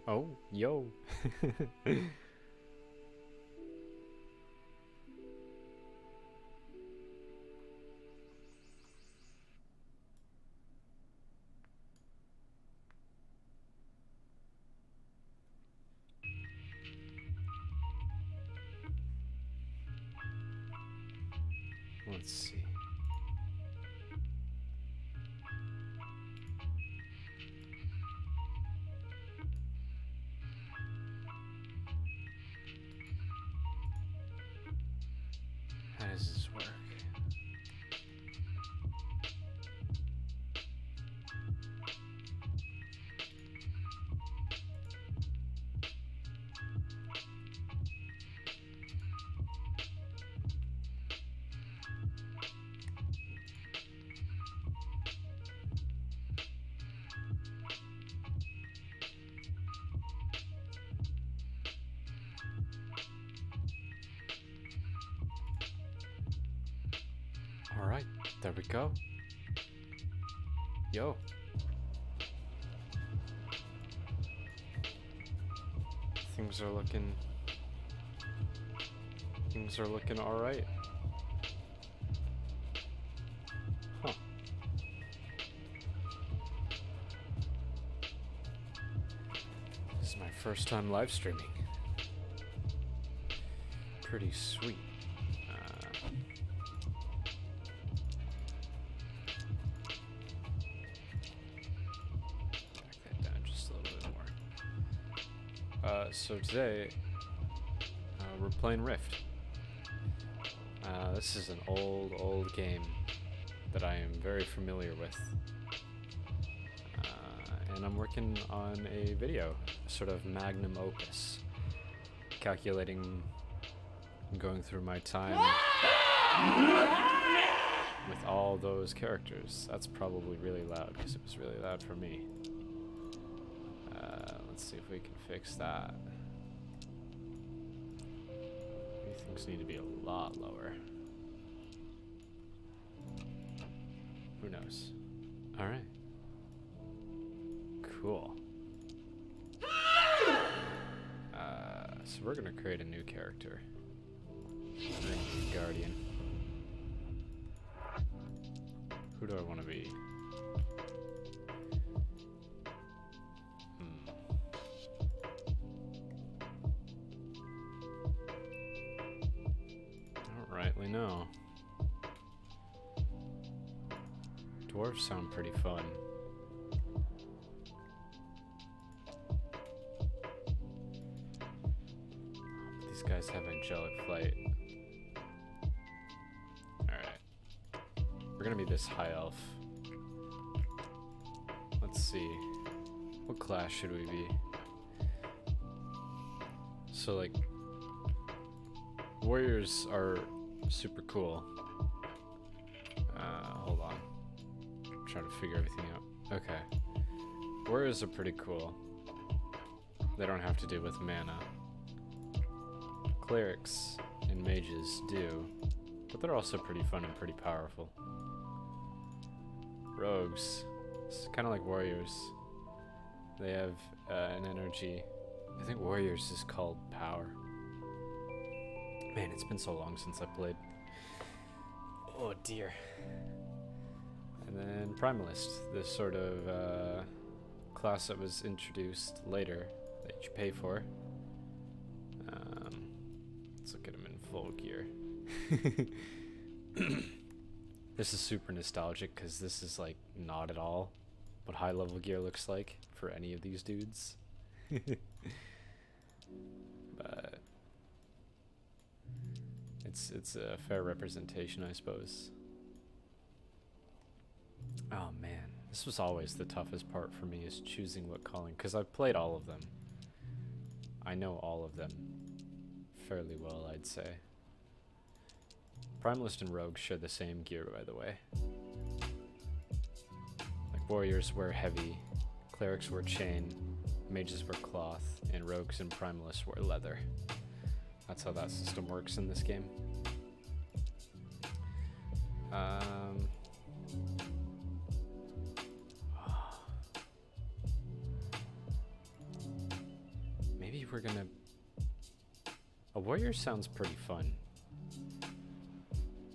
Oh, yo. Let's see. How does this work? Alright, there we go. Yo. Things are looking alright. Huh. This is my first time live streaming. Pretty sweet. Back that down just a little bit more. So today, we're playing Rift. This is an old game that I am very familiar with. And I'm working on a video, a sort of magnum opus, calculating, going through my time with all those characters. That's probably really loud, because it was really loud for me. Let's see if we can fix that. These things need to be a lot lower. Who knows? Alright. Cool. So we're gonna create a new character. Guardian. Who do I want to be? I don't rightly know. Dwarves sound pretty fun. These guys have angelic flight. Alright. We're gonna be this high elf. Let's see. What class should we be? So, like, warriors are super cool. Hold on. I'm trying to figure everything out. Okay. Warriors are pretty cool. They don't have to deal with mana. Clerics and mages do, but they're also pretty fun and pretty powerful. Rogues, it's kind of like warriors. They have an energy. I think warriors is called power. Man, it's been so long since I played. Oh dear. And then Primalist, this sort of class that was introduced later that you pay for. Let's look at him in full gear. This is super nostalgic because this is like not at all what high level gear looks like for any of these dudes. But it's a fair representation, I suppose. Oh man, this was always the toughest part for me, is choosing what calling, because I've played all of them. I know all of them fairly well, I'd say. Primalist and Rogue share the same gear, by the way. Like, warriors wear heavy, clerics wear chain, mages wear cloth, and rogues and primalists wear leather. That's how that system works in this game. we're gonna... A warrior sounds pretty fun.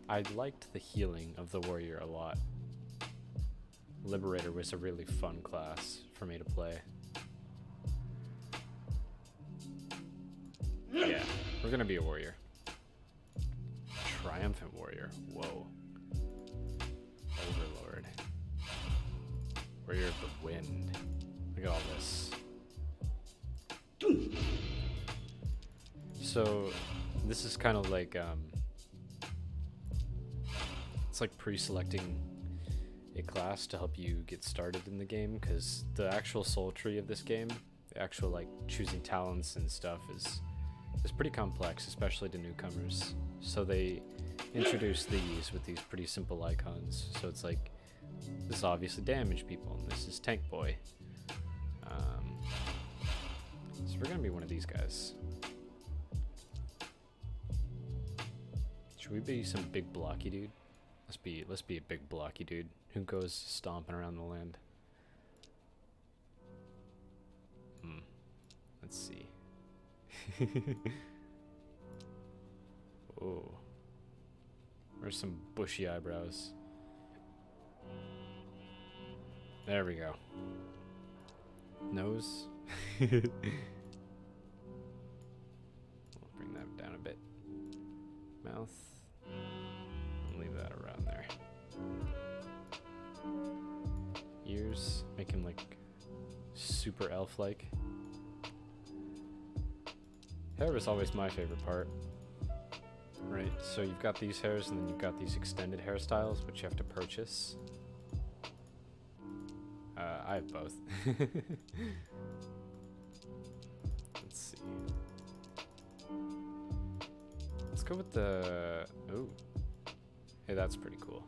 I liked the healing of the warrior a lot. Liberator was a really fun class for me to play. Yeah, we're gonna be a warrior. Triumphant warrior. Whoa. Overlord. Warrior of the wind. Look at all this. So, this is kind of like, it's like pre-selecting a class to help you get started in the game, because the actual soul tree of this game, the actual like choosing talents and stuff is pretty complex, especially to newcomers. So they introduce these with these pretty simple icons. So it's like, this is obviously damage people, and this is tank boy. So we're gonna be one of these guys. Should we be some big blocky dude? Let's be a big blocky dude who goes stomping around the land. Let's see. Oh. Where's some bushy eyebrows? There we go. Nose. We'll bring that down a bit. Mouth. And leave that around there. Ears. Make him like super elf-like. Hair is always my favorite part. Right, so you've got these hairs and then you've got these extended hairstyles, which you have to purchase. I have both. Let's see. Let's go with the... Ooh. Hey, that's pretty cool.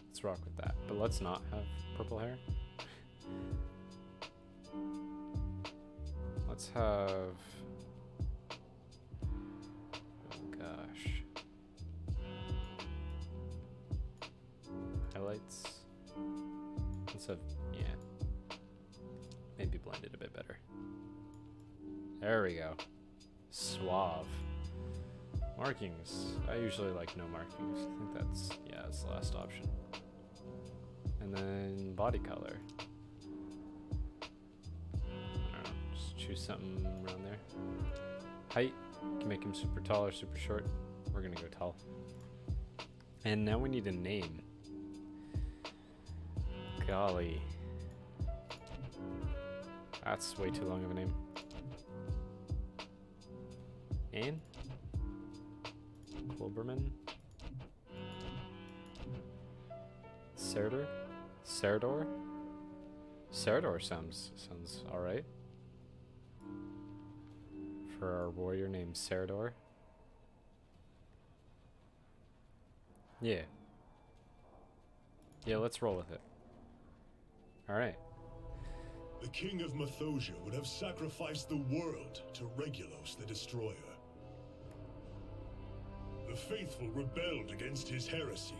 Let's rock with that. But let's not have purple hair. Let's have... Oh gosh. Highlights. Let's have... Yeah. Maybe blend it a bit better. There we go. Suave. Markings. I usually like no markings. I think that's... Yeah, that's the last option. And then body color. I don't know. Just choose something around there. Height. You can make him super tall or super short. We're gonna go tall. And now we need a name. Golly. That's way too long of a name. Anne? Kloberman? Serdor? Serdor? Serdor sounds alright. For our warrior named Serdor. Yeah. Yeah, let's roll with it. Alright. The king of Mythosia would have sacrificed the world to Regulos the Destroyer. The faithful rebelled against his heresy.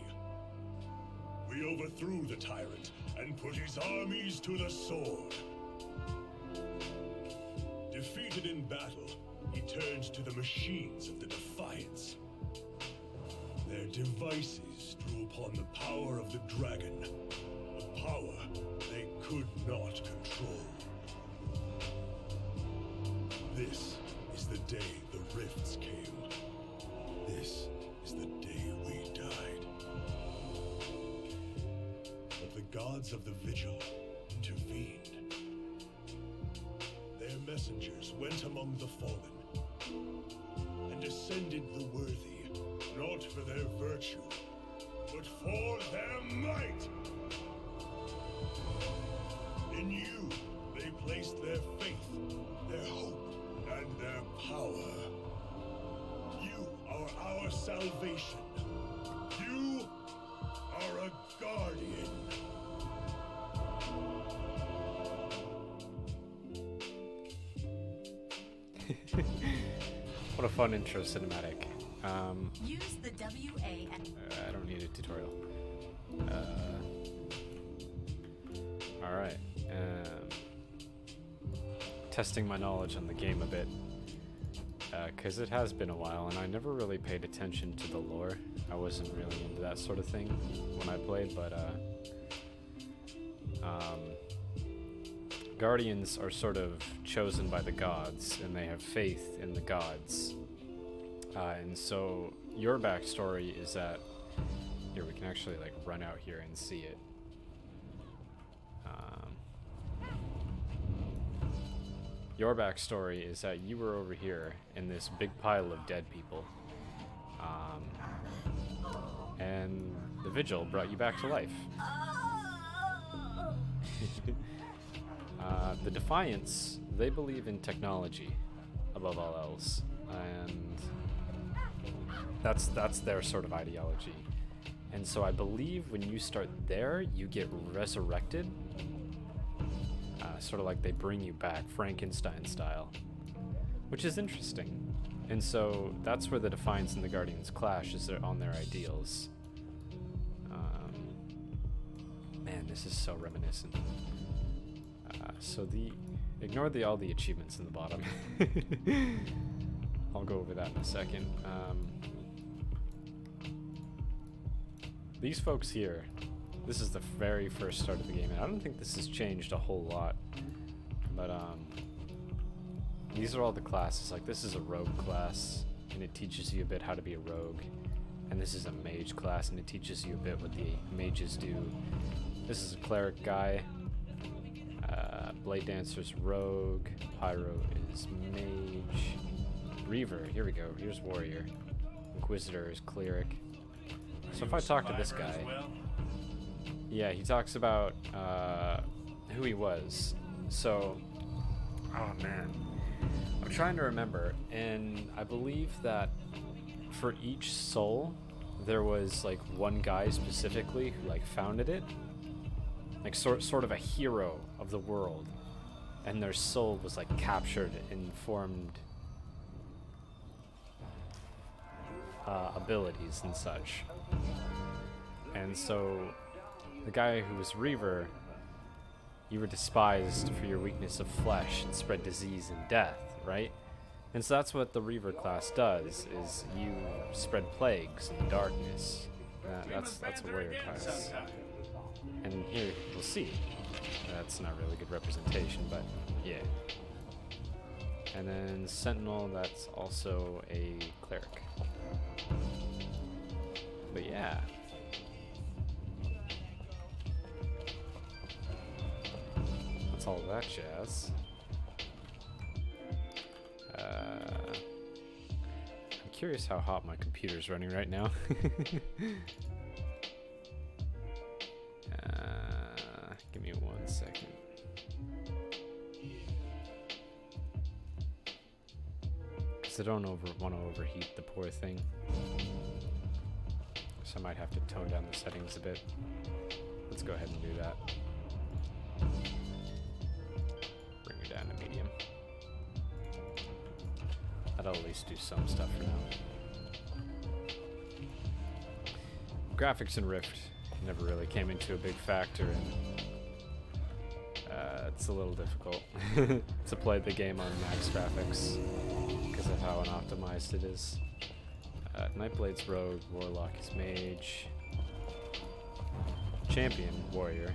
We overthrew the tyrant and put his armies to the sword. Defeated in battle, he turned to the machines of the Defiance. Their devices drew upon the power of the dragon, a power they could not control. This is the day the rifts came. This is the day we died. But the gods of the Vigil intervened. Their messengers went among the fallen and ascended the worthy, not for their virtue, but for their might. In you, they placed their faith, their hope, and their power. You are our salvation. You are a guardian. What a fun intro cinematic. Use the WA and I don't need a tutorial. Alright. testing my knowledge on the game a bit, because it has been a while, and I never really paid attention to the lore. I wasn't really into that sort of thing when I played, but Guardians are sort of chosen by the gods, and they have faith in the gods. And so your backstory is that... Here, we can actually like run out here and see it. Your backstory is that you were over here in this big pile of dead people. And the Vigil brought you back to life. The Defiance, they believe in technology above all else, and that's their sort of ideology. And so I believe when you start there, you get resurrected, sort of like they bring you back, Frankenstein style, which is interesting. And so that's where the Defiance and the Guardians clash, is on their ideals. Man, this is so reminiscent. So ignore all the achievements in the bottom. I'll go over that in a second. These folks here, this is the very first start of the game, and I don't think this has changed a whole lot. But these are all the classes. Like, this is a rogue class, and it teaches you a bit how to be a rogue. And this is a mage class, and it teaches you a bit what the mages do. This is a cleric guy. Blade Dancer's rogue. Pyro is mage. Reaver, here we go. Here's warrior. Inquisitor is cleric. So if I talk to this guy, yeah, he talks about who he was. So, oh man, I'm trying to remember, and I believe that for each soul, there was like one guy specifically who like founded it, like sort of a hero of the world, and their soul was like captured and formed abilities and such. And so the guy who was Reaver, you were despised for your weakness of flesh and spread disease and death, right? And so that's what the Reaver class does, is you spread plagues and darkness. That's a warrior class. And here, we'll see. That's not really good representation, but yeah. And then Sentinel, that's also a cleric. But yeah. That's all that jazz. I'm curious how hot my computer's running right now. Give me 1 second. Because I don't want to overheat the poor thing. So I might have to tone down the settings a bit. Let's go ahead and do that. Bring her down to medium. That'll at least do some stuff for now. Graphics in Rift never really came into a big factor, and it's a little difficult to play the game on max graphics because of how unoptimized it is. Nightblade's rogue, warlock is mage, champion, warrior,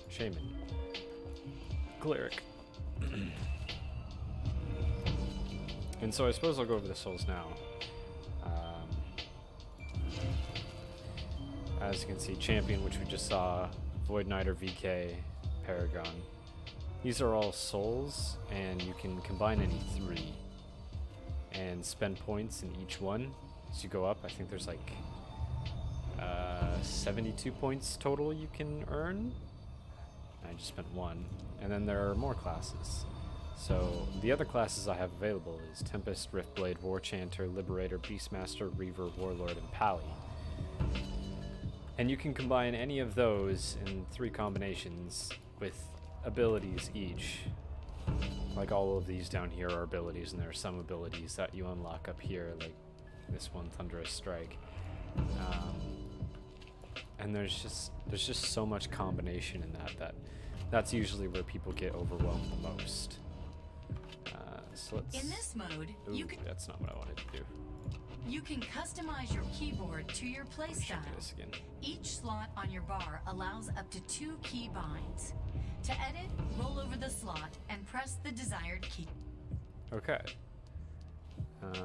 shaman, cleric. And so I suppose I'll go over the souls now. As you can see, champion, which we just saw, Void Knight or VK, Paragon. These are all souls, and you can combine any 3 and spend points in each one as you go up. I think there's like 72 points total you can earn. I just spent 1. And then there are more classes. So the other classes I have available is Tempest, Riftblade, Warchanter, Liberator, Beastmaster, Reaver, Warlord, and Pally. And you can combine any of those in 3 combinations with abilities each. Like all of these down here are abilities, and there are some abilities that you unlock up here, like this one, Thunderous Strike. And there's just so much combination in that's usually where people get overwhelmed the most. So let's... In this mode, Ooh, that's not what I wanted to do. you can customize your keyboard to your Let me show playstyle. you this again. Each slot on your bar allows up to 2 key binds. To edit, roll over the slot and press the desired key. Okay. And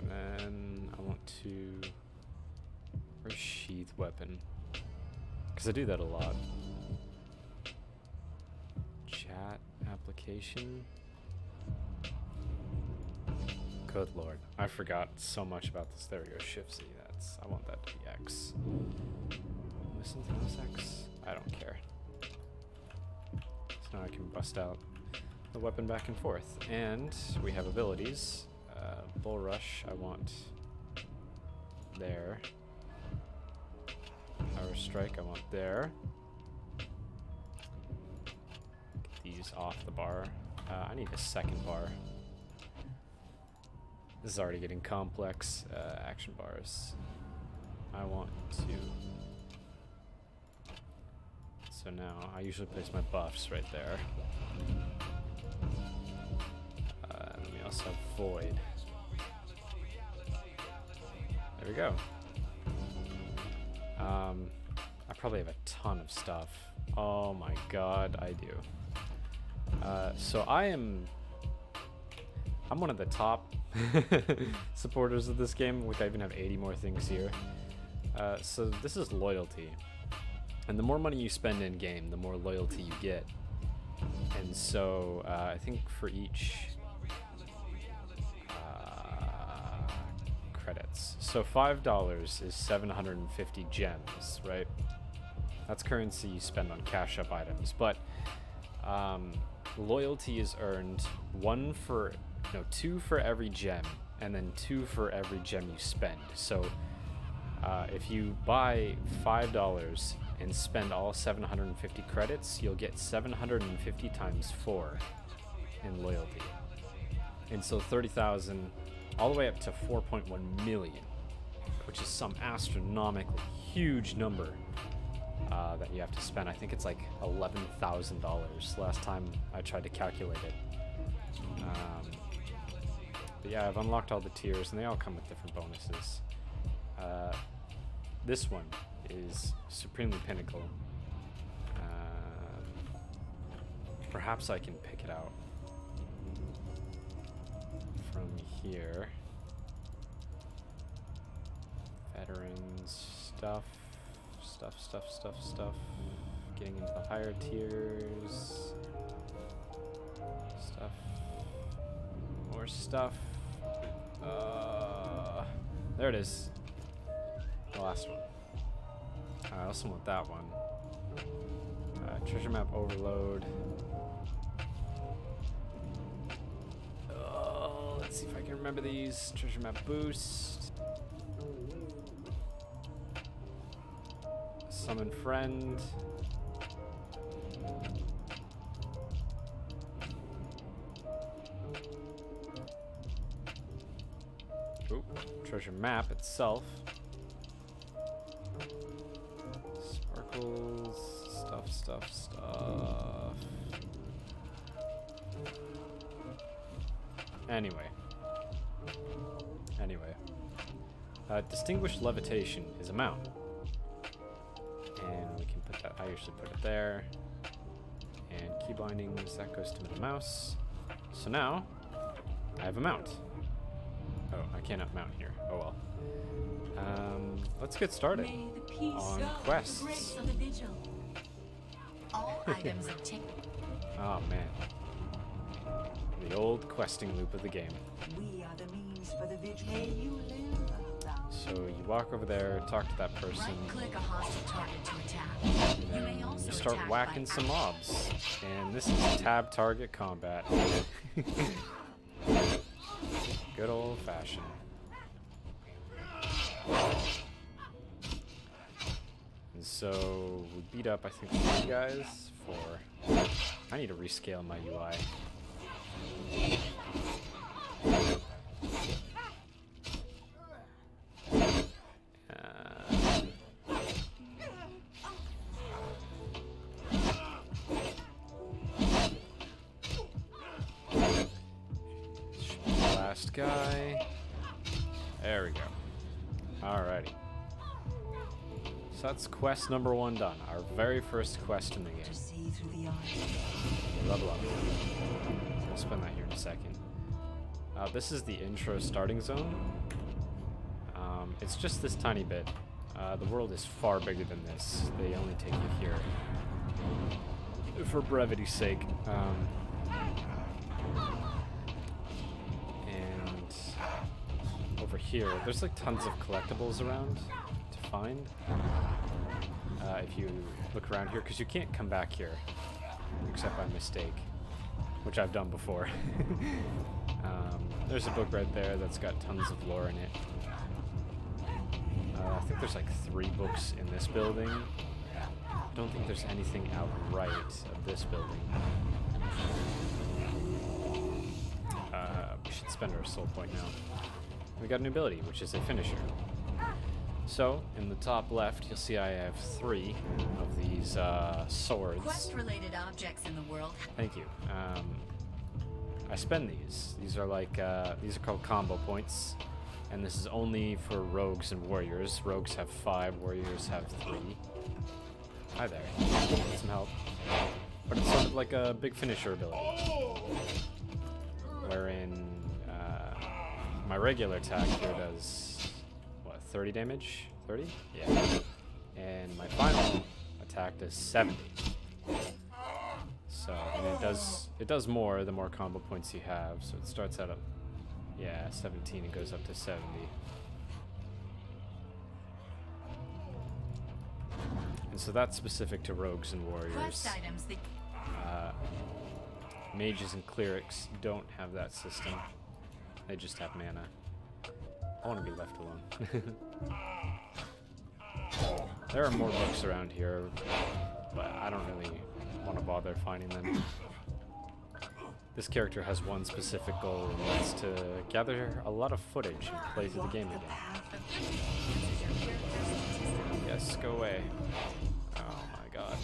then I want to... Where's sheath weapon? Because I do that a lot. Chat application. Good lord. I forgot so much about this. There we go. Shift C. I want that to be X. Was something else X? I don't care. So now I can bust out the weapon back and forth. And we have abilities. Bull Rush, I want there. Power Strike, I want there. Get these off the bar. I need a second bar. This is already getting complex. Action bars. I want to... So now, I usually place my buffs right there. And then we also have Void. There we go. I probably have a ton of stuff. Oh my god, I do. So I'm one of the top supporters of this game. Like, I even have 80 more things here. So this is loyalty. And the more money you spend in game, the more loyalty you get. And so I think for each credits. So $5 is 750 gems, right? That's currency you spend on cash up items. But loyalty is earned 2 for every gem, and then 2 for every gem you spend. So if you buy $5 and spend all 750 credits, you'll get 750 times 4 in loyalty. And so 30,000 all the way up to 4.1 million, which is some astronomically huge number that you have to spend. I think it's like $11,000 last time I tried to calculate it. But yeah, I've unlocked all the tiers, and they all come with different bonuses. This one is Supremely Pinnacle. Perhaps I can pick it out from here. Veterans stuff. Getting into the higher tiers. Stuff. More stuff. There it is. The last one. I also want that one. Treasure map overload. Let's see if I can remember these. Treasure map boost. Summon friend. Oop. Treasure map itself. Sparkles. Stuff. Anyway. Distinguished Levitation is a mount. And we can put that, I usually put it there. And key bindings, that goes to the mouse. So now, I have a mount. Oh, I cannot mount here. Oh well. Let's get started on quests. All items obtained. Oh man. The old questing loop of the game. We are the means for the vigil. May you live around. So you walk over there, talk to that person, Right-click a hostile target to attack. You may also you start attack whacking by some mobs. And this is tab target combat. Good old fashioned. And so we beat up, I think, 3 guys for... I need to rescale my UI. guy. There we go. Alrighty. So that's quest number 1 done. Our very first quest in the game. To see through the eyes. Level up. I'll spend that here in a second. This is the intro starting zone. It's just this tiny bit. The world is far bigger than this. They only take you here for brevity's sake. And over here, there's like tons of collectibles around to find. If you look around here, because you can't come back here except by mistake, which I've done before. There's a book right there that's got tons of lore in it. I think there's like 3 books in this building. I don't think there's anything outright of this building. We should spend our soul point now. We got a new ability, which is a finisher. So, in the top left, you'll see I have 3 of these swords. Quest-related objects in the world. Thank you. I spend these. These are like, these are called combo points. And this is only for rogues and warriors. Rogues have 5, warriors have 3. Hi there. Need some help. But it's sort of like a big finisher ability. Wherein my regular attack here does, what, 30 damage? 30? Yeah. And my final attack does 70. So, and it does more the more combo points you have. So it starts out at, yeah, 17 and goes up to 70. And so that's specific to rogues and warriors. Quest items that Mages and clerics don't have that system. They just have mana. I want to be left alone. There are more books around here, but I don't really want to bother finding them. This character has one specific goal, and that's to gather a lot of footage and play through the game again. Yes, go away. Oh my god.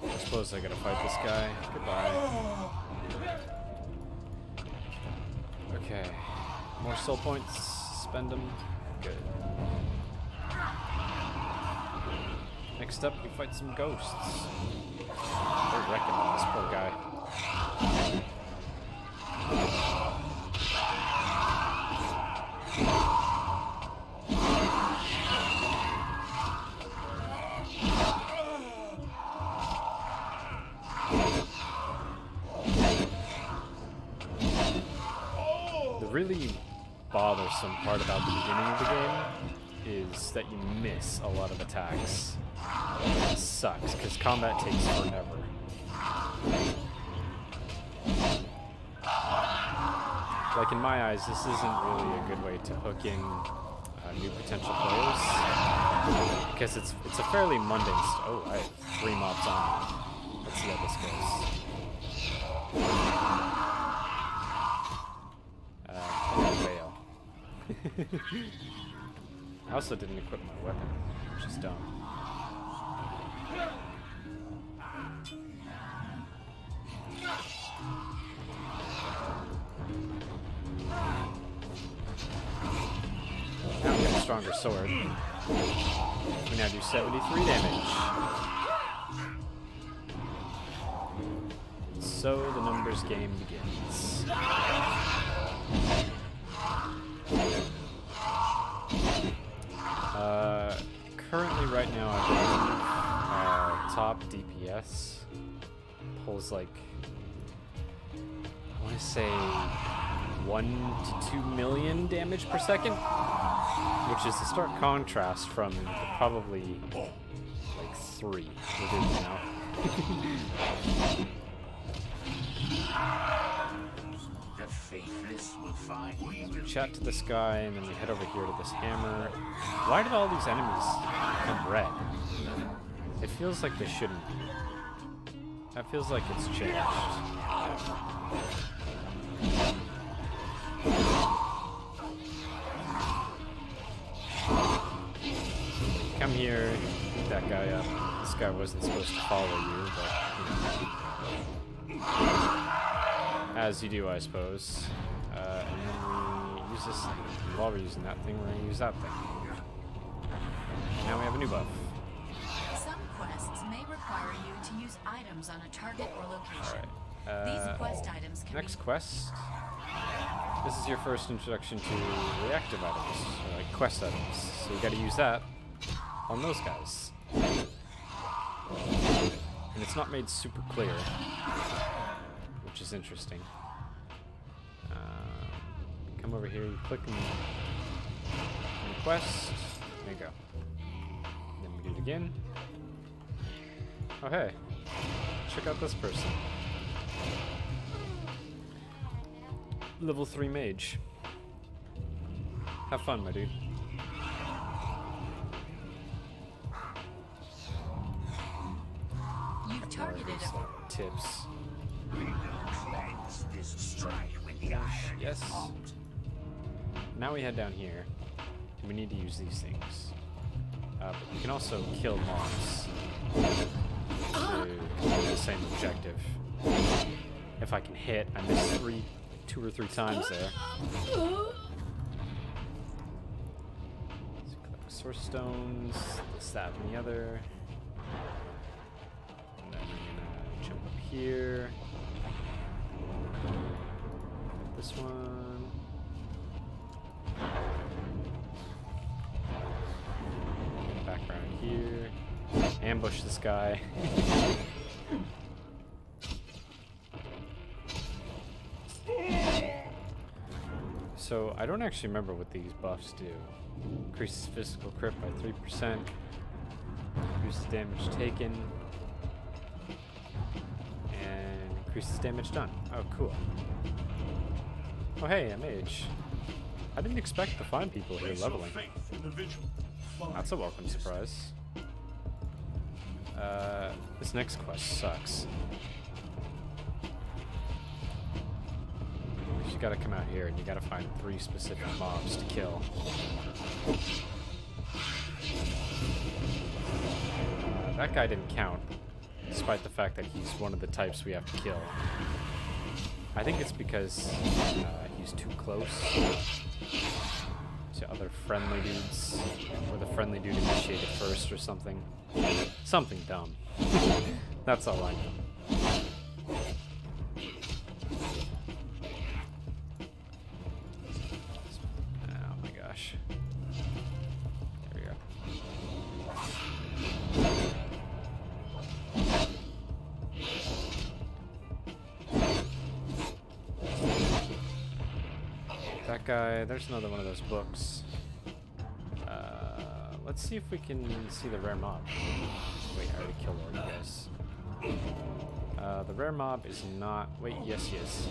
I suppose I gotta fight this guy. Goodbye. Okay. More soul points. Spend them. Good. Next up, we fight some ghosts. They're wrecking on this poor guy. The really bothersome part about the beginning of the game is that you miss a lot of attacks. It sucks, because combat takes forever. Like, in my eyes, this isn't really a good way to hook in new potential players, because it's a fairly mundane oh, I have 3 mobs on me. Let's see how this goes. Fail. I also didn't equip my weapon, which is dumb. Now we got a stronger sword. We now do 73 damage. So the numbers game begins. Currently, right now, I believe top DPS pulls like, I want to say 1 to 2 million damage per second, which is a stark contrast from probably like 3 we do now. The faithless will find you. Chat to this guy, and then we head over here to this hammer. Why did all these enemies become red? It feels like they shouldn't be. That feels like it's changed. Come here, beat that guy up. This guy wasn't supposed to follow you, but, you know. As you do, I suppose. And then we use this thing. While we're using that thing, we're going to use that thing. Now we have a new buff. Some quests may require you to use items on a target or location. Alright. These quest items can Next be quest. This is your first introduction to reactive items, or like quest items. So you got to use that on those guys. And it's not made super clear, which is interesting. Come over here, you click on the quest. There you go. Then we do it again. Oh hey, check out this person. Level 3 mage. Have fun, my dude. You've targeted a Tips. Cleanse this strike with the iron. Yes. Now we head down here. And we need to use these things. But we can also kill mobs to complete the same objective. If I can hit, I missed 2 or 3 times there. So collect source stones, this, that, and the other. And then we're gonna jump up here. This one. Background here. Ambush this guy. So I don't actually remember what these buffs do. Increases physical crit by 3%. Reduces damage taken. And increases damage done. Oh, cool. Oh, hey, a mage. I didn't expect to find people here Place your leveling. faith in the vigil. That's a welcome surprise. This next quest sucks. You gotta come out here and you gotta find 3 specific mobs to kill. That guy didn't count, despite the fact that he's one of the types we have to kill. I think it's because he's too close to other friendly dudes, or the friendly dude initiated first or something. Something dumb. That's all I know. Oh my gosh. There we go. That guy, there's another one of those books. Let's see if we can see the rare mob. Wait, I already killed all you guys. The rare mob is not... Wait, yes, yes.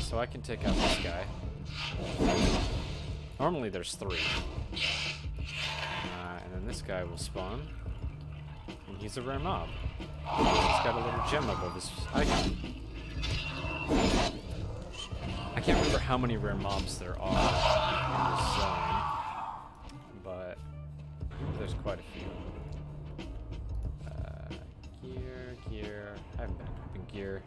So I can take out this guy. Normally there's 3. And then this guy will spawn. And he's a rare mob. He's got a little gem above his icon. I can't remember how many rare mobs there are in this zone, but there's quite a few. Gear. I haven't been equipping gear.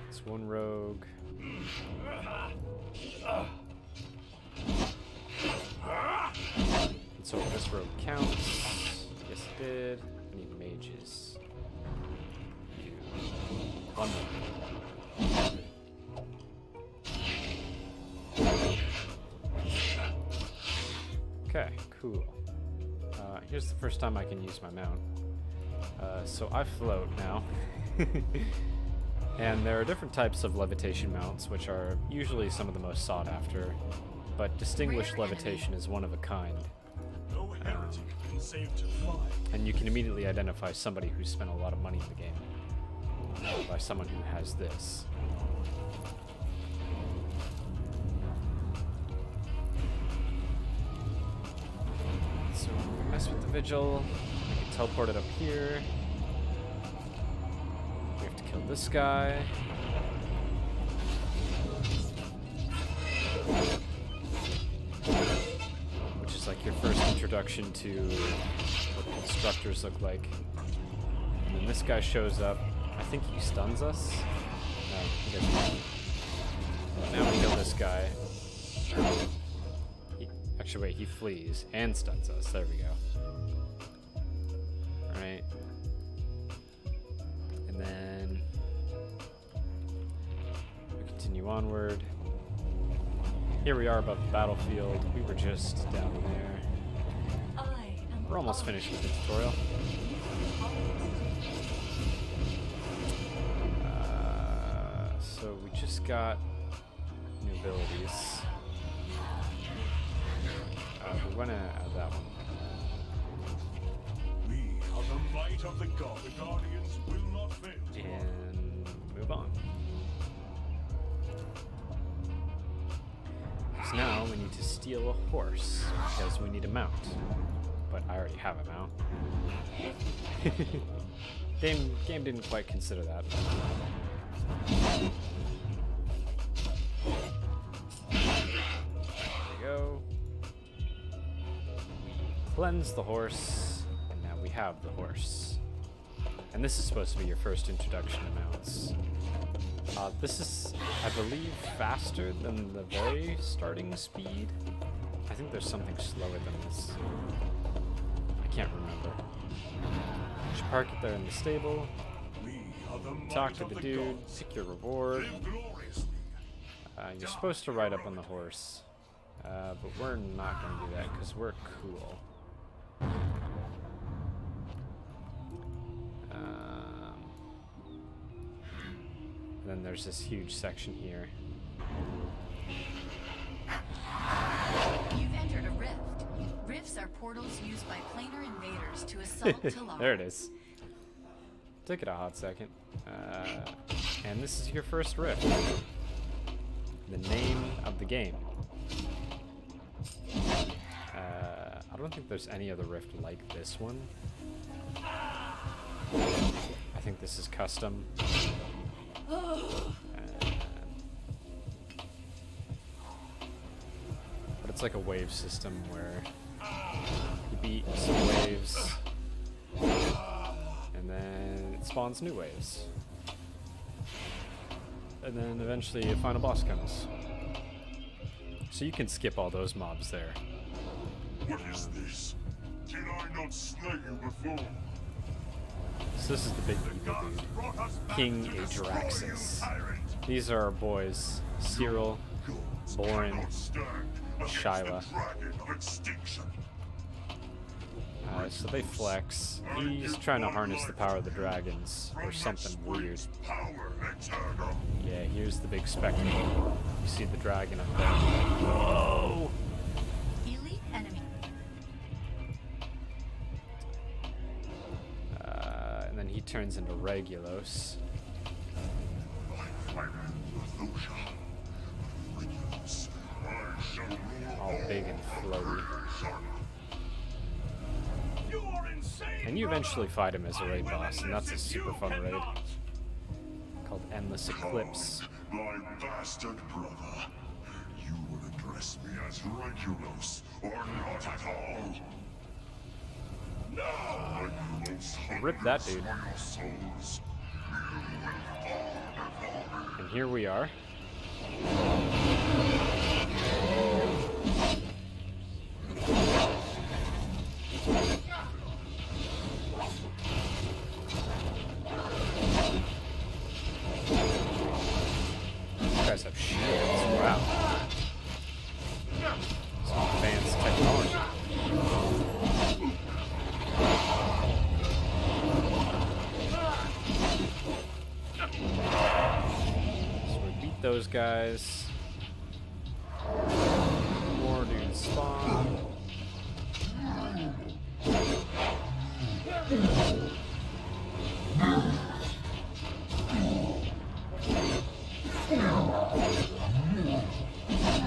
It's one rogue. So this rogue counts. Yes, it did. I need mages. One more. Okay, cool. Here's the first time I can use my mount. So I float now. And there are different types of levitation mounts, which are usually some of the most sought after. But distinguished Rare levitation is one of a kind. No heretic can save to fly. And you can immediately identify somebody who's spent a lot of money in the game by someone who has this. So we mess with the vigil. We can teleport it up here. We have to kill this guy. which is like your first introduction to what constructors look like. And then this guy shows up. I think he stuns us. No, he doesn't. Now we kill this guy. Actually, wait, he flees and stuns us. There we go. Alright. And then we continue onward. Here we are above the battlefield. We were just down there. We're almost finished with the tutorial. So we just got new abilities. We're gonna add that one. We are the might of the god. The guardians will not fail. And move on. So now we need to steal a horse because we need a mount. But I already have a mount. Game didn't quite consider that. There we go. Cleanse the horse, and now we have the horse. And this is supposed to be your first introduction to mounts. This is, I believe, faster than the very starting speed. I think there's something slower than this. I can't remember. You should park it there in the stable. Talk to the dude, pick your reward. You're supposed to ride up on the horse, but we're not going to do that because we're cool. Then there's this huge section here. You've entered a rift. Rifts are portals used by planar invaders to assault Talara. There it is. Took it a hot second. And this is your first rift. The name of the game. I don't think there's any other rift like this one. I think this is custom. But it's like a wave system where you beat some waves and then it spawns new waves. And then eventually a final boss comes. So you can skip all those mobs there. What is this? Did I not slay you before? So this is the big evil dude, King Adraxis. These are our boys, Cyril, Borin, Shyla. So they flex. He's trying to harness the power of the dragons, or something weird. Yeah, here's the big spectacle. You see the dragon up there. Whoa! Elite enemy. And then he turns into Regulos. All big and floaty. And you eventually fight him as a raid boss, and that's a super fun raid. Called Endless Eclipse. My bastard brother. You would address me as Regulos, or not at all. No! Rip that dude. And here we are. You guys have shields. Wow. Some advanced technology. So we beat those guys. More dudes spawn.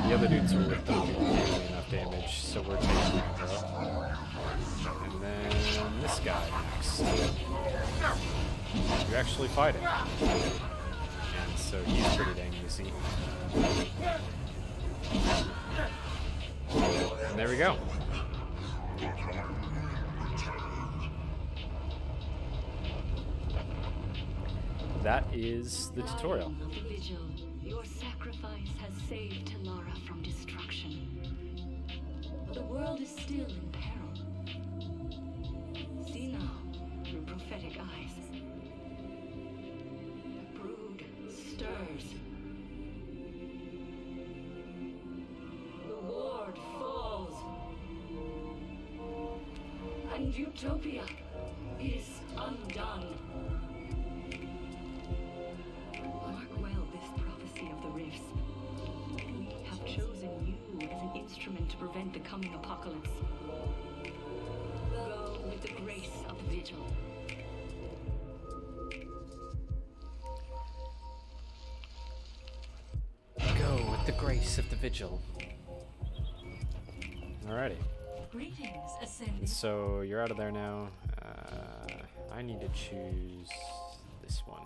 The other dudes are with them doing nearly enough damage, so we're taking them out. And then this guy next. You're actually fighting. And so he's pretty dang easy. there we go. That is the tutorial. Lion of the Vigil, your sacrifice has saved Telara from destruction. But the world is still in peril. See now, through prophetic eyes. The brood stirs. The ward falls. And Utopia is undone. Mark well this prophecy of the rifts. We have chosen you as an instrument to prevent the coming apocalypse. Go with the grace of the Vigil. Go with the grace of the Vigil. Alrighty. Greetings, Ascended. So you're out of there now. I need to choose this one.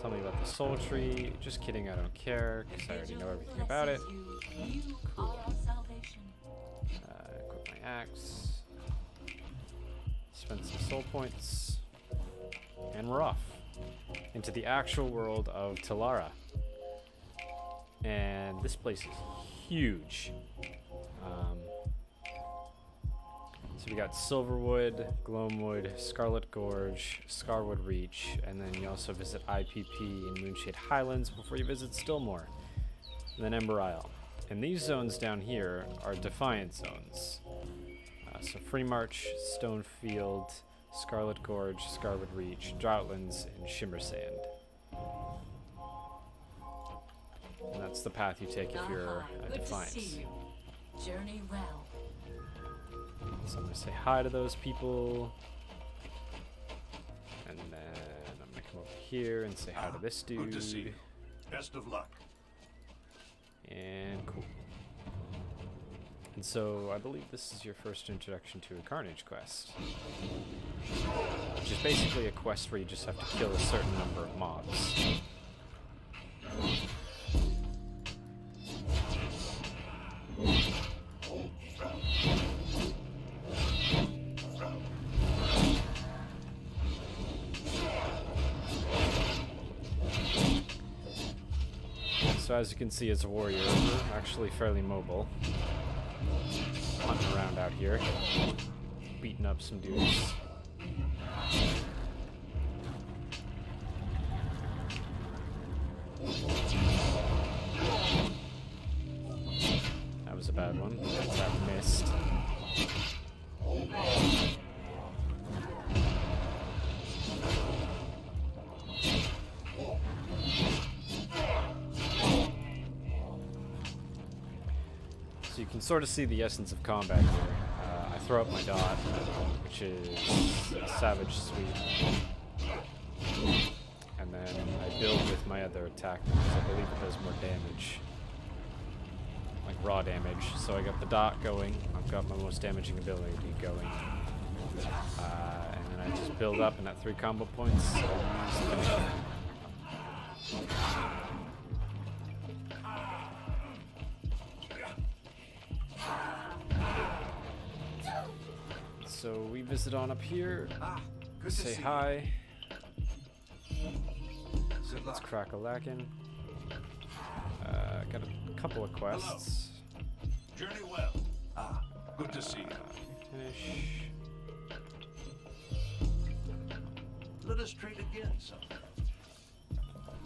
Tell me about the soul tree. Just kidding, I don't care, because I already know everything about it. You are our salvation. Equip my axe. Spend some soul points. And we're off into the actual world of Telara. And this place is huge. So we got Silverwood, Gloamwood, Scarlet Gorge, Scarwood Reach, and then you also visit IPP in Moonshade Highlands before you visit Stillmore, and then Ember Isle. And these zones down here are Defiant zones. So Free March, Stonefield, Scarlet Gorge, Scarwood Reach, Droughtlands, and Shimmer Sand. And that's the path you take if you're a Good Defiant. to see you. Journey well. So I'm going to say hi to those people. And then I'm going to come over here and say hi to this dude. Good to see you. Best of luck. And cool. And so I believe this is your first introduction to a Carnage quest. Which is basically a quest where you just have to kill a certain number of mobs. So as you can see, as a warrior, we're actually fairly mobile. Hunting around out here, beating up some dudes. That was a bad one. That missed. So you can sort of see the essence of combat here. I throw up my dot, which is Savage Sweep. And then I build with my other attack because I believe it does more damage. Like raw damage. So I got the dot going, I've got my most damaging ability going. And then I just build up, and at 3 combo points, I use Finisher. So we visit on up here, Good to say see hi. you. Good Let's luck. crack a lackin'. Got a couple of quests. Journey well. Good to see you. Finish. Let us trade again, son.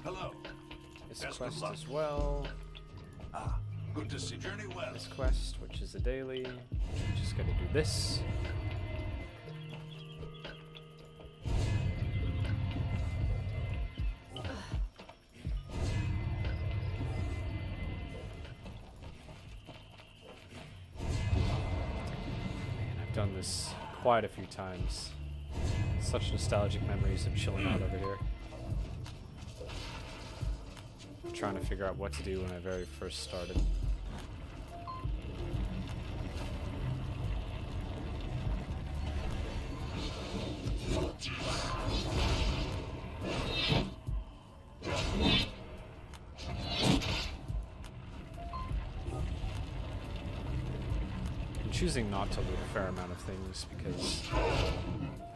Hello. This Best of quest luck. as well. Good to see you. Journey well. This quest, which is a daily. Just gotta do this. Man, I've done this quite a few times. Such nostalgic memories of chilling out over here. Trying to figure out what to do when I very first started. choosing not to loot a fair amount of things because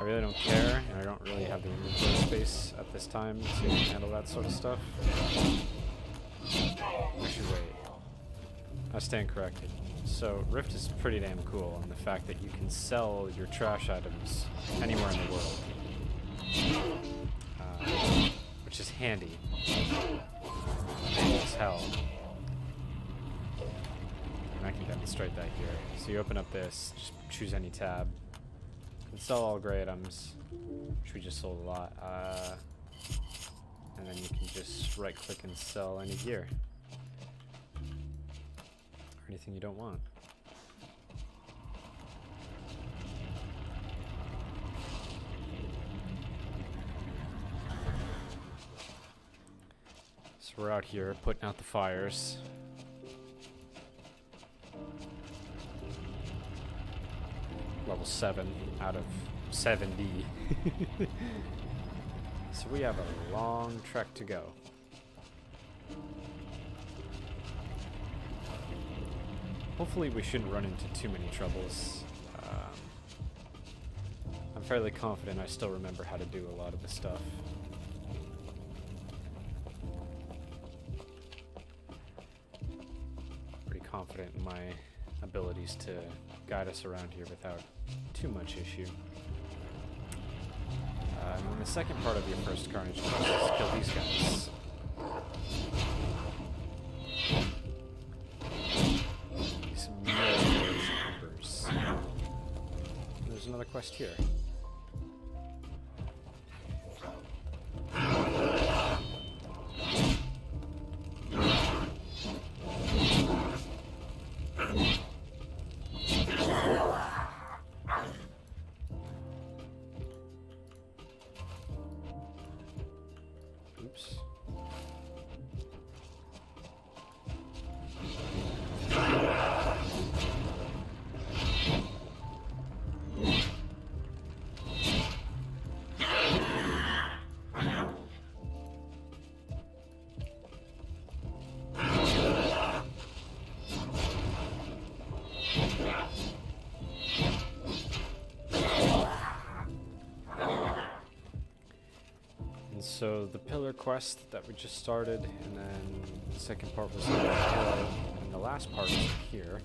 I really don't care, and I don't really have the inventory space at this time to handle that sort of stuff. Actually, wait. I stand corrected. So, Rift is pretty damn cool in the fact that you can sell your trash items anywhere in the world. Which is handy. Handy as hell. And I can demonstrate that here. So you open up this, just choose any tab. You can sell all gray items, which we just sold a lot. And then you can just right click and sell any gear. Or anything you don't want. So we're out here putting out the fires. Level 7 out of 70. So we have a long trek to go. Hopefully we shouldn't run into too many troubles. I'm fairly confident I still remember how to do a lot of the stuff. Pretty confident in my abilities to guide us around here without too much issue. And then the second part of your first Carnage quest is kill these guys. These military members. There's another quest here. Oops. So the pillar quest that we just started, and then the second part was the pillar, and the last part is here.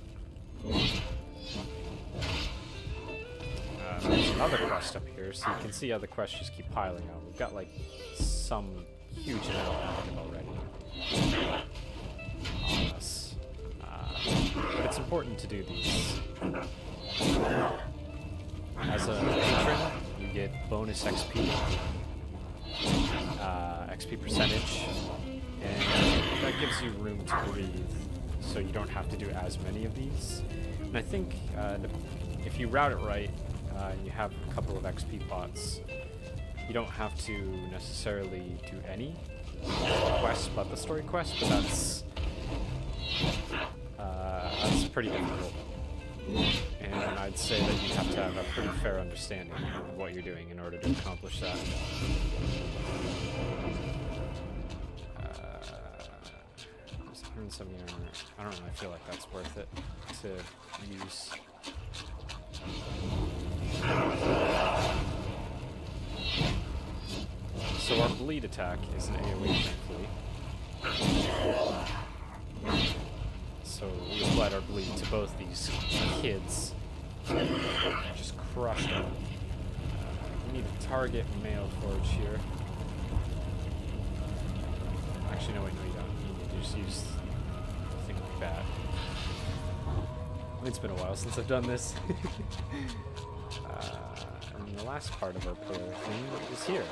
There's another quest up here, so you can see how the quests just keep piling up. We've got like some huge amount active already on us. But it's important to do these. As a patron, you get bonus XP. XP percentage, and that gives you room to breathe, so you don't have to do as many of these. And I think if you route it right, and you have a couple of XP pots, you don't have to necessarily do any quests but the story quest, but that's pretty difficult. And I'd say that you have to have a pretty fair understanding of what you're doing in order to accomplish that. There's 170 armor. I don't really feel like that's worth it to use. So our bleed attack is an AoE, thankfully. So we applied our bleed to both these kids. Just crushed them. We need to target Mail Forge here. Actually, no, wait, no, you don't. You need to just use the thing like that. It's been a while since I've done this. And the last part of our pillar thing is here.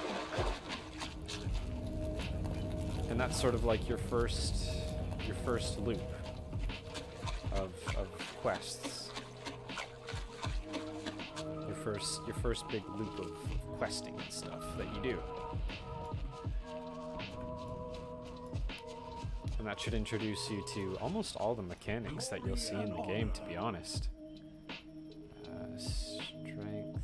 And that's sort of like your first loop of quests. Your first big loop of questing and stuff that you do. And that should introduce you to almost all the mechanics that you'll see in the game, to be honest. Strength.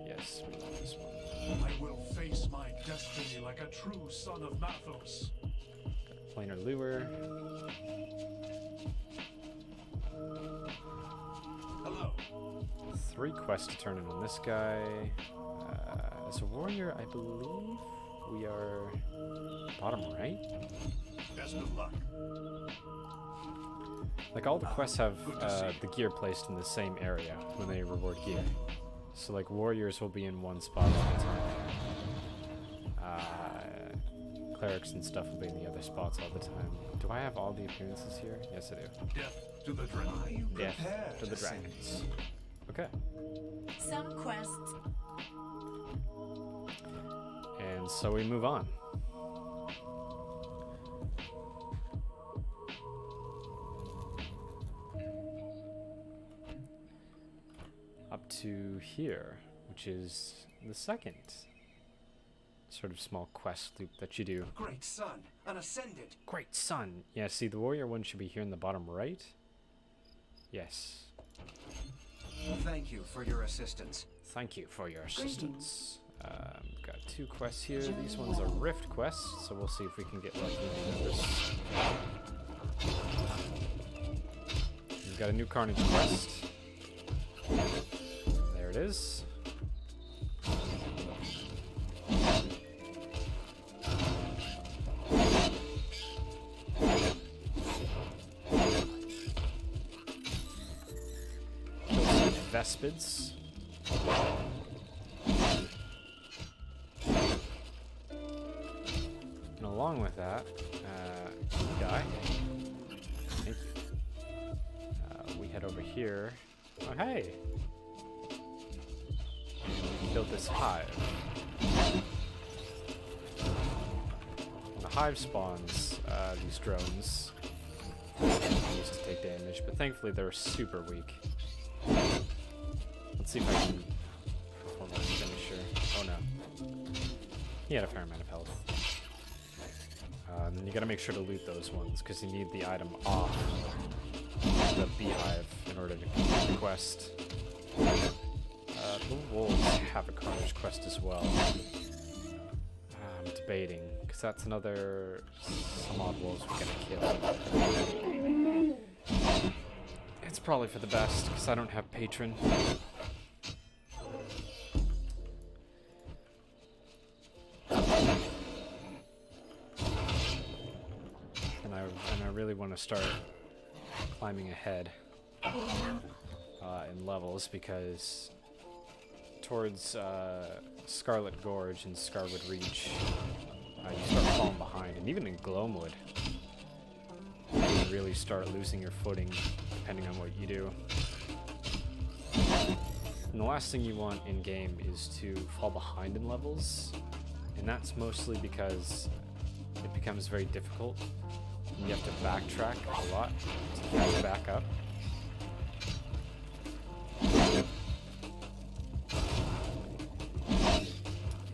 Yes, we want this one. I will face my destiny like a true son of Mathos. Planar lure. Hello. 3 quests to turn in on this guy. As a warrior, I believe we are bottom right. Best of luck. Like all the quests have the gear placed in the same area when they reward gear. So like warriors will be in one spot all the time. Clerics and stuff will be in the other spots all the time. Do I have all the appearances here? Yes, I do. Death to the dragon. Death to the dragons. Okay. Some quests. And so we move on. Up to here, which is the second sort of small quest loop that you do. Great sun, an ascendant. Great sun! Yeah, see, the warrior one should be here in the bottom right. Yes. Thank you for your assistance. Thank you for your assistance. Got 2 quests here. These ones are rift quests, so we'll see if we can get lucky and do this. We've got a new Carnage quest. There it is. Vespids. And along with that, guy. Thank you. We head over here. Oh, hey! And we killed this hive. When the hive spawns these drones, they used to take damage, but thankfully they're super weak. Let's see if I can perform this finisher. Oh no. He had a fair amount of health. And then you gotta make sure to loot those ones, because you need the item off the beehive in order to complete the quest. The wolves have a Carnage quest as well. I'm debating, because that's another... some odd wolves we gotta kill. It's probably for the best, because I don't have Patron. And I really want to start climbing ahead in levels, because towards Scarlet Gorge and Scarwood Reach, you start falling behind, and even in Gloamwood, you really start losing your footing depending on what you do. And the last thing you want in game is to fall behind in levels, and that's mostly because it becomes very difficult. And you have to backtrack a lot to catch back up.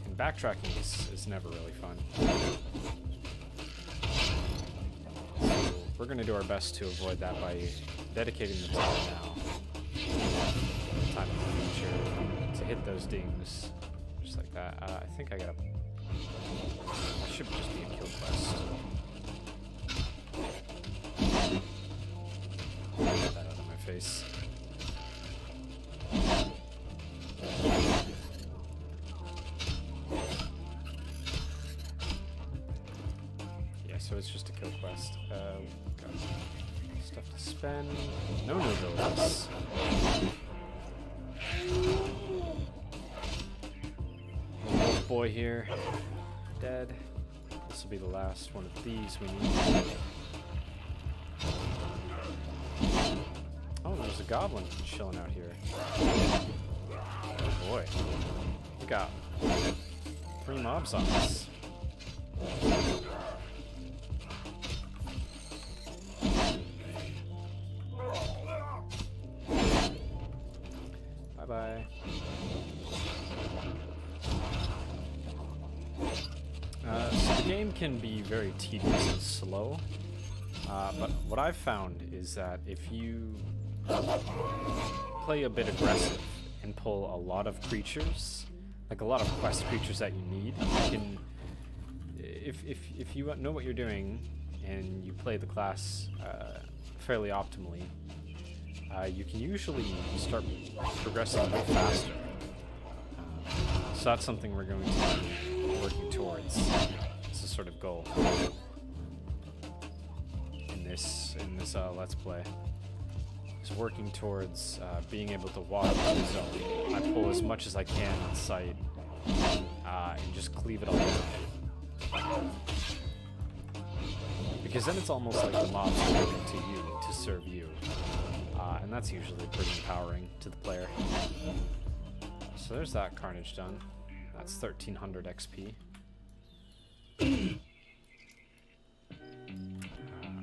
And backtracking is never really fun. So we're going to do our best to avoid that by dedicating the time now, time in the future, to hit those dings, just like that. I think I gotta... That should just be a kill quest. Get that out of my face. Yeah, so it's just a kill quest. Got stuff to spend. No nobilities. Wolf boy here. Dead. This will be the last one of these we need. Oh, there's a goblin chilling out here. Oh boy. We got 3 mobs on us. Bye-bye. So the game can be very tedious and slow, but what I've found is that if you play a bit aggressive and pull a lot of creatures, like a lot of quest creatures that you need, you can, if you know what you're doing and you play the class fairly optimally, you can usually start progressing a bit faster. So that's something we're going to be working towards. It's a sort of goal in this Let's Play. Is working towards being able to walk through the zone. I pull as much as I can on sight and just cleave it all down. Because then it's almost like the mobs are working to you, to serve you. And that's usually pretty empowering to the player. So there's that Carnage done. That's 1300 XP.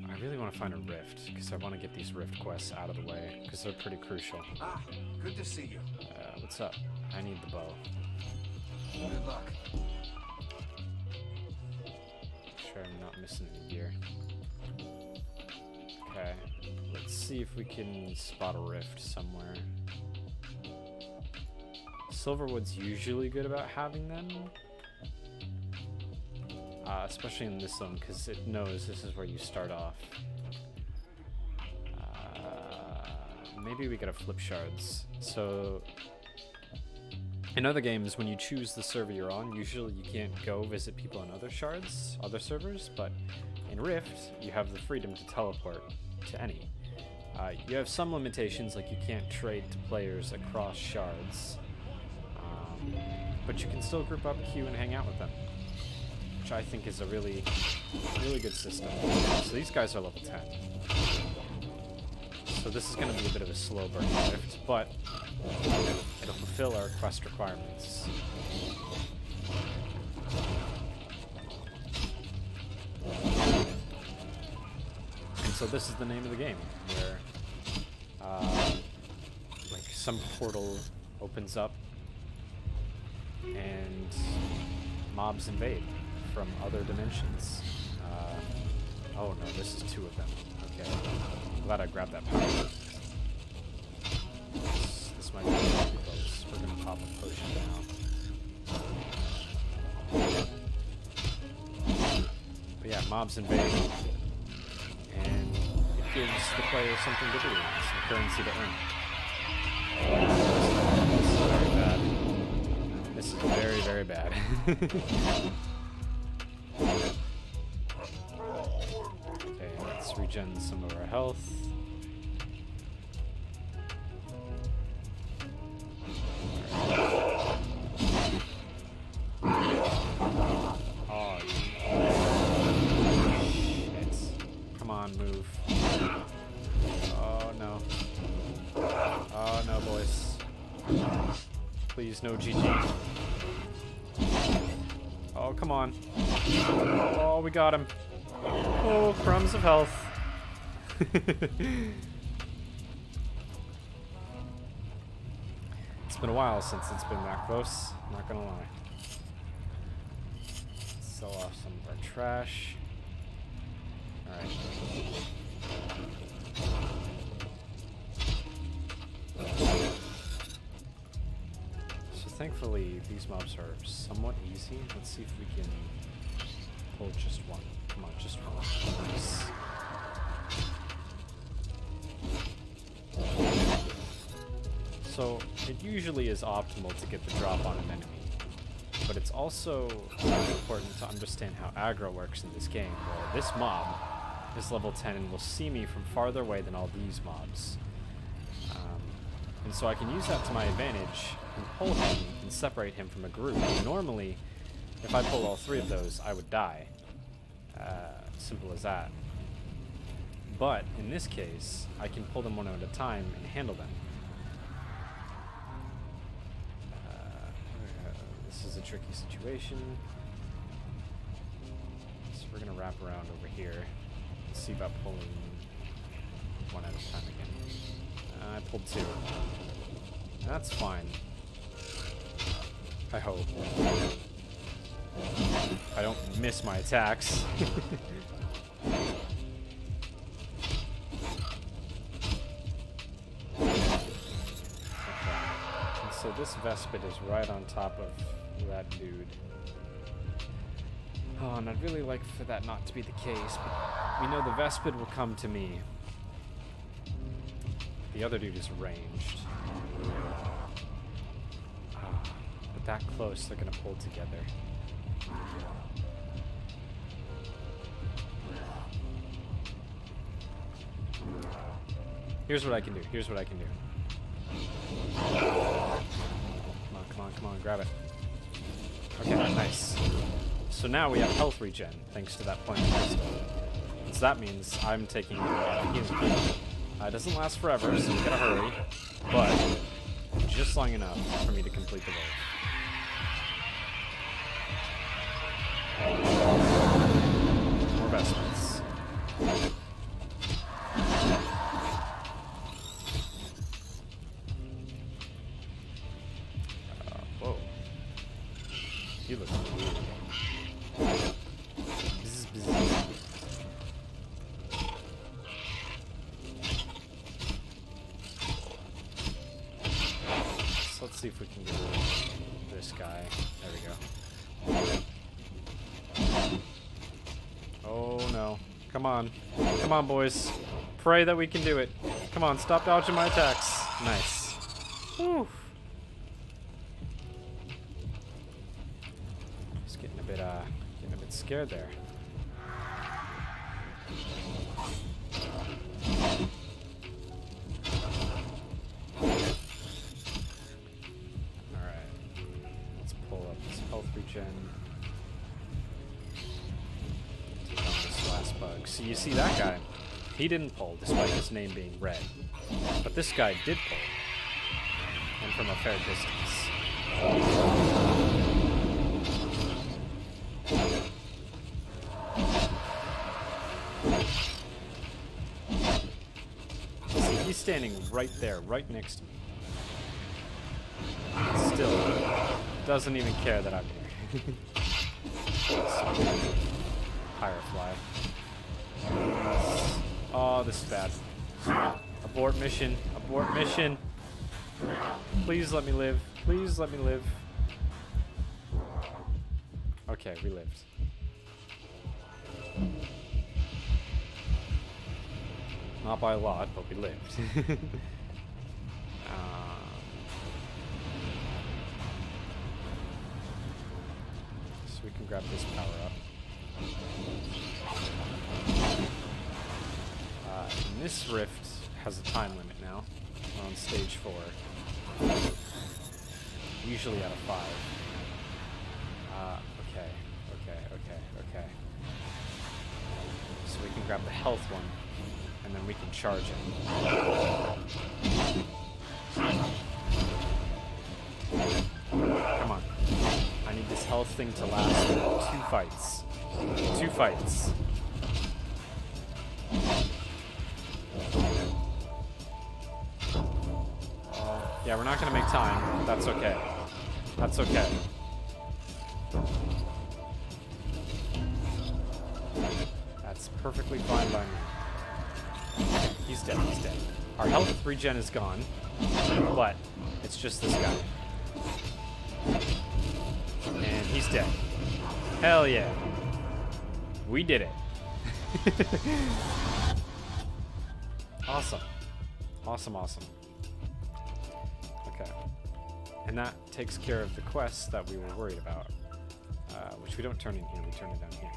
I really want to find a rift, because I want to get these rift quests out of the way, because they're pretty crucial. Ah, good to see you. What's up? I need the bow. Good luck. Sure I'm not missing any gear. Okay, let's see if we can spot a rift somewhere. Silverwood's usually good about having them. Especially in this zone, because it knows this is where you start off. Maybe we gotta flip shards. So, in other games, when you choose the server you're on, usually you can't go visit people on other shards, other servers, but in Rift, you have the freedom to teleport to any. You have some limitations, like you can't trade to players across shards, but you can still group up, queue, and hang out with them, which I think is a really good system. So these guys are level 10. So this is going to be a bit of a slow burn Rift, but it'll fulfill our quest requirements. And so this is the name of the game, where like some portal opens up and mobs invade from other dimensions. Oh no, this is 2 of them. Okay, glad I grabbed that power. This might be too close. We're gonna pop a potion now. But yeah, mobs invade, and it gives the player something to do, some currency to earn. This is very, very bad. Okay, let's regen some of our health. Oh, shit. Come on, move. Oh, no. Oh, no, boys. Please, no GG. Oh, come on. Oh, we got him. Oh, crumbs of health. It's been a while since it's been that close, not gonna lie. Sell off some of our trash. Alright. So thankfully, these mobs are somewhat easy. Let's see if we can pull just one. Come on, just one. Nice. So, it usually is optimal to get the drop on an enemy, but it's also important to understand how aggro works in this game, where this mob is level 10 and will see me from farther away than all these mobs. And so I can use that to my advantage and pull him and separate him from a group. Normally, if I pull all 3 of those, I would die. Simple as that. But in this case, I can pull them one at a time and handle them. This is a tricky situation. So we're gonna wrap around over here and see about pulling one at a time again. I pulled 2. That's fine. I hope. I don't miss my attacks. So this Vespid is right on top of that dude. Oh, and I'd really like for that not to be the case, but we know the Vespid will come to me. The other dude is ranged. But that close, they're gonna pull together. Here's what I can do. Here's what I can do. Come on, come on, come on, grab it. Okay, nice. So now we have health regen, thanks to that point of rest. So that means I'm taking healing. It doesn't last forever, so we gotta hurry, but just long enough for me to complete the wave. More vestments. Whoa. You look weird. Bzz, bzz. So let's see if we can get this guy. There we go. Oh no. Come on. Come on, boys. Pray that we can do it. Come on, stop dodging my attacks. Nice. Whew. Just getting a bit scared there. Alright. Let's pull up this health regen. Take on this last bug. So you see that guy? He didn't pull, despite his name being red. But this guy did pull. And from a fair distance. See, he's standing right there, right next to me. Still, doesn't even care that I'm here. Firefly. Oh, this is bad. Abort mission. Abort mission. Please let me live. Please let me live. Okay, we lived. Not by a lot, but we lived. So we can grab this power up. And this rift has a time limit now. We're on stage 4. Usually out of 5. Okay. So we can grab the health one, and then we can charge it. Come on. I need this health thing to last 2 fights. 2 fights. Yeah, we're not gonna make time. That's okay. That's okay. That's perfectly fine by me. Okay, he's dead, he's dead. Our health regen is gone, but it's just this guy. And he's dead. Hell yeah. We did it. Awesome. Awesome, awesome. Okay. And that takes care of the quests that we were worried about. Which we don't turn in here, we turn it down here.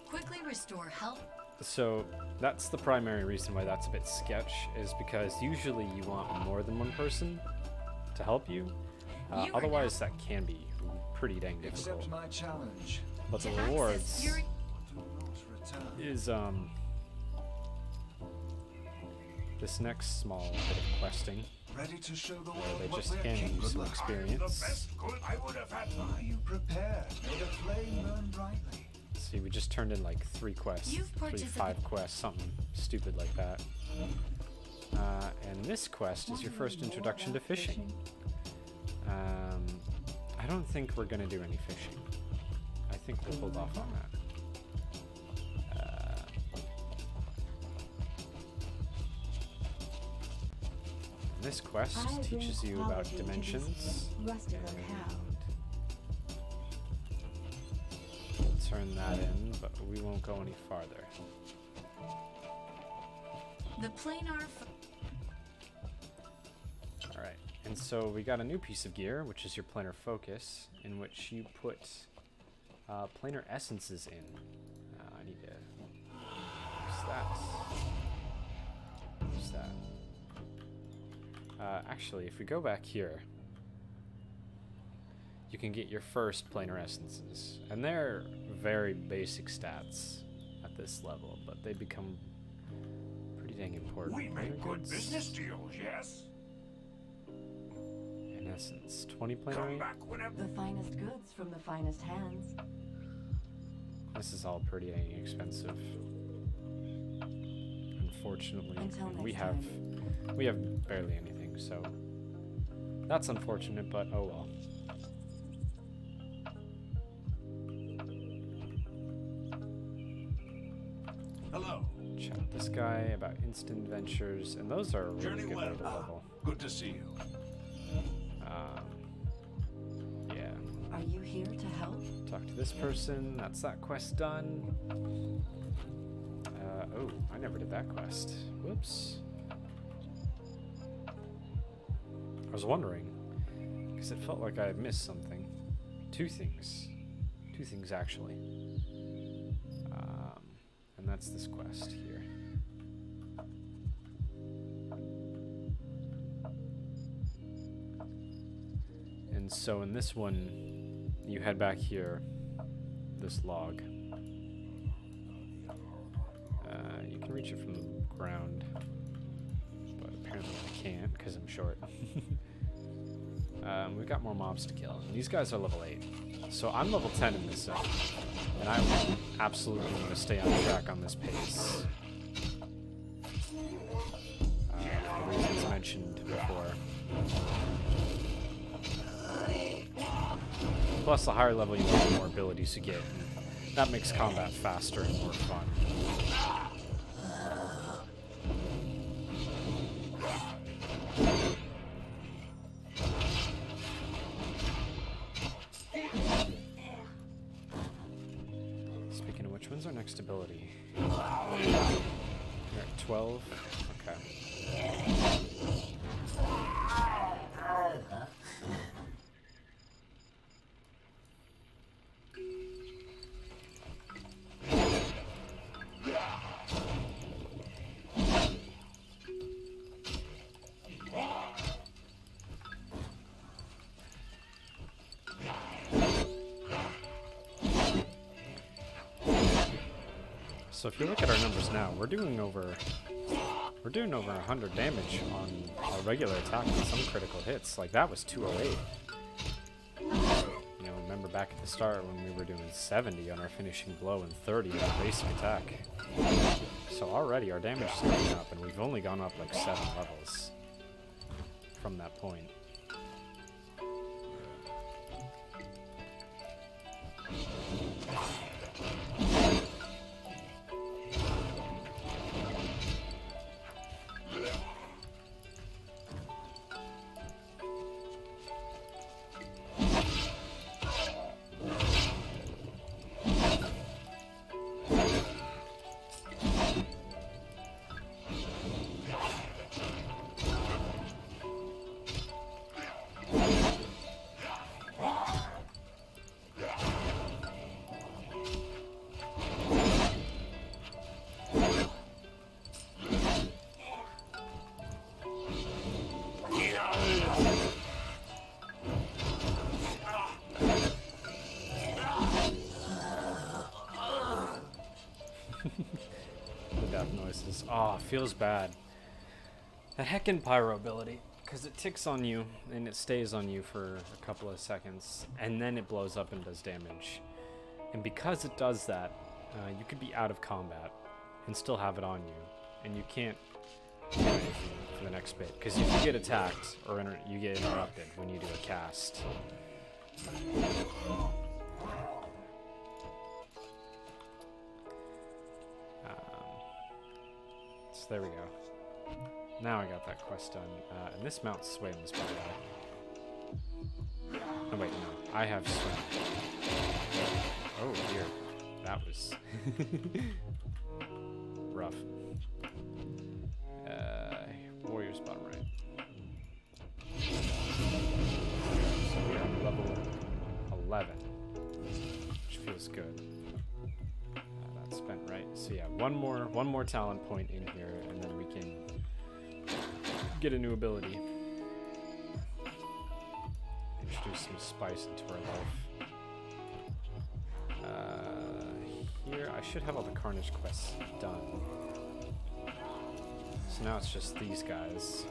Quickly restore health. So that's the primary reason why that's a bit sketch, is because usually you want more than one person to help you. Otherwise that can be pretty dang difficult. Accept my challenge. But the To access rewards your- is this next small bit of questing, Ready to show the where world they what just we're hand you capable some of. experience. Are you prepared? May the flame burn brightly. See, we just turned in like 3 quests, You've 5 quests, something stupid like that. And this quest is your first introduction to fishing. I don't think we're gonna do any fishing. I think we'll hold off on that. This quest teaches you about dimensions. turn that in, but we won't go any farther. The planar. Alright, and so we got a new piece of gear, which is your planar focus, in which you put planar essences in. I need to use that. Use that. Actually, if we go back here, you can get your first planar essences. And they're very basic stats at this level, but they become pretty dang important. We make good Goods. business deals, yes? In essence, 20 planar. Come back whenever. The finest goods from the finest hands. This is all pretty dang expensive. Unfortunately, Until and next we have barely anything, so that's unfortunate, but oh well. Hello. Chat with this guy about instant ventures, and those are a really Journey good way well. to level. Good to see you. Yeah. Are you here to help? Talk to this person. That's that quest done. Oh, I never did that quest. Whoops. I was wondering, because it felt like I had missed something. Two things. Two things, actually. And that's this quest here. And so in this one, you head back here, this log. You can reach it from the ground, but apparently I can't because I'm short. We've got more mobs to kill. And these guys are level 8. So I'm level 10 in this zone, and I absolutely want to stay on track on this pace. For the reasons mentioned before. Plus, the higher level you get, the more abilities you get. And that makes combat faster and more fun. Speaking of which, when's our next ability? You're at 12? Okay. So if you look at our numbers now, we're doing over 100 damage on our regular attack with some critical hits. Like that was 208. You know, remember back at the start when we were doing 70 on our finishing blow and 30 on our basic attack. So already our damage is going up, and we've only gone up like 7 levels from that point. The death noises. Oh, feels bad. That heckin' pyro ability, because it ticks on you and it stays on you for a couple of seconds, and then it blows up and does damage. And because it does that, you could be out of combat and still have it on you, and you can't do anything for the next bit. Because if you get attacked or you get interrupted when you do a cast. So there we go. Now I got that quest done. And this mount's Swayman's, by the way. Oh wait, no. I have Swim. Oh dear. that was rough. Warriors bottom right. So we're on level 11, which feels good. That's spent right. So yeah, one more talent point in here, and then we can get a new ability. Introduce some spice into our life. Here, I should have all the Carnage quests done. So now it's just these guys.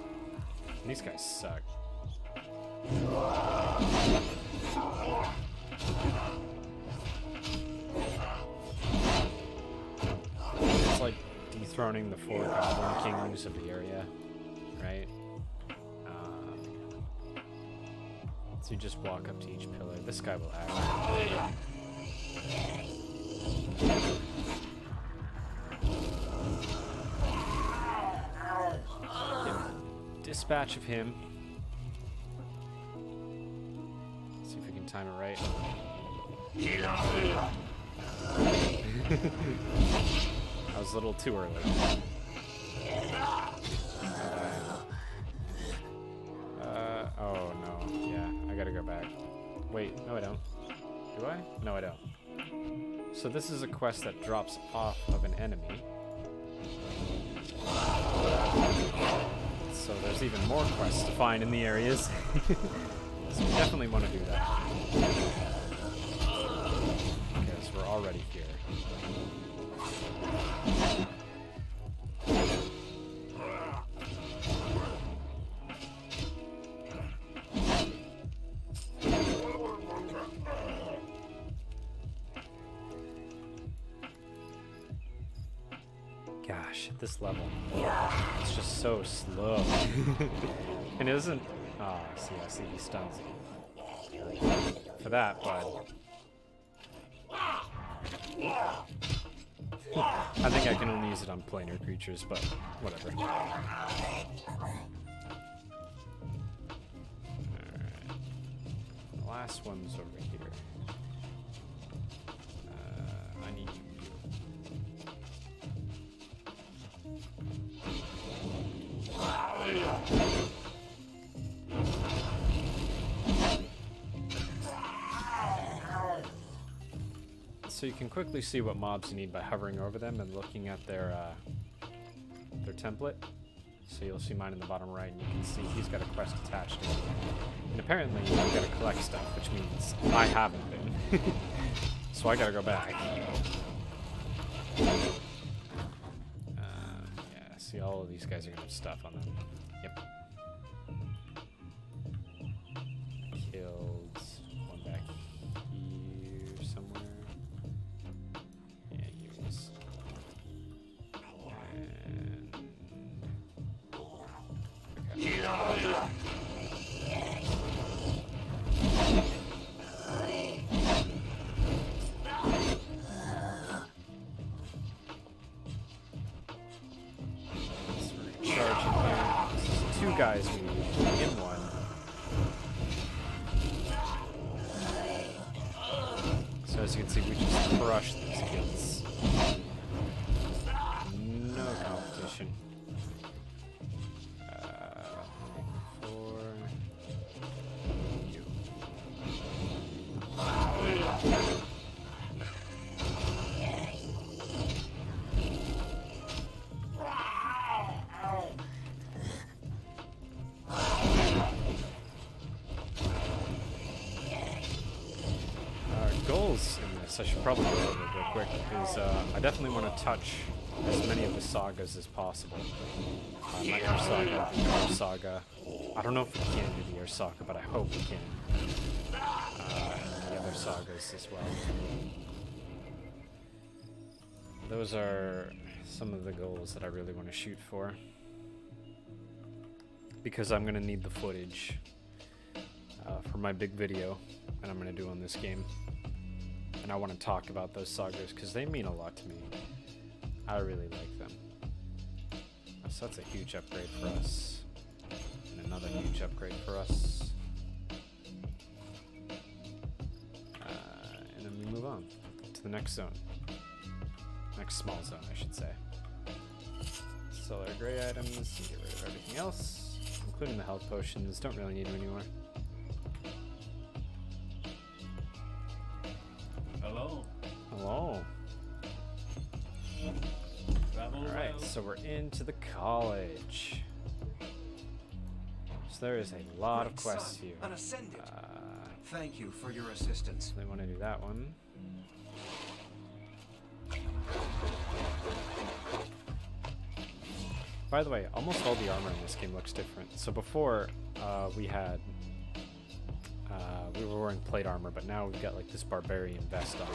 And these guys suck. It's like dethroning the 4 Goblin Kings of the area, right? So you just walk up to each pillar. This guy will act. Dispatch of him. See if we can time it right. I was a little too early. Oh no. Yeah, I gotta go back. Wait, no I don't. Do I? No I don't. So this is a quest that drops off of an enemy. So there's even more quests to find in the areas. So we definitely want to do that. Because we're already here. Gosh, at this level, it's just so slow. And it isn't... Oh, I see, he stuns. For that, but... I think I can only use it on planar creatures, but whatever. Alright. The last one's over here. I need you. So you can quickly see what mobs you need by hovering over them and looking at their template. So you'll see mine in the bottom right, and you can see he's got a quest attached to him. And apparently I've got to collect stuff, which means I haven't been. So I gotta go back. Yeah, see all of these guys are gonna have stuff on them. Yep. Killed one back here somewhere. Yeah, here he is. And... okay. Guys we need in one. So as you can see, we just crushed these kids. No competition. For you. Goals in this, I should probably go over it real quick, is I definitely want to touch as many of the sagas as possible. Not Air Saga, the Air Saga. I don't know if we can do the Air Saga, but I hope we can. And the other sagas as well. Those are some of the goals that I really want to shoot for. Because I'm going to need the footage for my big video that I'm going to do on this game. And I want to talk about those sagas because they mean a lot to me. I really like them. So that's a huge upgrade for us. And another huge upgrade for us. And then we move on to the next zone. Next small zone, I should say. Sell our gray items and get rid of everything else, including the health potions. Don't really need them anymore. Hello. Hello. Alright, so we're into the college. So there is a lot of quests here. An ascendant. Thank you for your assistance. They want to do that one. By the way, almost all the armor in this game looks different. So before, we were wearing plate armor, but now we've got like this barbarian vest on.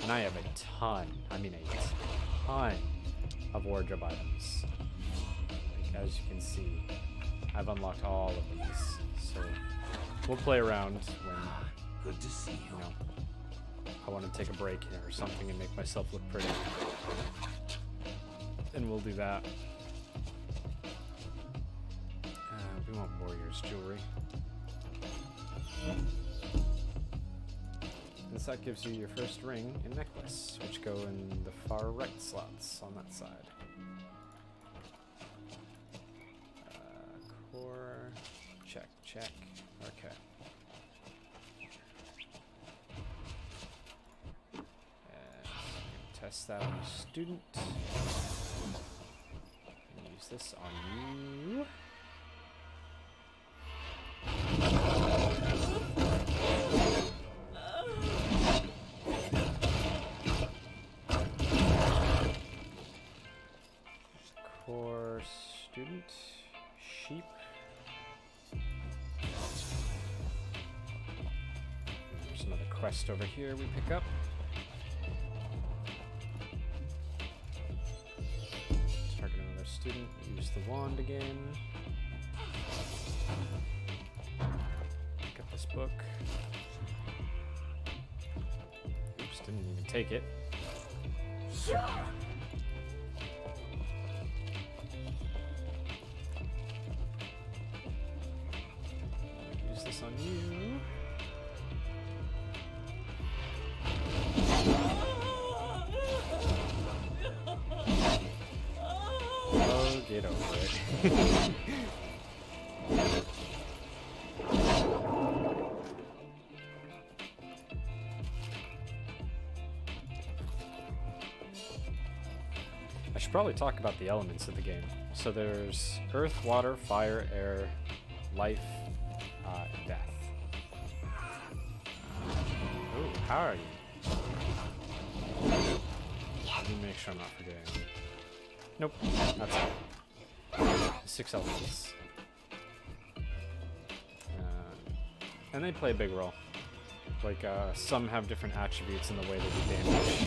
And I have a ton, I mean a ton of wardrobe items. Like, as you can see, I've unlocked all of these. So we'll play around when, Good to see you. I want to take a break here or something and make myself look pretty. And we'll do that. We want warriors jewelry. This that gives you your first ring and necklace, which go in the far right slots on that side. Core, check, check. Okay. And test that on a student. Use this on you. Core student, sheep. There's another quest over here we pick up. Target another student, use the wand again. Pick up this book. Oops, didn't even take it. Use this on you. Oh, get over it. I should probably talk about the elements of the game. So there's earth, water, fire, air, life, and death. Oh, how are you? Let me make sure I'm not forgetting. Nope, that's it. 6 elements. And they play a big role. Like, some have different attributes in the way they do damage.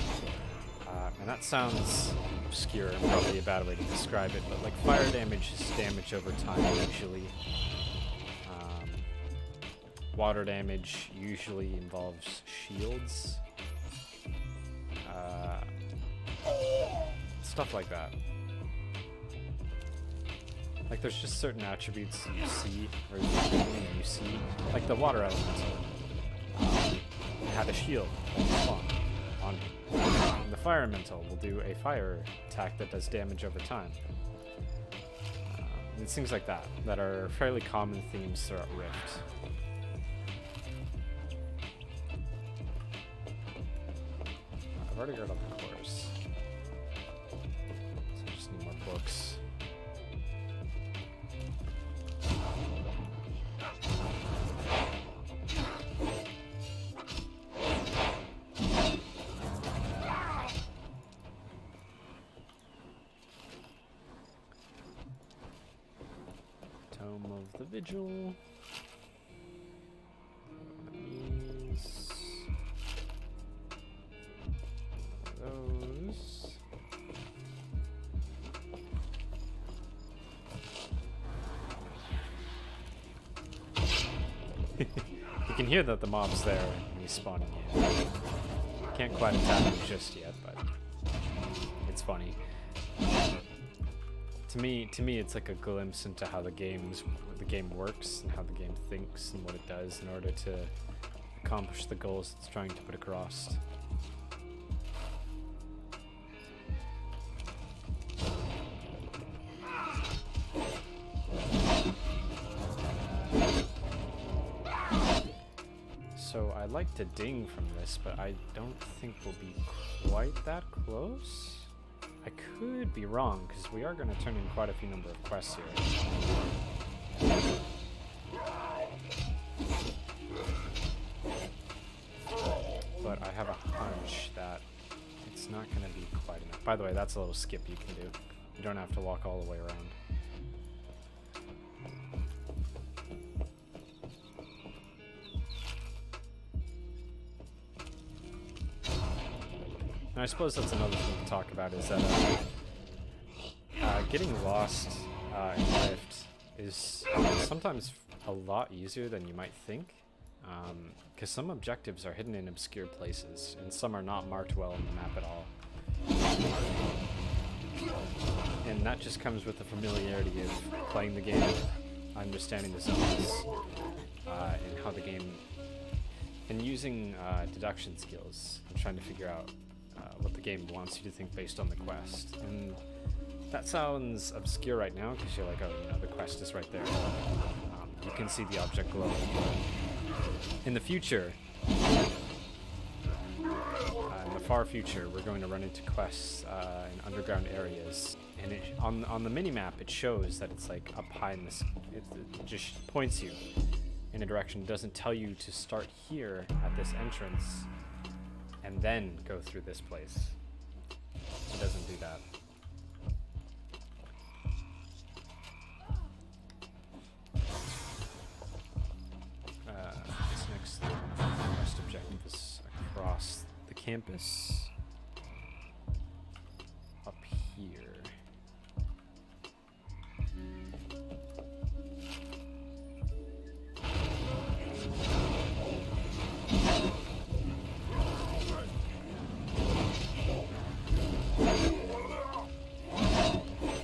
And that sounds obscure and probably a bad way to describe it, but like fire damage is damage over time usually. Water damage usually involves shields. Stuff like that. Like there's just certain attributes you see, or you see. Like the water element had a shield on and the fire elemental will do a fire attack that does damage over time. It's things like that that are fairly common themes throughout Rift. I've already read all the cores, so I just need more books. Tome of the Vigil. Those. You can hear that the mob's there when he's spawning in. Can't quite attack him just yet, but it's funny. To me, it's like a glimpse into how the game works and how the game thinks and what it does in order to accomplish the goals it's trying to put across. I'd like to ding from this, but I don't think we'll be quite that close. I could be wrong, because we are going to turn in quite a few number of quests here. But I have a hunch that it's not going to be quite enough. By the way, that's a little skip you can do. You don't have to walk all the way around. And I suppose that's another thing to talk about, is that getting lost in Rift is sometimes a lot easier than you might think, because some objectives are hidden in obscure places, and some are not marked well on the map at all. And that just comes with the familiarity of playing the game, understanding the zones, and how the game, and using deduction skills, and trying to figure out what the game wants you to think based on the quest. And that sounds obscure right now because you're like, oh, you know, the quest is right there. You can see the object glow. In the future, in the far future, we're going to run into quests in underground areas, and on the mini-map it shows that it's like up high in this. It just points you in a direction. It doesn't tell you to start here at this entrance and then go through this place. It doesn't do that. This next quest objective is across the campus. Up here.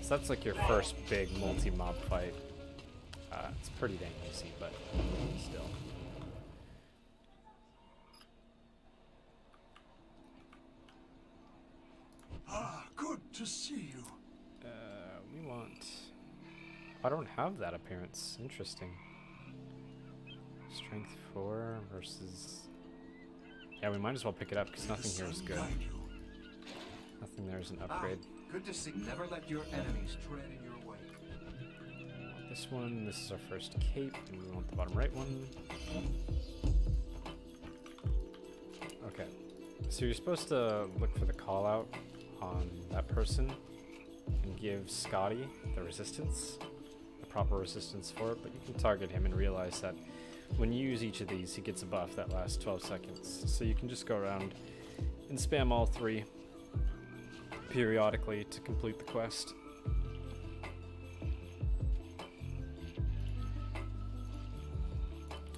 So that's like your first big multi-mob fight. It's pretty dang easy, but still. Ah, good to see you. We want... I don't have that appearance. Interesting. Strength 4 versus... Yeah, we might as well pick it up because nothing here is good. Nothing there is an upgrade. Good to see. Never let your enemies tread in your way. This one, this is our first cape, and we want the bottom right one. Okay, so you're supposed to look for the call out on that person and give Scotty the resistance, the proper resistance for it, but you can target him and realize that when you use each of these, he gets a buff that lasts 12 seconds. So you can just go around and spam all three periodically to complete the quest.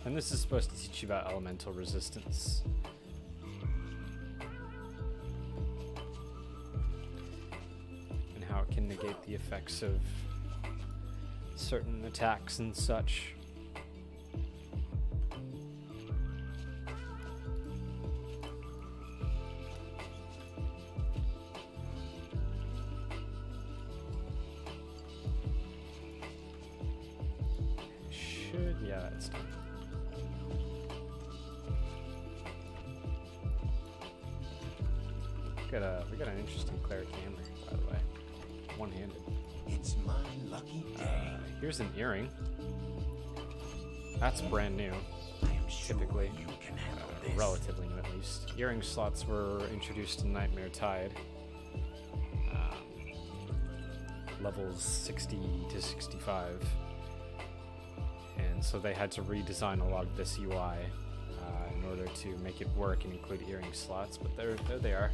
And this is supposed to teach you about elemental resistance. And how it can negate the effects of certain attacks and such. Yeah, it's done. We got an interesting cleric hammer, by the way. One-handed. It's my lucky day. Here's an earring. That's brand new. I am sure Typically, you can handle this. relatively new at least. Earring slots were introduced in Nightmare Tide. Levels 60 to 65. And so they had to redesign a lot of this UI in order to make it work and include earring slots, but there they are.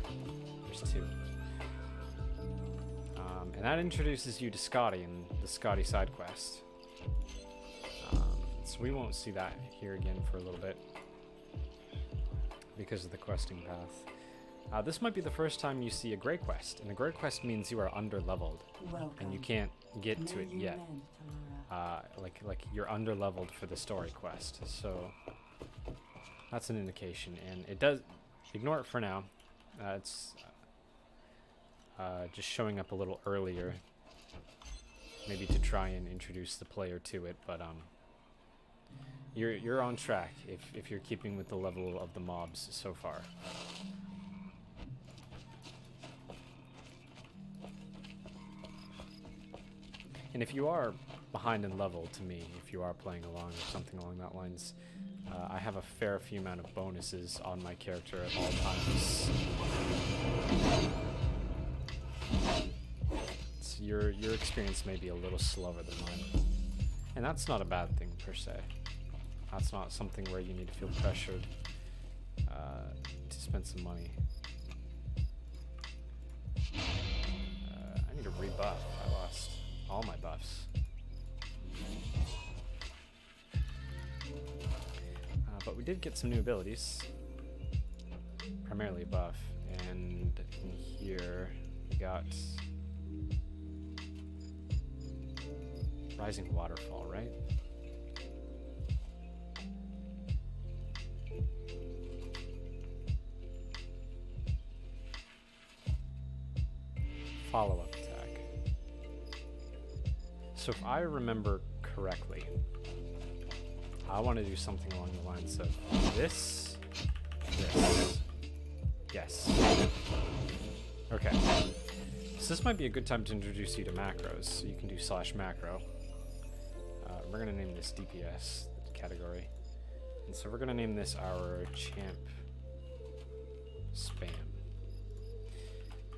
There's two. And that introduces you to Scotty and the Scotty side quest. So we won't see that here again for a little bit because of the questing path. This might be the first time you see a Grey quest, and a Grey quest means you are under-leveled, and you can't get to it yet. Like you're under-leveled for the story quest, so that's an indication, and it does ignore it for now. It's just showing up a little earlier, maybe to try and introduce the player to it, but You're on track if you're keeping with the level of the mobs so far. And if you are behind in level to me, if you are playing along or something along that lines, I have a fair few amount of bonuses on my character at all times. So your experience may be a little slower than mine. And that's not a bad thing per se. That's not something where you need to feel pressured to spend some money. I need to rebuff. I lost all my buffs. But we did get some new abilities. Primarily buff. And in here we got Rising Waterfall, right? Follow-up attack. So if I remember correctly, I want to do something along the lines of this. Yes. Okay. So this might be a good time to introduce you to macros. So you can do /macro. We're going to name this DPS category. And so we're going to name this our champ spam.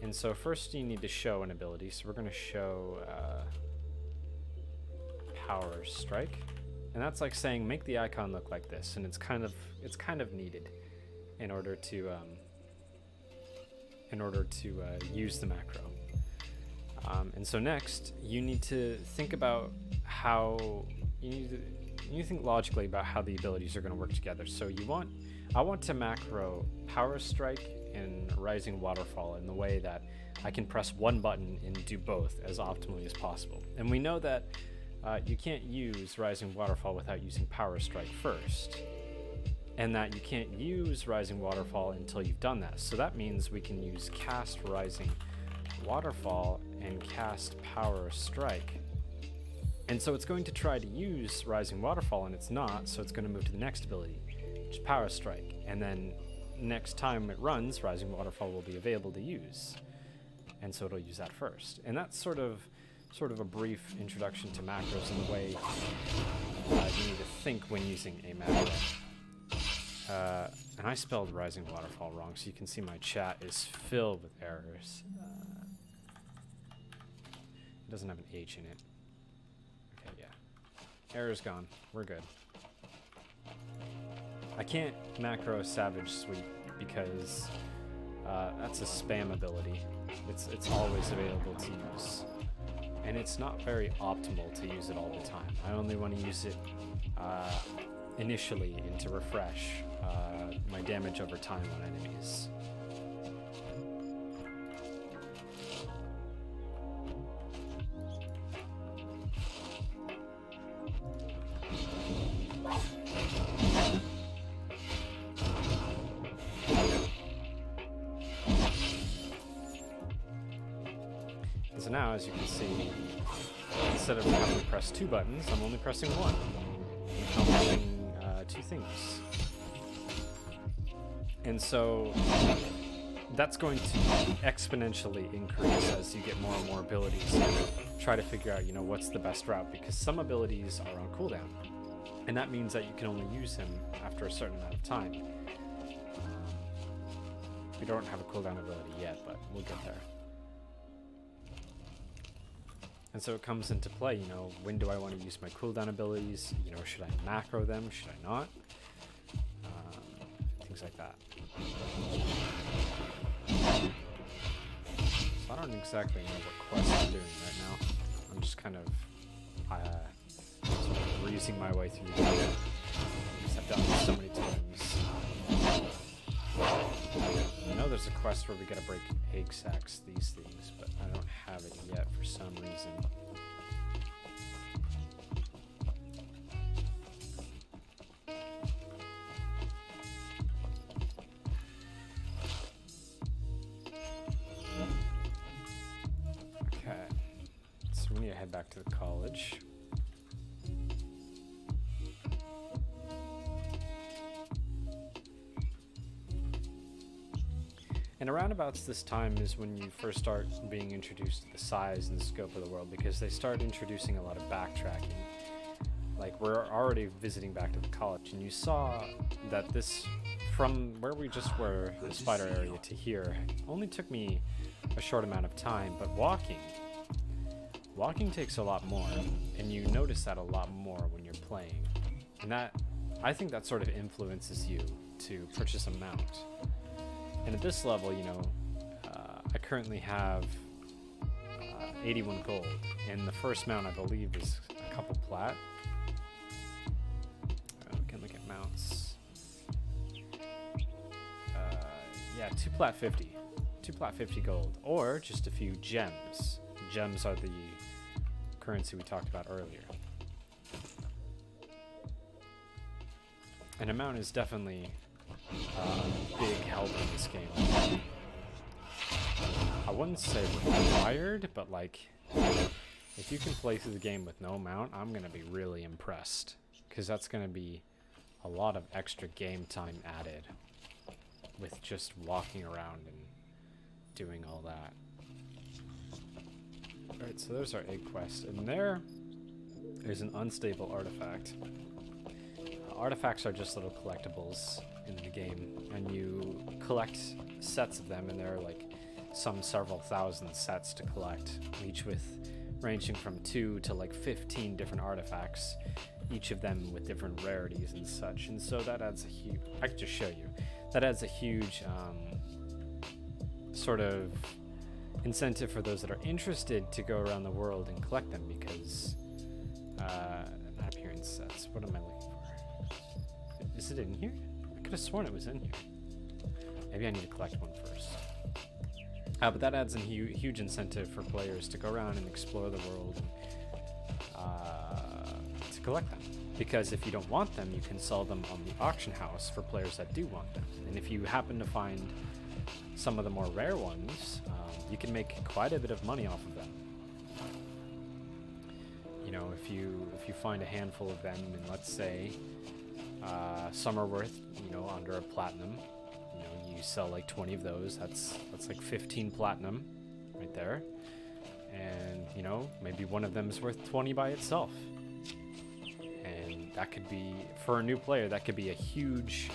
And so first you need to show an ability. So we're going to show Power Strike. And that's like saying make the icon look like this, and it's kind of needed in order to use the macro. And so next you need to think about how you need to think logically about how the abilities are going to work together. So I want to macro Power Strike and Rising Waterfall in the way that I can press one button and do both as optimally as possible. And we know that you can't use Rising Waterfall without using Power Strike first, and that you can't use Rising Waterfall until you've done that. So that means we can use cast Rising Waterfall and cast Power Strike. And so it's going to try to use Rising Waterfall, and it's not, so it's going to move to the next ability, which is Power Strike. And then next time it runs, Rising Waterfall will be available to use. And so it'll use that first. And that's sort of a brief introduction to macros in the way you need to think when using a macro. And I spelled Rising Waterfall wrong, so you can see my chat is filled with errors. It doesn't have an H in it. Okay, yeah. Error's gone. We're good. I can't macro Savage Sweep because that's a spam ability. It's always available to use. And it's not very optimal to use it all the time. I only want to use it initially and to refresh my damage over time on enemies. So now, as you can see, instead of having to press two buttons, I'm only pressing one, accomplishing two things. And so that's going to exponentially increase as you get more and more abilities and try to figure out, what's the best route, because some abilities are on cooldown, and that means that you can only use him after a certain amount of time. We don't have a cooldown ability yet, but we'll get there. And so it comes into play, when do I want to use my cooldown abilities? Should I macro them? Should I not? Things like that. So I don't exactly know what quest I'm doing right now. I'm just kind of sort of breezing my way through the game. I've done this so many times. I know there's a quest where we gotta break egg sacs, these things, but I don't have it yet for some reason. Okay, so we need to head back to the college. And aroundabouts this time is when you first start being introduced to the size and scope of the world, because they start introducing a lot of backtracking. Like, we're already visiting back to the college, and you saw that this, from where we just were, the spider area, to here, only took me a short amount of time, but walking takes a lot more, and you notice that a lot more when you're playing. And that, I think that sort of influences you to purchase a mount. And at this level, you know, I currently have 81 gold, and the first mount, I believe, is a couple plat. We can look at mounts. Yeah, 2 plat 50. 2 plat 50 gold, or just a few gems. Gems are the currency we talked about earlier. And a mount is definitely big help in this game. I wouldn't say required, but like, if you can play through the game with no mount, I'm gonna be really impressed, because that's gonna be a lot of extra game time added with just walking around and doing all that. Alright, so there's our egg quest, and there's an unstable artifact. Artifacts are just little collectibles in the game, and you collect sets of them, and there are like several thousand sets to collect, each with ranging from 2 to like 15 different artifacts, each of them with different rarities and such. And so that adds a huge, I can just show you, that adds a huge sort of incentive for those that are interested to go around the world and collect them, because not appearance sets, what am I looking for? Is it in here? I could have sworn it was in here. Maybe I need to collect one first. But that adds a huge incentive for players to go around and explore the world to collect them. Because if you don't want them, you can sell them on the auction house for players that do want them. And if you happen to find some of the more rare ones, you can make quite a bit of money off of them. You know, if you find a handful of them, and let's say some are worth, you know, under a platinum, you know, you sell like 20 of those, that's like 15 platinum right there. And, you know, maybe one of them is worth 20 by itself. And that could be, for a new player, that could be a huge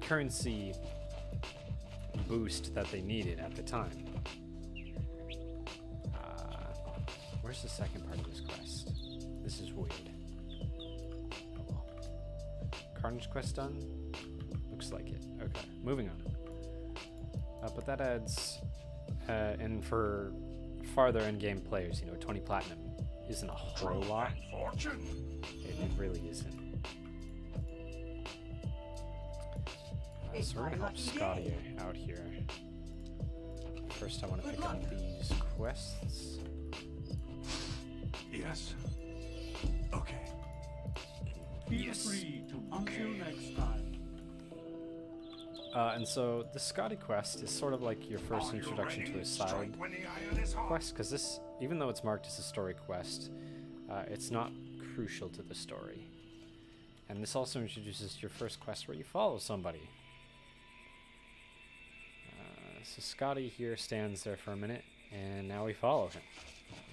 currency boost that they needed at the time. Where's the second part of this quest? This is weird. Oh well. Carnage quest done? Looks like it. Okay, moving on. But that adds, and for farther in-game players, you know, 20 platinum isn't a whole lot. It really isn't. So we're gonna help Scotty out here. First, I want to pick up these quests. Yes. Okay. Feel free to until next time. And so the Scotty quest is sort of like your first introduction to a side quest, because this, even though it's marked as a story quest, it's not crucial to the story. And this also introduces your first quest where you follow somebody. So Scotty here stands there for a minute, and now we follow him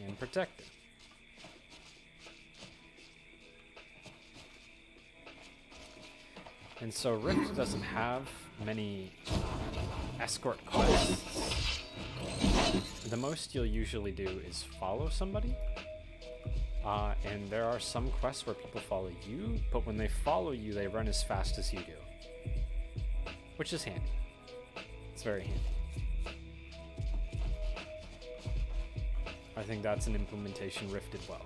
and protect him. And so Rift doesn't have many escort quests. The most you'll usually do is follow somebody. And there are some quests where people follow you, but when they follow you, they run as fast as you do. Which is handy. It's very handy. I think that's an implementation Rift did well.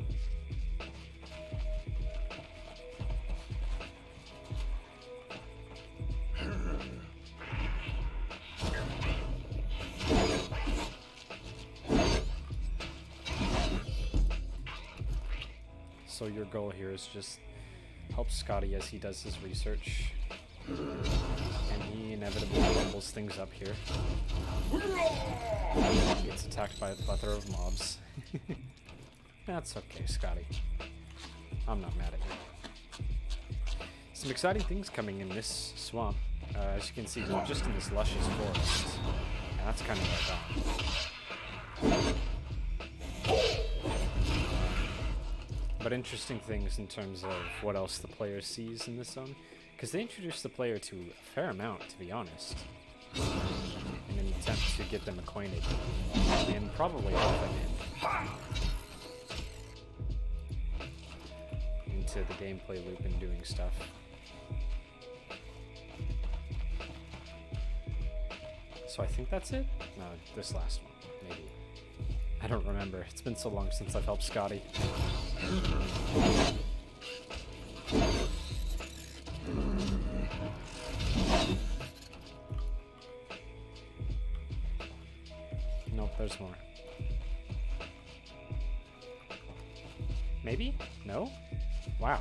So your goal here is just help Scotty as he does his research. And he inevitably rumbles things up here. He gets attacked by a plethora of mobs. That's okay, Scotty. I'm not mad at you. Some exciting things coming in this swamp. As you can see, we're just in this luscious forest, and that's kind of our dawn. But interesting things in terms of what else the player sees in this zone, because they introduce the player to a fair amount, to be honest, in an attempt to get them acquainted, and probably help them into the gameplay loop and doing stuff. So I think that's it? No, this last one, maybe. I don't remember. It's been so long since I've helped Scotty. Nope, there's more. Maybe? No? Wow.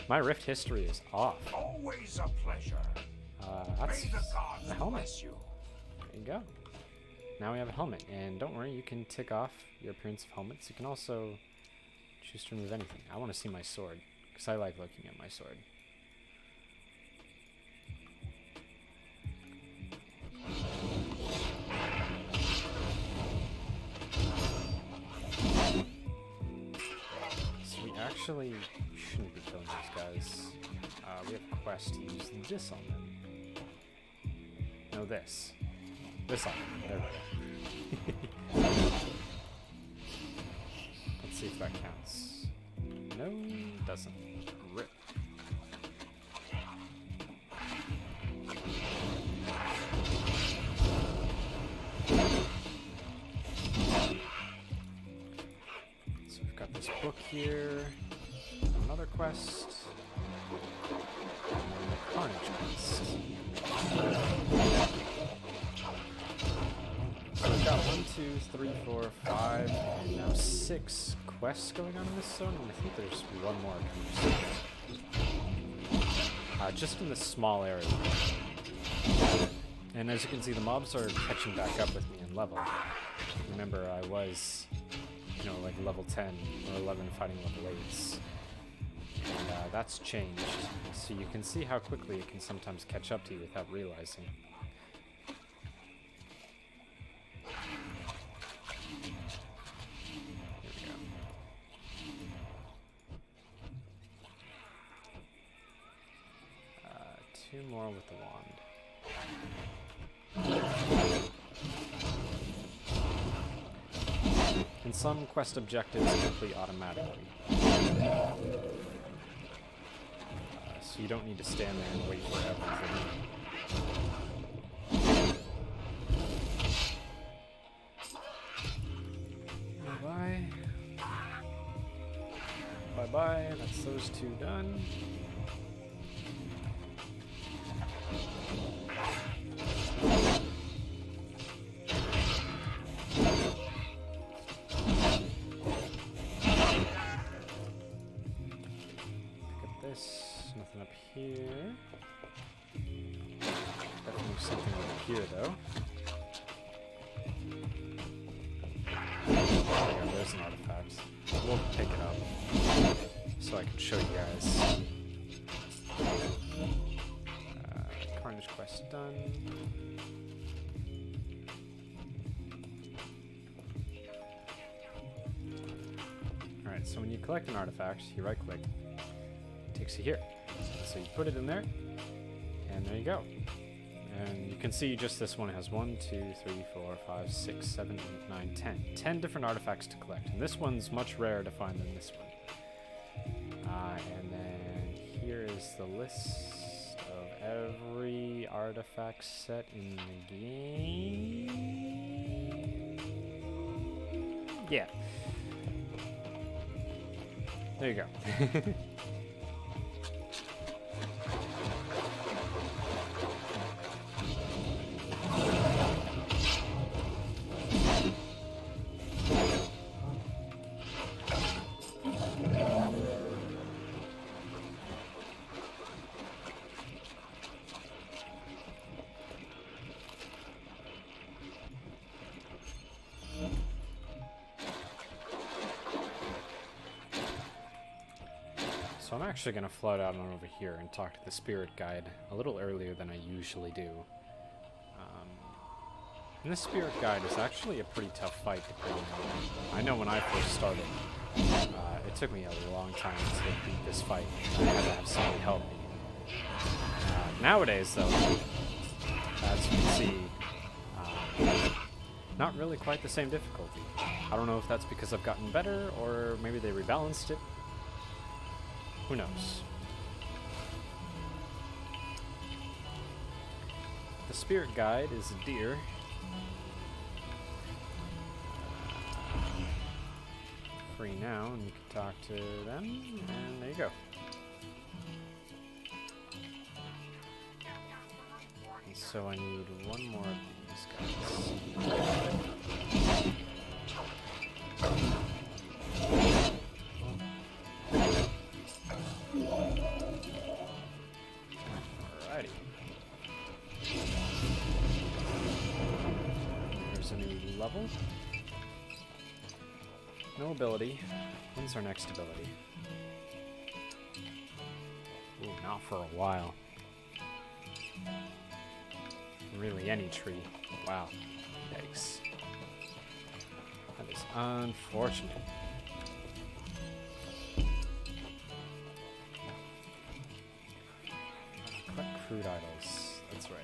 My Rift history is off. Always a pleasure. That's May the gods a helmet. bless you. There you go. Now we have a helmet, and don't worry, you can tick off your appearance of helmets. You can also choose to remove anything. I want to see my sword, because I like looking at my sword. So we actually shouldn't be killing these guys. We have a quest to use this on them. No, this. This on them. There we go. Let's see if that counts. No, it doesn't. Rip. So we've got this book here. Another quest. And then the Carnage quest. So we've got 1, 2, 3, 4, 5, and now 6 quests going on in this zone, and I think there's one more coming soon. Just in this small area. And as you can see, the mobs are catching back up with me in level. Remember, I was, you know, like level 10 or 11 fighting level 8s. And that's changed. So you can see how quickly it can sometimes catch up to you without realizing. Here we go. 2 more with the wand. And some quest objectives complete automatically. So you don't need to stand there and wait for everything. Bye-bye. Bye-bye. That's those 2 done. Nothing up here. Definitely something up here, though. There we go, there's an artifact. We'll pick it up so I can show you guys. Carnage quest done. Alright, so when you collect an artifact, you right click. Takes you here. So you put it in there, and there you go. And you can see just this one has 1, 2, 3, 4, 5, 6, 7, 8, 9, 10. 10 different artifacts to collect. And this one's much rarer to find than this one. And then here is the list of every artifact set in the game. Yeah. There you go. So I'm actually going to float out on over here and talk to the spirit guide a little earlier than I usually do. And this spirit guide is actually a pretty tough fight to put in. I know when I first started, it took me a long time to beat this fight. I had to have somebody help me. Nowadays, though, as you can see, not really quite the same difficulty. I don't know if that's because I've gotten better, or maybe they rebalanced it. Who knows? The spirit guide is a deer. Free now, and you can talk to them, and there you go. And so I need one more of these guys. Alrighty. There's a new level. No ability. When's our next ability? Ooh, not for a while. Really, any tree. Wow. Yikes. That is unfortunate. Collect crude idols. That's right.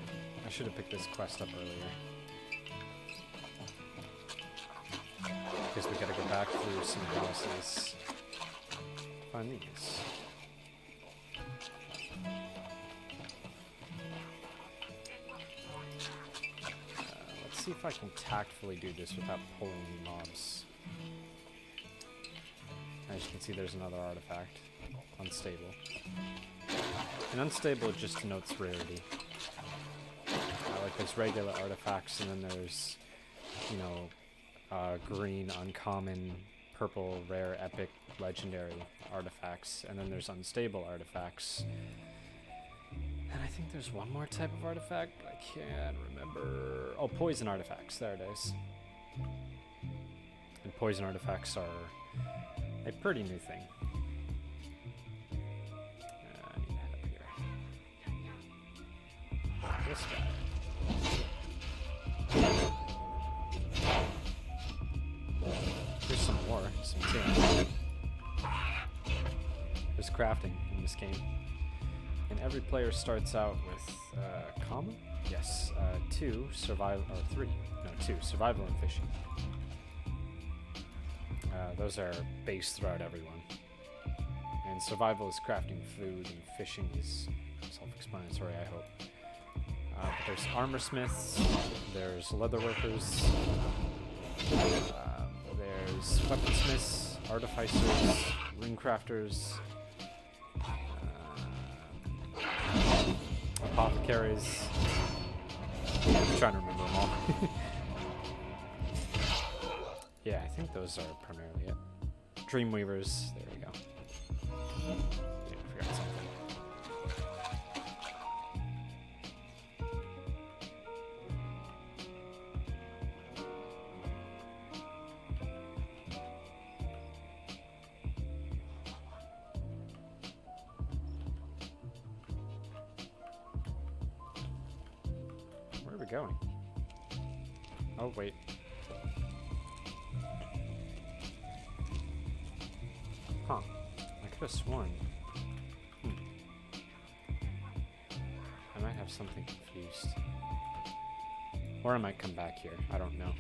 I should have picked this quest up earlier. Because we gotta go back through some houses to find these. Let's see if I can tactfully do this without pulling mobs. As you can see, there's another artifact. Unstable. And unstable just denotes rarity. Like there's regular artifacts, and then there's, you know, green, uncommon, purple, rare, epic, legendary artifacts, and then there's unstable artifacts. And I think there's one more type of artifact, but I can't remember. Oh, poison artifacts, there it is. And poison artifacts are a pretty new thing. I need to head up here. This guy. There's some more, some tin. There's crafting in this game. And every player starts out with, comma? Yes, 2, survival, or 3, no, 2, survival and fishing. Those are based throughout everyone. And survival is crafting food, and fishing is self-explanatory, I hope. But there's armor smiths, there's leatherworkers, there's weaponsmiths, artificers, ring crafters, apothecaries. I'm trying to remember them all. Yeah, I think those are primarily it. Dreamweavers, there we go. Yeah, I forgot something. Where are we going? Oh, wait. Huh. I could have sworn. I might have something confused. Or I might come back here. I don't know.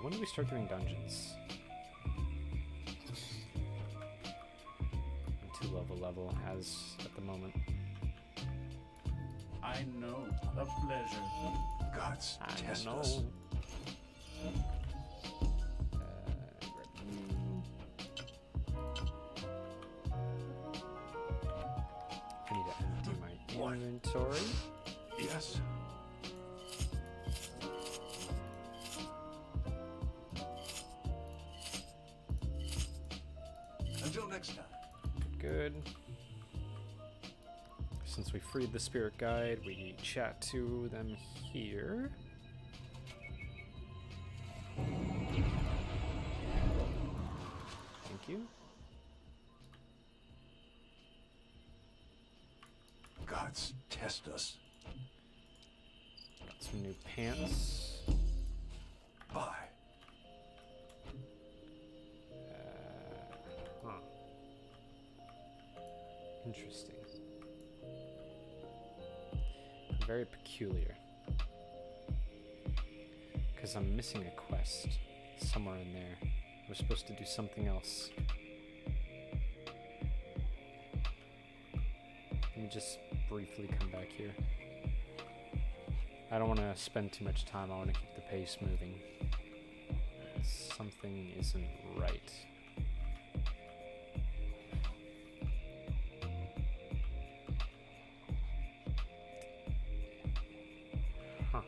When do we start doing dungeons? 2-level level as at the moment. I know a pleasure. Gods I test don't us. know. I need to empty my inventory. Yes. Until next time. Good. Since we freed the spirit guide, we chat to them here. gods test us. Got some new pants. Bye. Huh. Interesting. Very peculiar. Because I'm missing a quest somewhere in there. We're supposed to do something else. Let me just briefly come back here. I don't want to spend too much time. I want to keep the pace moving. Something isn't right. Huh.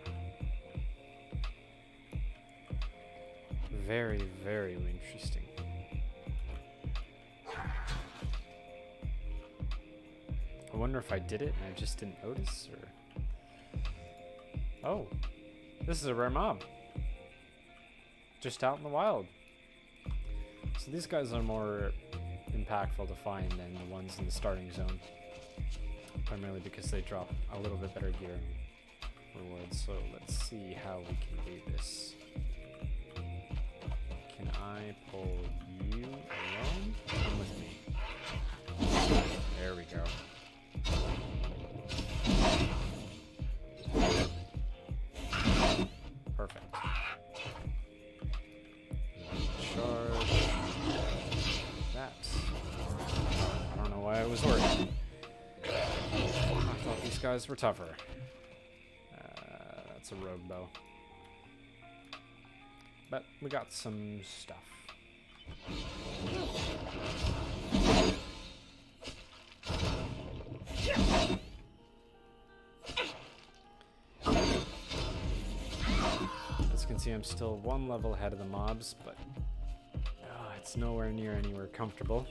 Very, very interesting. I wonder if I did it and I just didn't notice, or... Oh, this is a rare mob. Just out in the wild. So these guys are more impactful to find than the ones in the starting zone. Primarily because they drop a little bit better gear rewards. So let's see how we can do this. Can I pull you alone? Come with me. There we go. Perfect. Charge that. I don't know why I was worried. I thought these guys were tougher. That's a rogue bow. But we got some stuff. As you can see, I'm still one level ahead of the mobs, but it's nowhere near anywhere comfortable.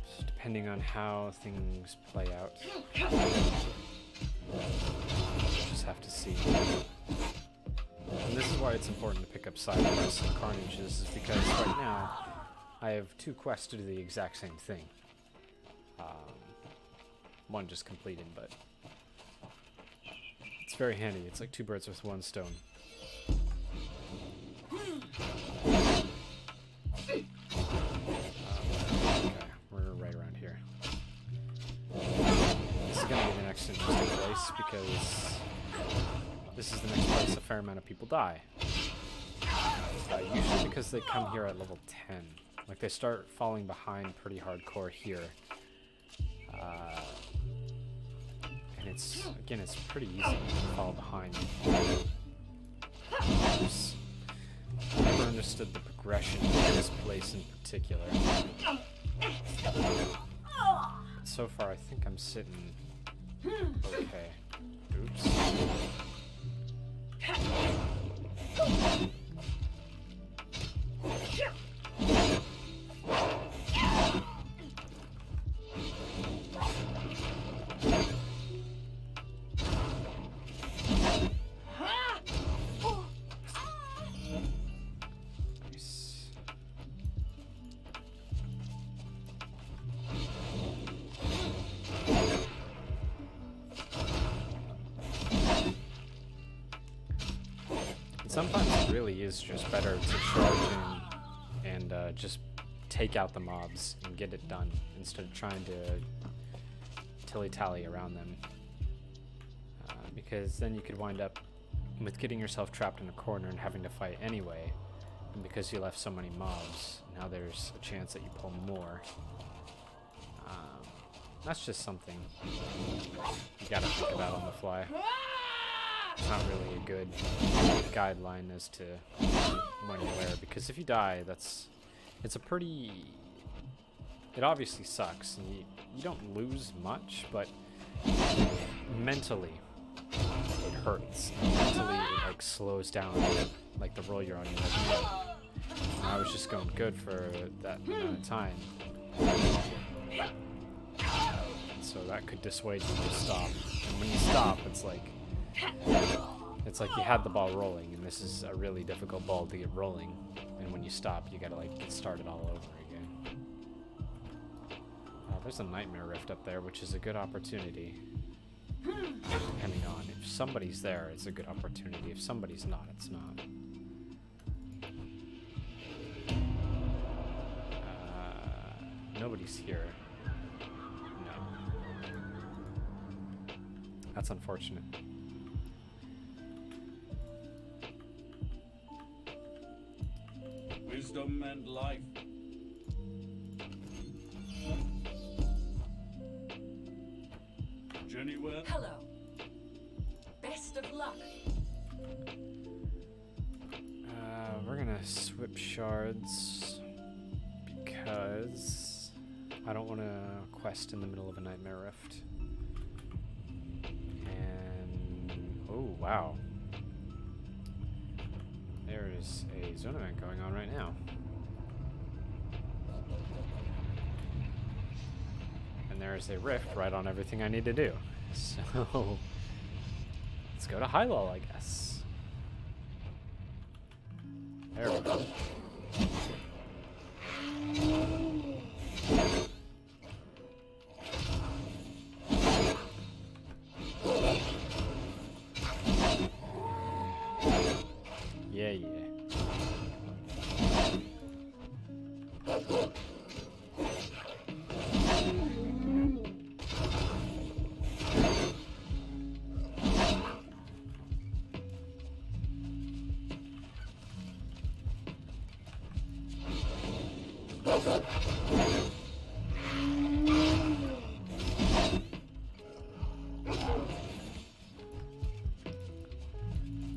Just depending on how things play out. Just have to see. And this is why it's important to pick up side quests and carnages, is because right now I have 2 quests to do the exact same thing. One just completed, but it's very handy. It's like 2 birds with 1 stone. Okay, we're right around here. This is going to be the next interesting place because this is the next place a fair amount of people die. Usually because they come here at level 10. Like, they start falling behind pretty hardcore here. And it's, again, it's pretty easy to fall behind. I never understood the progression of this place in particular. But so far, I think I'm sitting okay. Oops. Sometimes it really is just better to charge in and just take out the mobs and get it done instead of trying to tilly-tally around them. Because then you could wind up with getting yourself trapped in a corner and having to fight anyway. And because you left so many mobs, now there's a chance that you pull more. That's just something you gotta think about on the fly. It's not really a good guideline as to when and where, because if you die, it's a pretty, it obviously sucks, and you don't lose much, but mentally it hurts. Mentally it like slows down like the roll you're on. And I was just going good for that amount of time, so that could dissuade you to stop. And when you stop, it's like, it's it's like you had the ball rolling, and this is a really difficult ball to get rolling. And when you stop, you gotta like get started all over again. There's a Nightmare Rift up there, which is a good opportunity. Depending on if somebody's there, it's a good opportunity. If somebody's not, it's not. Nobody's here. No. That's unfortunate. Wisdom and life. Journey well. Hello. Best of luck. We're gonna swip shards because I don't want to quest in the middle of a Nightmare Rift. And oh wow, there's a zone event going on right now, and there's a rift right on everything I need to do. So let's go to Hylol, I guess. There we go. Yeah, yeah.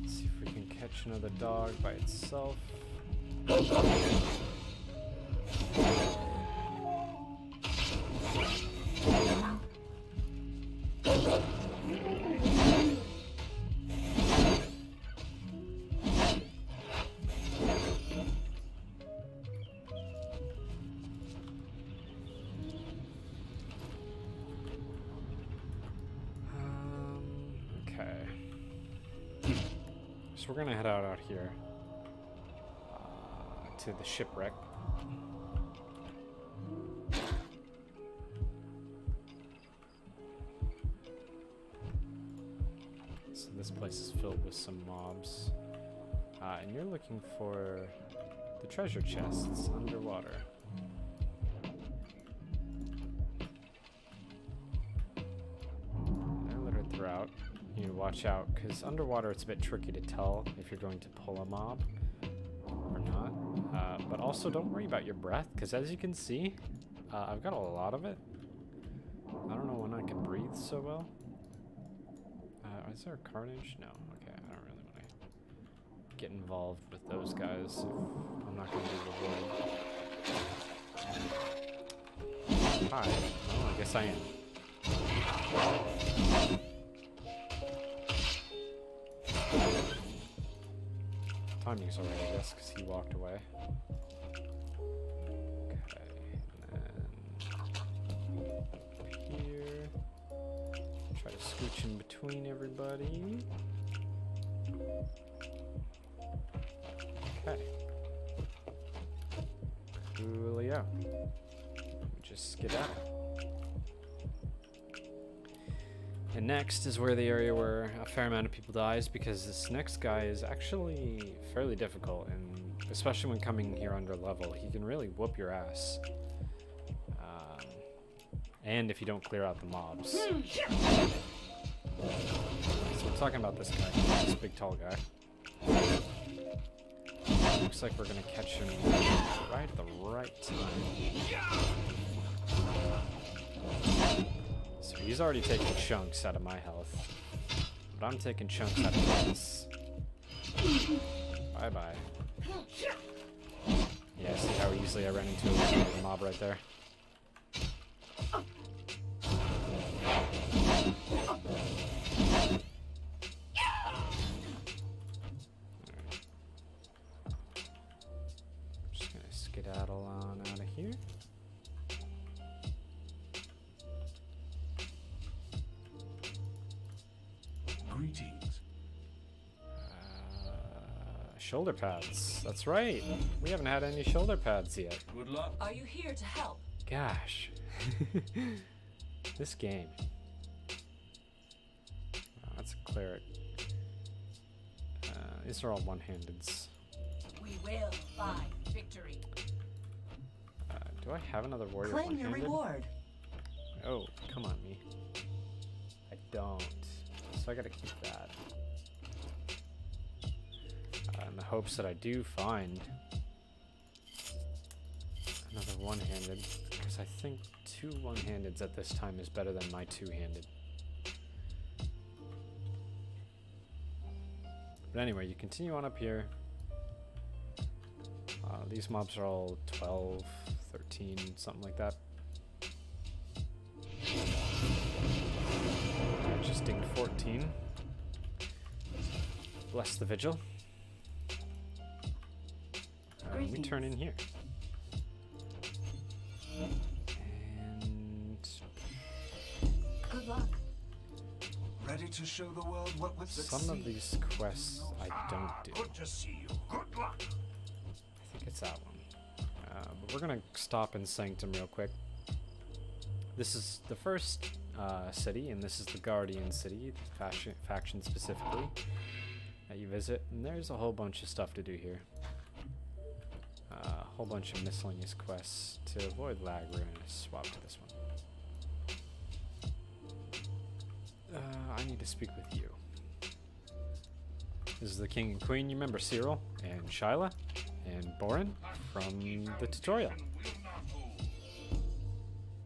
Let's see if we can catch another dog by itself. Okay. So we're gonna head out here to the shipwreck. So this place is filled with some mobs, and you're looking for the treasure chests underwater. They're littered throughout. You need to watch out, because underwater it's a bit tricky to tell if you're going to pull a mob or not. But also don't worry about your breath, because as you can see, I've got a lot of it. I don't know when I can breathe so well. Is there a carnage? No. Okay, I don't really want to get involved with those guys if I'm not going to be rewarded. Hi. Oh, I guess I am. Timing's alright, I guess, because he walked away. Okay, and then up here. Try to scooch in between everybody. Okay. Coolio. Just skedaddle. And next is where the area where a fair amount of people dies, because this next guy is actually fairly difficult, and especially when coming here under level, he can really whoop your ass. And if you don't clear out the mobs. So we're talking about this guy, this big tall guy. Looks like we're gonna catch him right at the right time. So he's already taking chunks out of my health, but I'm taking chunks out of his. Bye bye. Yeah, see how easily I ran into a mob right there? Just gonna skedaddle on out of here. Greetings. Shoulder pads. That's right. We haven't had any shoulder pads yet. Good luck. Are you here to help? Gosh. This game. Oh, that's a cleric. These are all one-handeds. We will find victory. Do I have another warrior Claim your one-handed? reward. Oh, come on, me. I don't. So I gotta keep that. In the hopes that I do find another one-handed, because I think 2 one-handeds at this time is better than my 2-handed. But anyway, you continue on up here. These mobs are all 12, 13, something like that. I just dinged 14. Bless the vigil. We turn in here. And Good luck. Ready to show the world what would succeed? some of these quests I don't do. Good to see you. Good luck. I think it's that one. But we're gonna stop in Sanctum real quick. This is the first city, and this is the Guardian City, the faction specifically, that you visit. And there's a whole bunch of stuff to do here. A whole bunch of miscellaneous quests. To avoid lag, we're gonna swap to this one. I need to speak with you. This is the King and Queen. You remember Cyril and Shyla and Borin from the tutorial.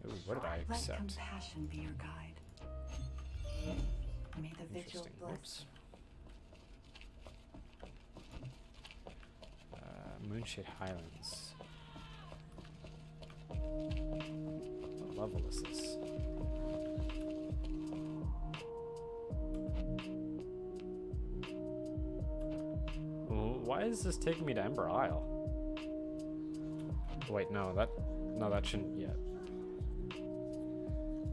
Ooh, what did I Let accept? compassion be your guide. May the vigil Interesting. bless. Oops. Moonshade Highlands. What level is this? Why is this taking me to Ember Isle? Wait, no, that shouldn't yet.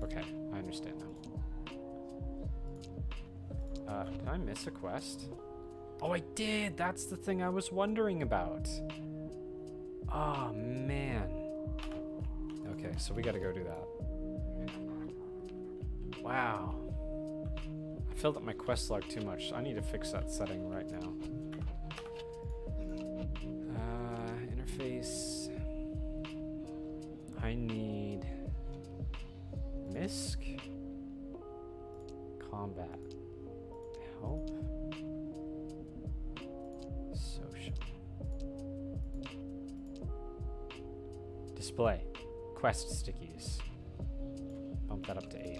Okay, I understand now. Did I miss a quest? Oh, I did! That's the thing I was wondering about. Oh, man. Okay, so we gotta go do that. Wow. I filled up my quest log too much. I need to fix that setting right now. Interface. I need MISC. Combat. Help. Social. Display. Quest stickies. Bump that up to 8.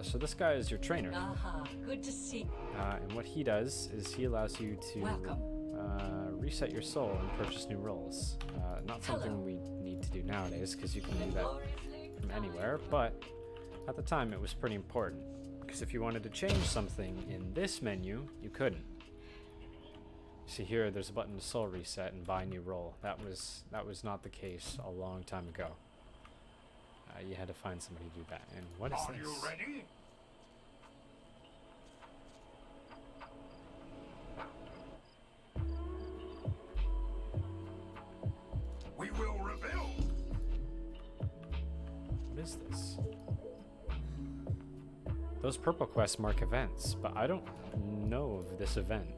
So this guy is your trainer. Aha, good to see. And what he does is he allows you to Welcome. Reset your soul and purchase new rolls. Not something Hello. we need to do nowadays because you can do that from anywhere, but at the time it was pretty important because if you wanted to change something in this menu, you couldn't. You see here, there's a button to soul reset and buy new roll. That was not the case a long time ago. You had to find somebody to do that. And what is Are this? you ready? We will rebuild. What is this? Those purple quests mark events, but I don't know of this event.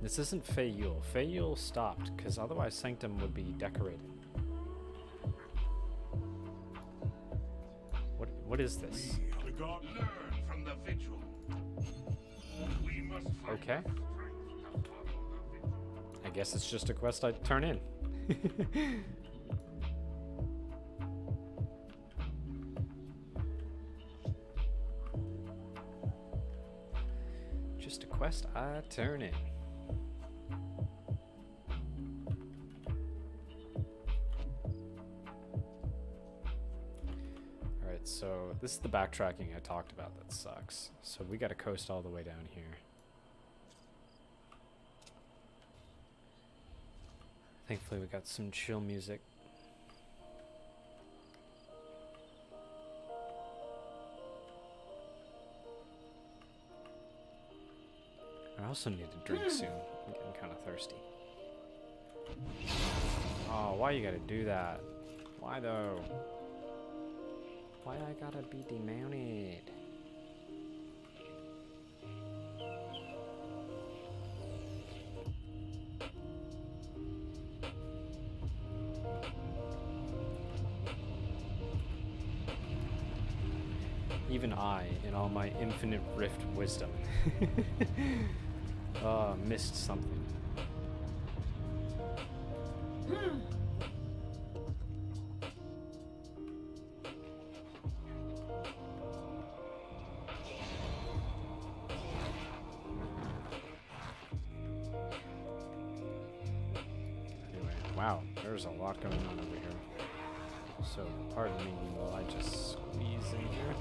This isn't Fey Yule. Fey Yule stopped, because otherwise Sanctum would be decorated. What is this? We got learn from the vigil. We must fight Okay. I guess it's just a quest I turn in. Just a quest I turn in. Alright, so this is the backtracking I talked about that sucks. So we gotta coast all the way down here. Thankfully we got some chill music. I also need a drink soon. I'm getting kind of thirsty. Oh, why you gotta do that? Why though? Why I gotta be demounted? Even I, in all my infinite rift wisdom, missed something. Anyway, wow, there's a lot going on over here. So, pardon me while I just squeeze in here.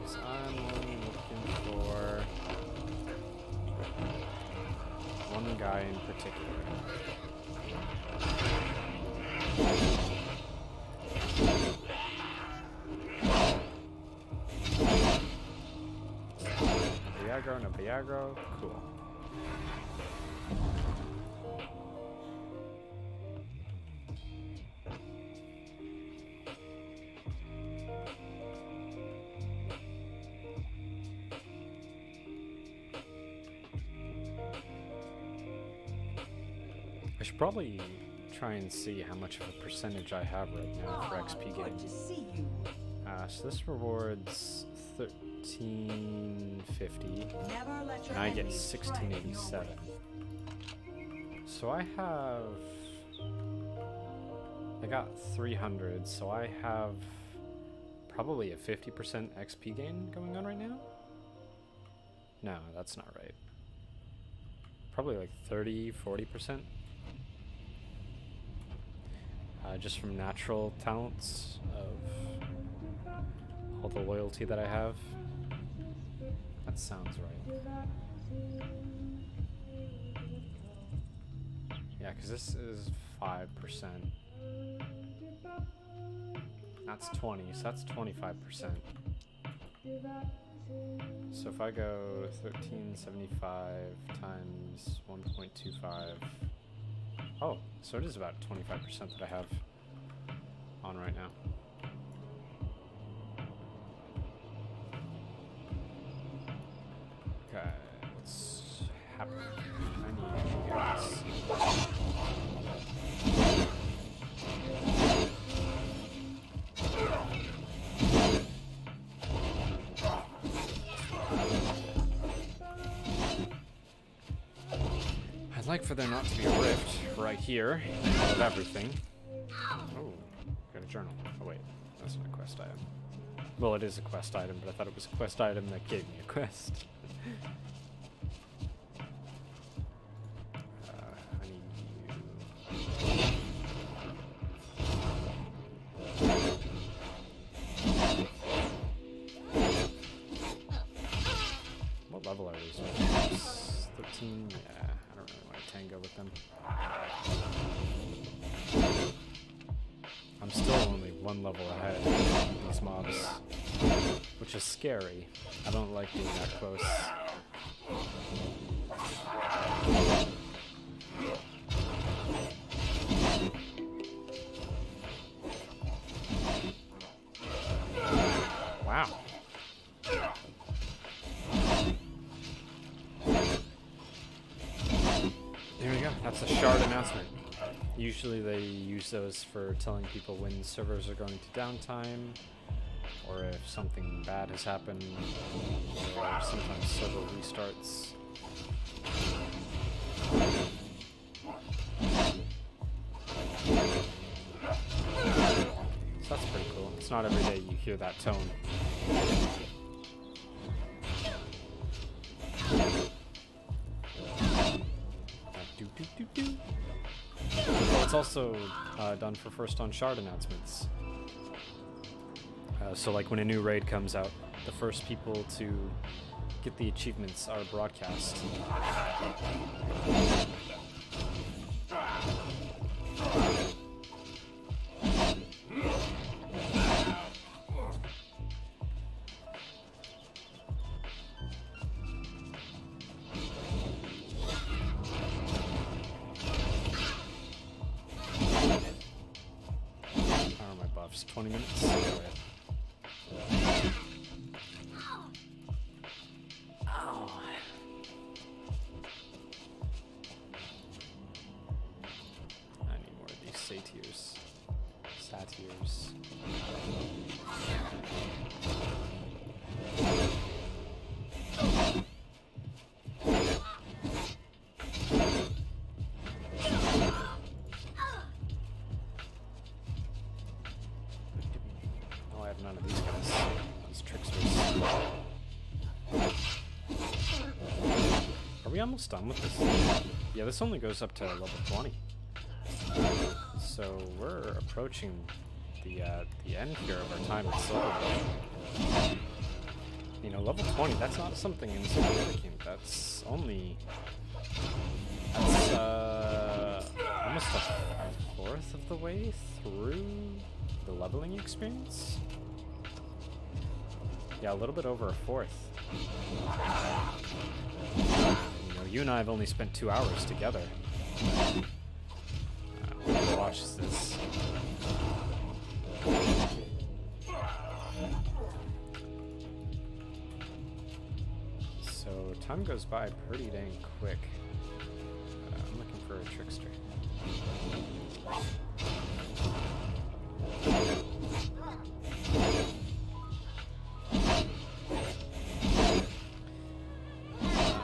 So I'm only looking for one guy in particular. No Viagra, cool. I should probably try and see how much of a percentage I have right now for XP gain. Good to see you. So this rewards 1350, Never let your and I get enemies strike your 1687. way. So I got 300, so I have probably a 50% XP gain going on right now? No, that's not right. Probably like 30-40%. Just from natural talents of all the loyalty that I have. That sounds right. Yeah, because this is 5%. That's 20, so that's 25%. So if I go 1375 times 1.25, oh, so it is about 25% that I have on right now. Okay, what's happening? I need this. I'd like for there not to be a rift right here of everything. Oh, got a journal. Oh wait, that's not a quest item. Well, it is a quest item, but I thought it was a quest item that gave me a quest. I need you. What level are these? 13? Yeah, I don't really want to tango with them. I'm still only one level ahead of these mobs, which is scary. I don't like being that close. Wow. There we go. That's a shard announcement. Usually they use those for telling people when servers are going to downtime, or if something bad has happened, or sometimes server restarts. So that's pretty cool. It's not every day you hear that tone. Well, it's also done for first on shard announcements. So like when a new raid comes out, the first people to get the achievements are broadcast. 20 minutes? Go ahead. Ow. I need more of these satyrs. Satyrs. Oh, I have none of these guys. These tricksters. Are we almost done with this? Yeah, this only goes up to level 20. So we're approaching the end here of our time at Silver. You know, level 20, that's not something insignificant. That's only... That's, almost a fourth of the way through the leveling experience? Yeah, a little bit over a fourth. You know, you and I have only spent 2 hours together. Watch this. So time goes by pretty dang quick. I'm looking for a trickster.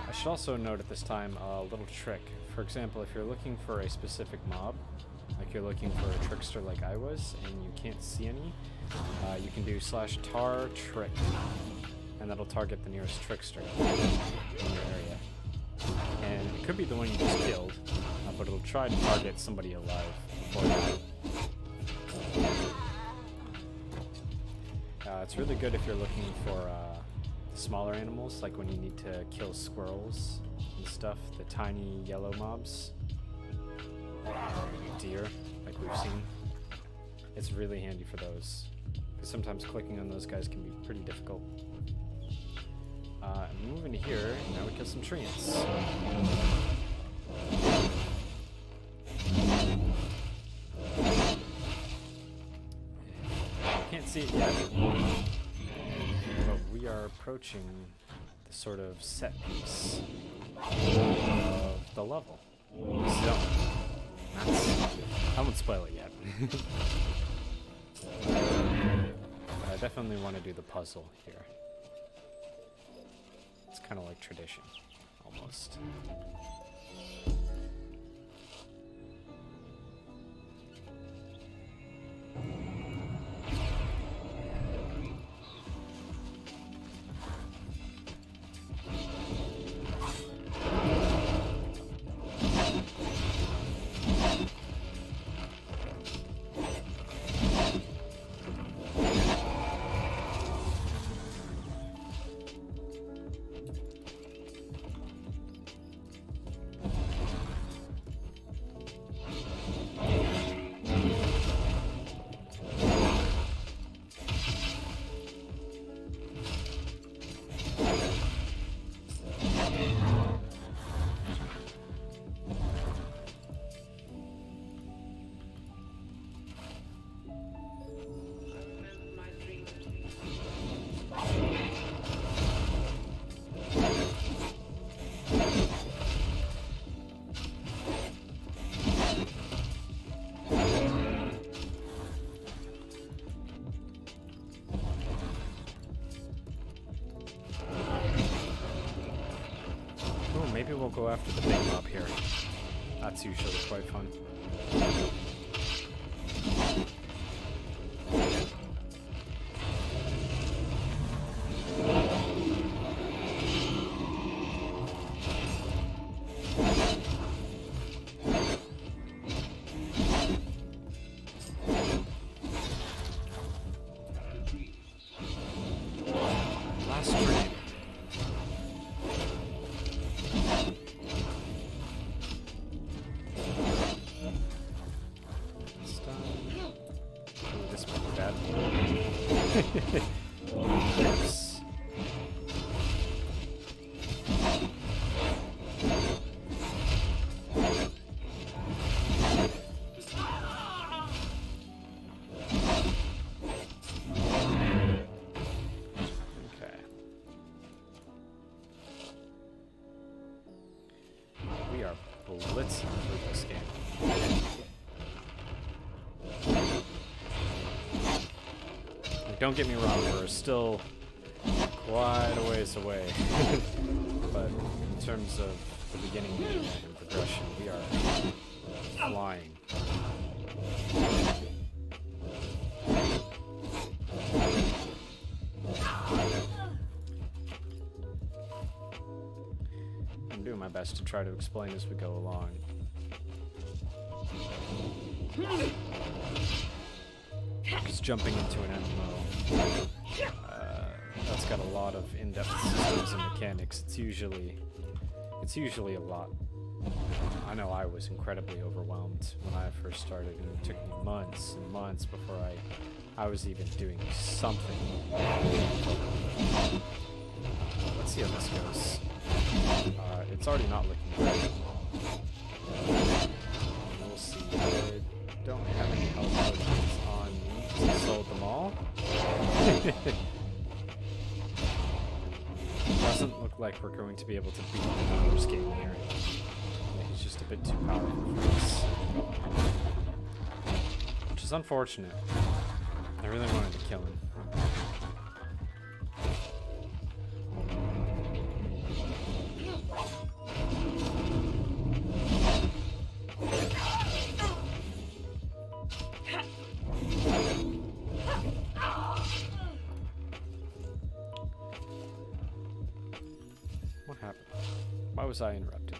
I should also note at this time a little trick. For example, if you're looking for a specific mob, like you're looking for a trickster like I was, and you can't see any, you can do /tar trick, and that'll target the nearest trickster in your area. And it could be the one you just killed, but it'll try to target somebody alive before that. It's really good if you're looking for smaller animals, like when you need to kill squirrels and stuff, the tiny yellow mobs. Deer, like we've seen. It's really handy for those, because sometimes clicking on those guys can be pretty difficult. Moving to here, now we kill some treants. Can't see it yet, but we are approaching the sort of set piece of the level. So, I won't spoil it yet. I definitely want to do the puzzle here. It's kind of like tradition, almost. Maybe we'll go after the big mob here. That's usually quite fun. Last dream. This might be bad. Yes. blitzing through this game. Like, don't get me wrong, we're still quite a ways away. But in terms of the beginning game and progression, we are flying. I'm doing my best to try to explain as we go along. Because jumping into an MMO, that's got a lot of in-depth systems and mechanics. It's usually a lot. I know I was incredibly overwhelmed when I first started, and it took me months and months before I was even doing something. Let's see how this goes. It's already not looking good. We'll see. I don't have any health potions on me because I sold them all. Doesn't look like we're going to be able to beat the numbers game here. Yeah, he's just a bit too powerful for us. Which is unfortunate. I really wanted to kill him. What happened? Why was I interrupted?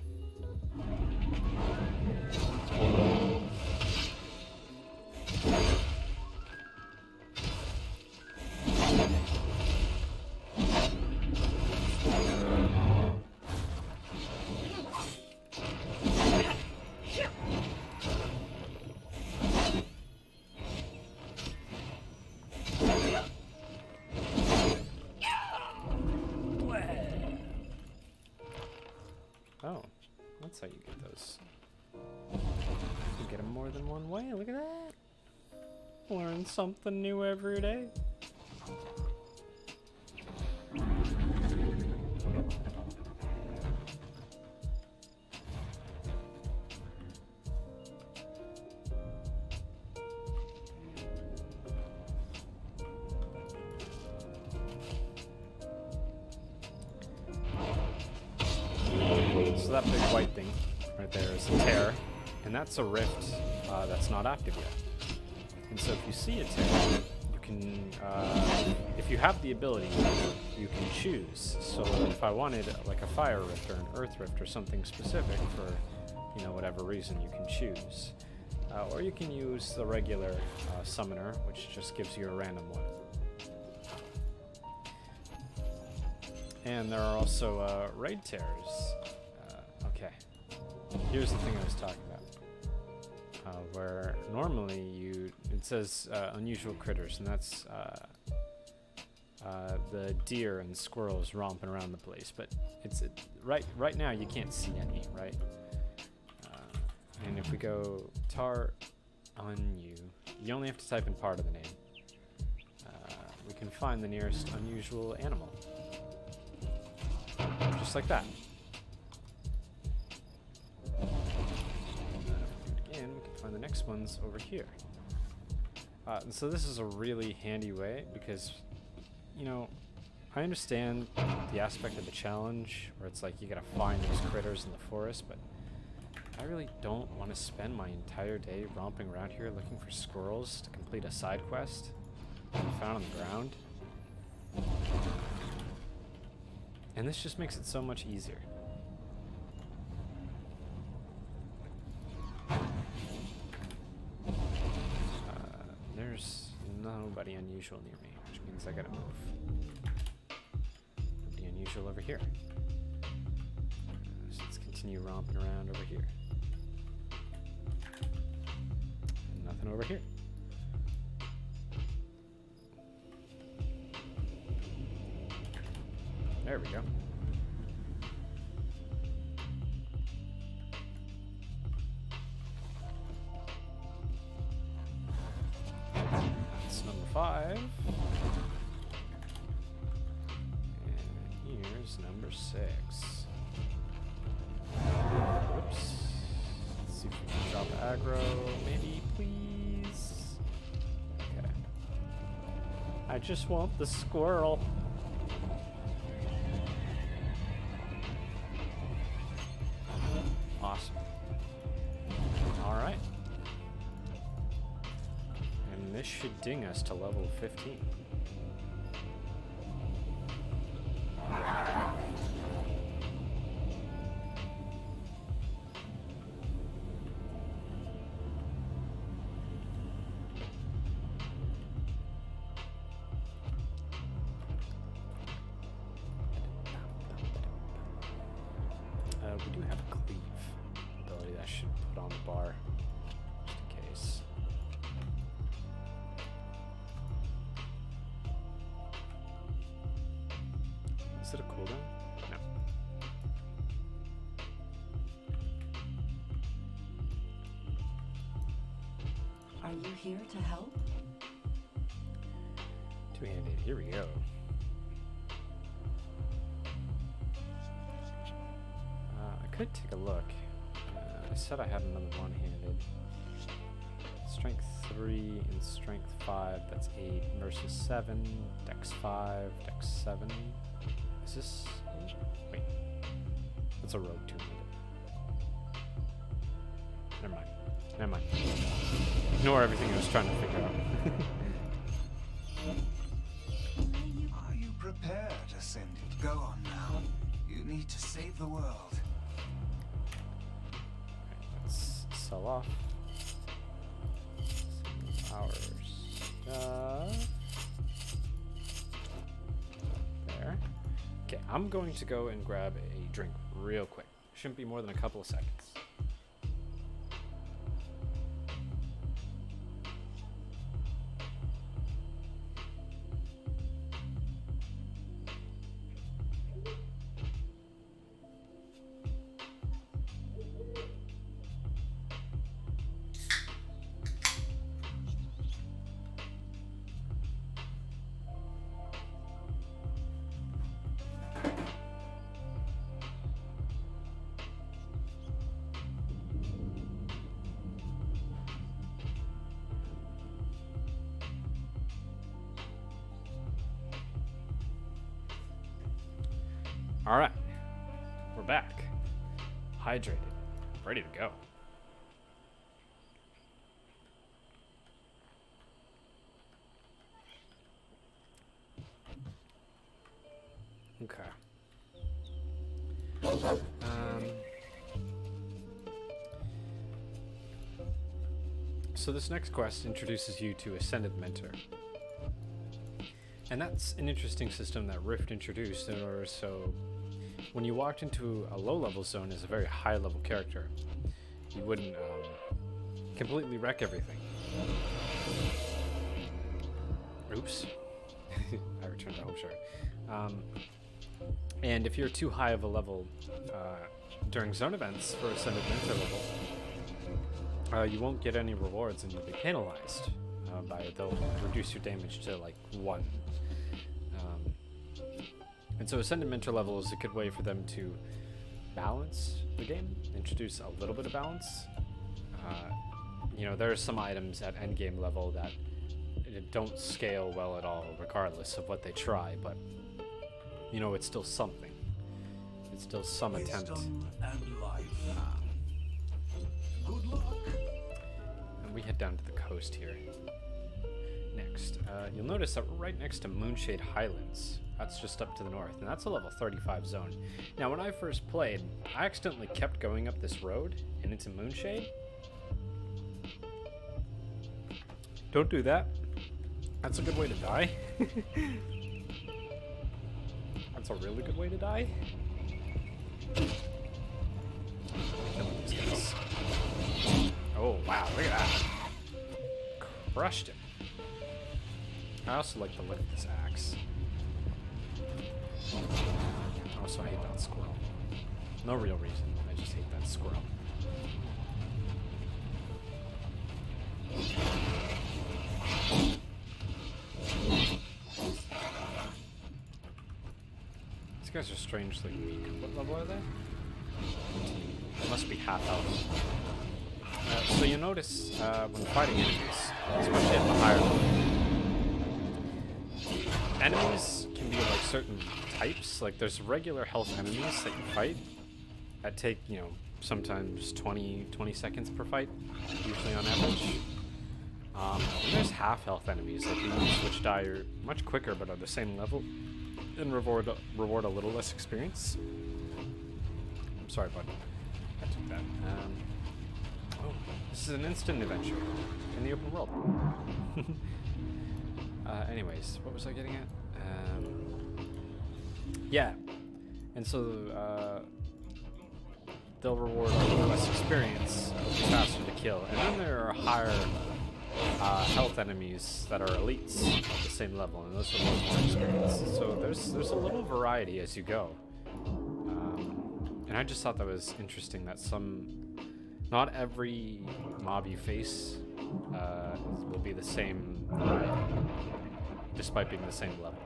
Oh, that's how you get those. You get them more than one way. Look at that. Learn something new every day. So that big white thing right there is a tear, and that's a rift that's not active yet. And so if you see a tear, you can, if you have the ability, you can choose. So if I wanted like a fire rift or an earth rift or something specific for, you know, whatever reason, you can choose. Or you can use the regular summoner, which just gives you a random one. And there are also raid tears. Okay, here's the thing I was talking about. Where normally it says unusual critters, and that's the deer and squirrels romping around the place. But it's right now you can't see any, right? And if we go tar on you only have to type in part of the name. We can find the nearest unusual animal, just like that. And the next one's over here. And so this is a really handy way because, you know, I understand the aspect of the challenge where it's like you gotta find these critters in the forest, but I really don't want to spend my entire day romping around here looking for squirrels to complete a side quest that I found on the ground. And this just makes it so much easier. There's nobody unusual near me, which means I gotta move. Nobody unusual over here. So let's continue romping around over here. And nothing over here. There we go. That's number 5. And here's number 6. Whoops. aggro, maybe, please? Okay. I just want the squirrel. Awesome. Alright. And this should ding us to level 15. We do have a cleave ability that I should put on the bar, just in case. Is it a cooldown? No. Are you here to help? Two-handed, here we go. I could take a look. I said I had another one-handed. Strength 3 and Strength 5, that's 8 versus 7. Dex 5, Dex 7. Is this... wait. That's a rogue two-handed. Never mind. Never mind. Ignore everything I was trying to figure out. Are you prepared, Ascended? Go on now. You need to save the world. Let's sell off. Power stuff. There. Okay, I'm going to go and grab a drink real quick. Shouldn't be more than a couple of seconds. All right, we're back, hydrated, ready to go. Okay. So this next quest introduces you to Ascended Mentor. And that's an interesting system that Rift introduced in order so when you walked into a low-level zone as a very high-level character, you wouldn't completely wreck everything. Oops. I returned to home share. And if you're too high of a level during zone events for Ascended Mentor level, you won't get any rewards and you'll be penalized they'll reduce your damage to like 1. And so Ascended Mentor level is a good way for them to balance the game, introduce a little bit of balance. You know, there are some items at endgame level that don't scale well at all, regardless of what they try, but, you know, it's still something. It's still some attempt. And life. Good luck. And we head down to the coast here. Next, you'll notice that we're right next to Moonshade Highlands. That's just up to the north, and that's a level 35 zone. Now, when I first played, I accidentally kept going up this road and into Moonshade. Don't do that. That's a good way to die. That's a really good way to die. Kill these guys. Oh, wow, look at that. Crushed him. I also like the look of this axe. Also, I hate that squirrel. No real reason, I just hate that squirrel. These guys are strangely weak. What level are they? They must be half health. So you notice when fighting enemies, especially at the higher level, enemies can be like certain types. Like there's regular health enemies that you fight that take, you know, sometimes 20 seconds per fight, usually on average. And there's half health enemies that you use, which die much quicker but are the same level and reward a little less experience. I'm sorry, bud. I took that. Oh, this is an instant adventure in the open world. Anyways, what was I getting at? Yeah, and so they'll reward a little less experience, faster to kill, and then there are higher health enemies that are elites at the same level, and those are a little more experience. So there's a little variety as you go, and I just thought that was interesting that not every mob you face will be the same variety, despite being the same level.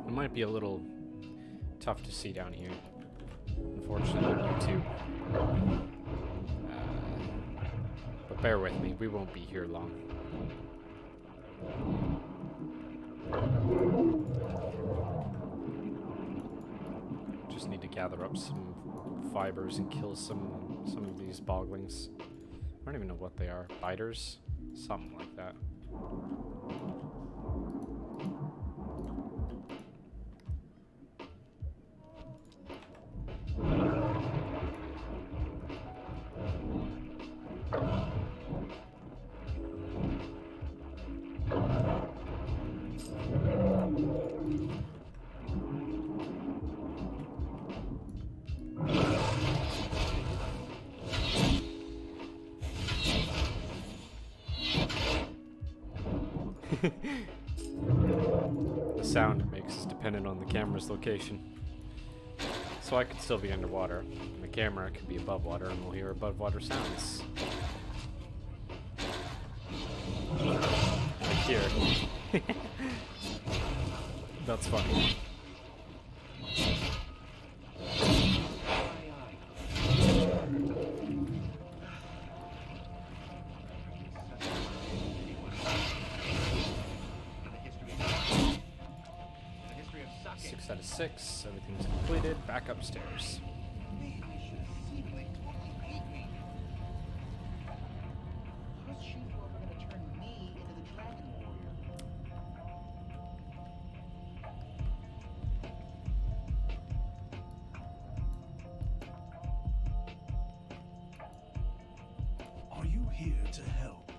It might be a little tough to see down here, unfortunately, on YouTube. But bear with me, we won't be here long. Just need to gather up some fibers and kill some of these boglings. I don't even know what they are. Biters? Something like that. The sound it makes is dependent on the camera's location. So I could still be underwater, and the camera could be above water, and we'll hear above water sounds. Like here. That's funny. Out of 6, everything's completed. Back upstairs. Are you here to help?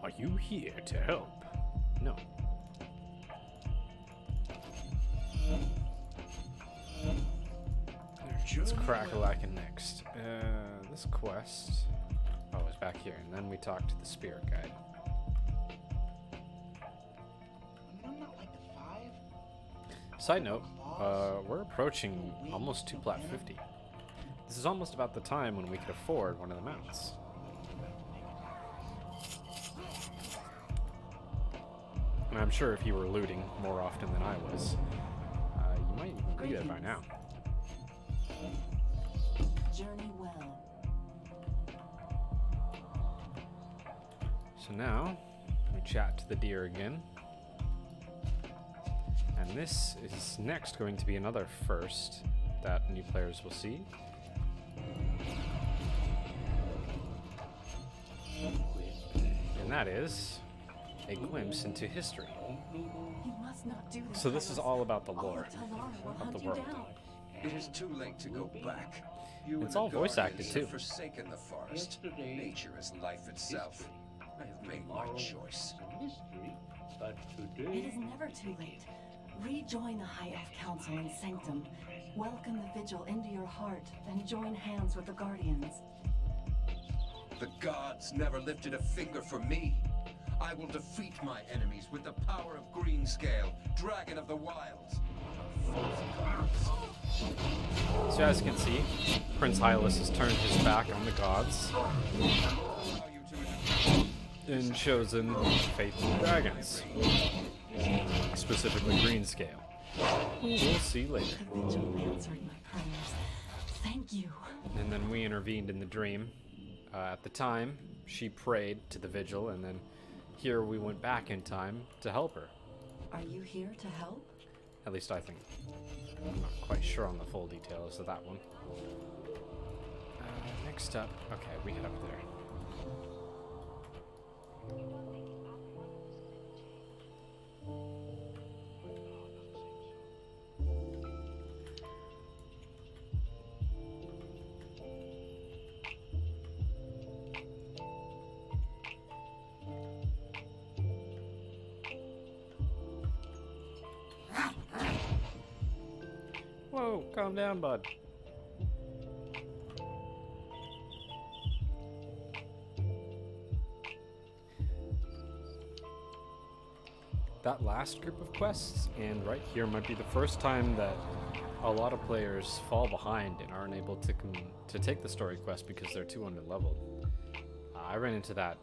Are you here to help? No. Let's crack-a-lackin' next. This quest... Oh, it's back here, and then we talk to the spirit guide. Side note, we're approaching almost 2 Plat 50. This is almost about the time when we could afford one of the mounts. And I'm sure if you were looting more often than I was, you might even be there by now. Journey well. So now, we chat to the deer again. And this is next going to be another first that new players will see. And that is a glimpse into history. You must not do this. So this is all about the lore of the world. It is too late to go back. It's all voice acted too. Forsaken the forest. Nature is life itself. I have made my choice. It is never too late. Rejoin the High Elf Council in Sanctum. Welcome the Vigil into your heart and join hands with the Guardians. The gods never lifted a finger for me. I will defeat my enemies with the power of Greenscale, Dragon of the Wilds. So as you can see, Prince Hylas has turned his back on the gods. and chosen Faith of Dragons, specifically Greenscale. We'll see later. The Vigil answered my prayers. Thank you. And then we intervened in the dream. At the time, she prayed to the Vigil, and then here we went back in time to help her. Are you here to help? At least I think. I'm not quite sure on the full details of that one. Next up, okay, we head up there. Whoa, calm down, bud. That last group of quests, and right here might be the first time that a lot of players fall behind and aren't able to take the story quest because they're too under-leveled. I ran into that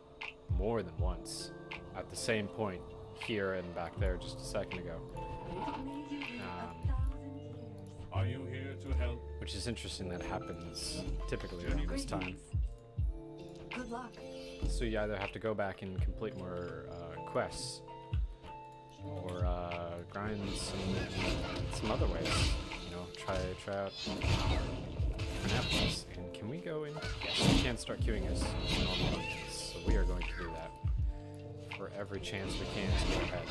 more than once at the same point here and back there just a second ago. Are you here to help? Which is interesting that happens typically around this time. Good luck. So you either have to go back and complete more quests, or grind some other ways. You know, try out different apples. And can we go in? Yes, we can start queuing as normal functions. So we are going to do that for every chance we can to get ahead.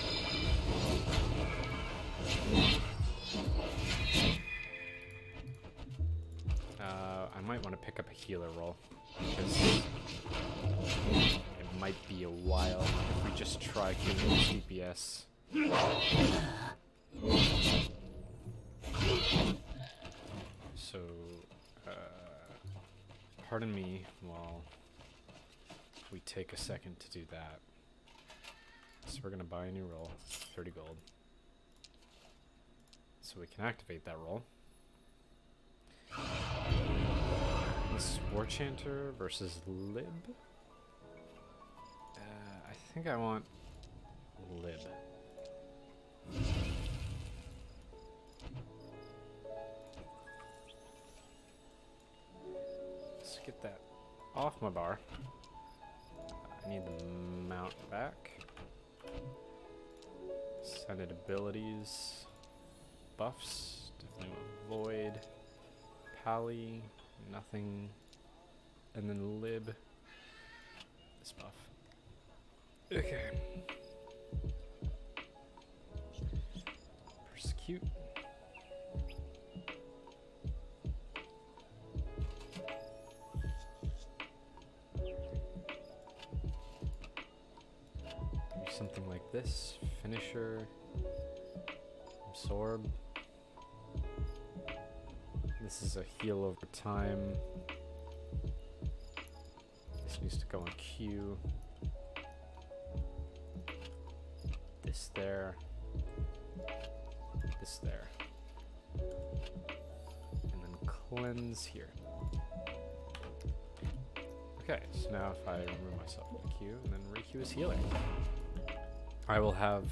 I might want to pick up a healer role, because it might be a while if we just try killing DPS. So, pardon me while we take a second to do that. So we're gonna buy a new role, 30 gold. So we can activate that role. This is War Chanter versus Lib. I think I want Lib. Let's get that off my bar. I need the mount back. Ascended abilities. Buffs. Definitely want Void. Pally. Nothing. And then Lib. This buff. Okay. Persecute. Do something like this. Finisher. Absorb. This is a heal over time. This needs to go on Q. This there. This there. And then cleanse here. Okay, so now if I remove myself from the Q and then re-Q is healing, I will have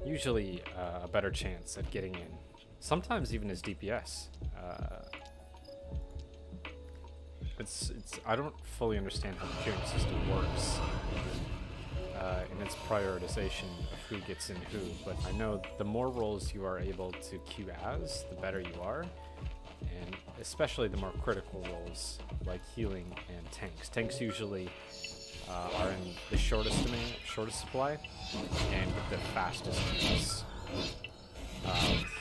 usually a better chance at getting in. Sometimes even as DPS. I don't fully understand how the queuing system works in its prioritization of who gets in who, but I know the more roles you are able to queue as, the better you are, and especially the more critical roles like healing and tanks. Tanks usually are in the shortest supply and with the fastest queues.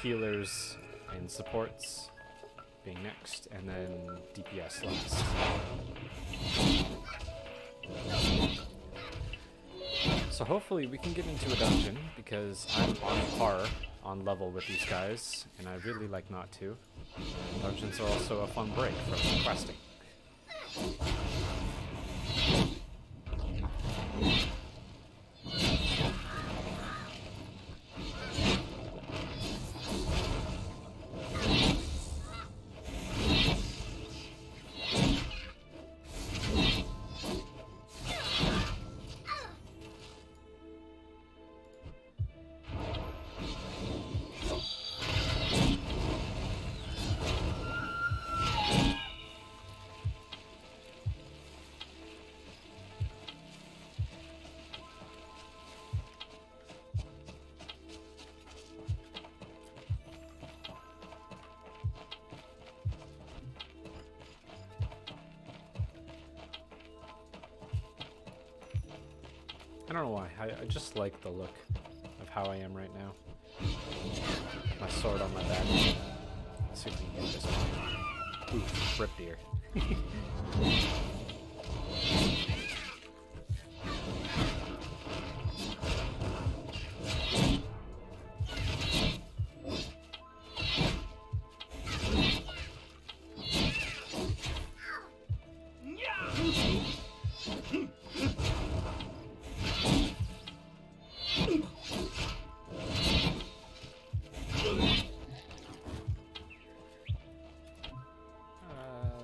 Healers and supports being next, and then DPS last. So hopefully we can get into a dungeon, because I'm on par, on level with these guys, and I really like not to. And dungeons are also a fun break from questing. I don't know why. I just like the look of how I am right now. My sword on my back. Let's see if we can get this one. Ooh, rip deer.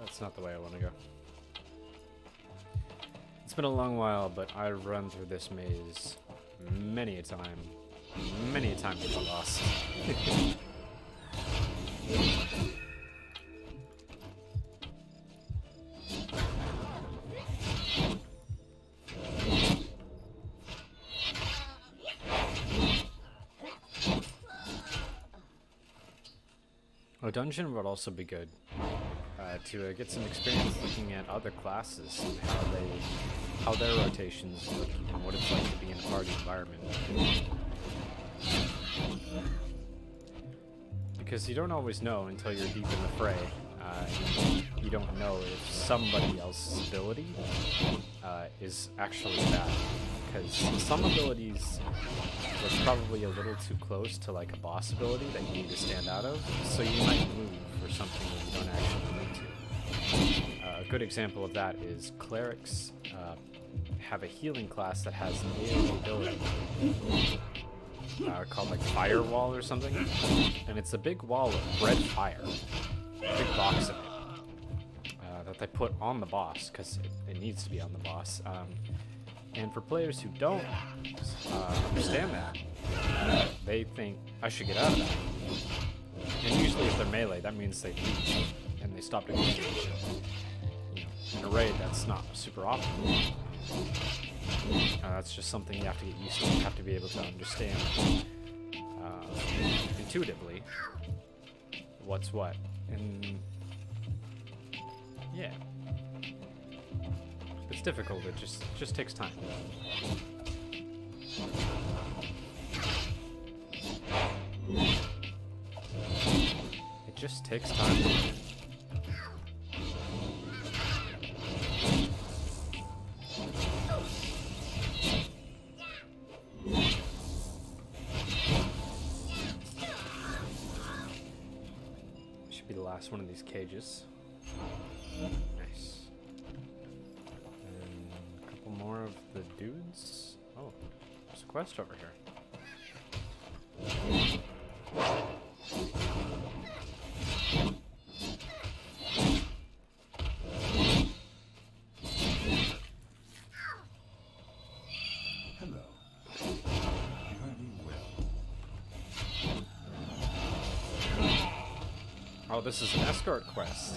That's not the way I want to go. It's been a long while, but I've run through this maze many a time. Many a time get lost. A dungeon would also be good to get some experience looking at other classes and how their rotations look and what it's like to be in a party environment. Because you don't always know until you're deep in the fray. You don't know if somebody else's ability is actually bad. Because some abilities are probably a little too close to like a boss ability that you need to stand out of, so you might move for something that you don't actually need to. A good example of that is clerics have a healing class that has an melee ability called like Firewall or something, and it's a big wall of red fire, a big box of it that they put on the boss because it needs to be on the boss. And for players who don't understand that, they think, I should get out of that. And usually if they're melee, that means they leave and they stop doing damage. You know, in a raid, that's not super optimal. That's just something you have to get used to. You have to be able to understand intuitively what's what. And yeah. It's difficult, it just takes time. It just takes time. Should be the last one of these cages. Nice. More of the dudes. Oh, there's a quest over here. Hello. Very well. Oh, this is an escort quest.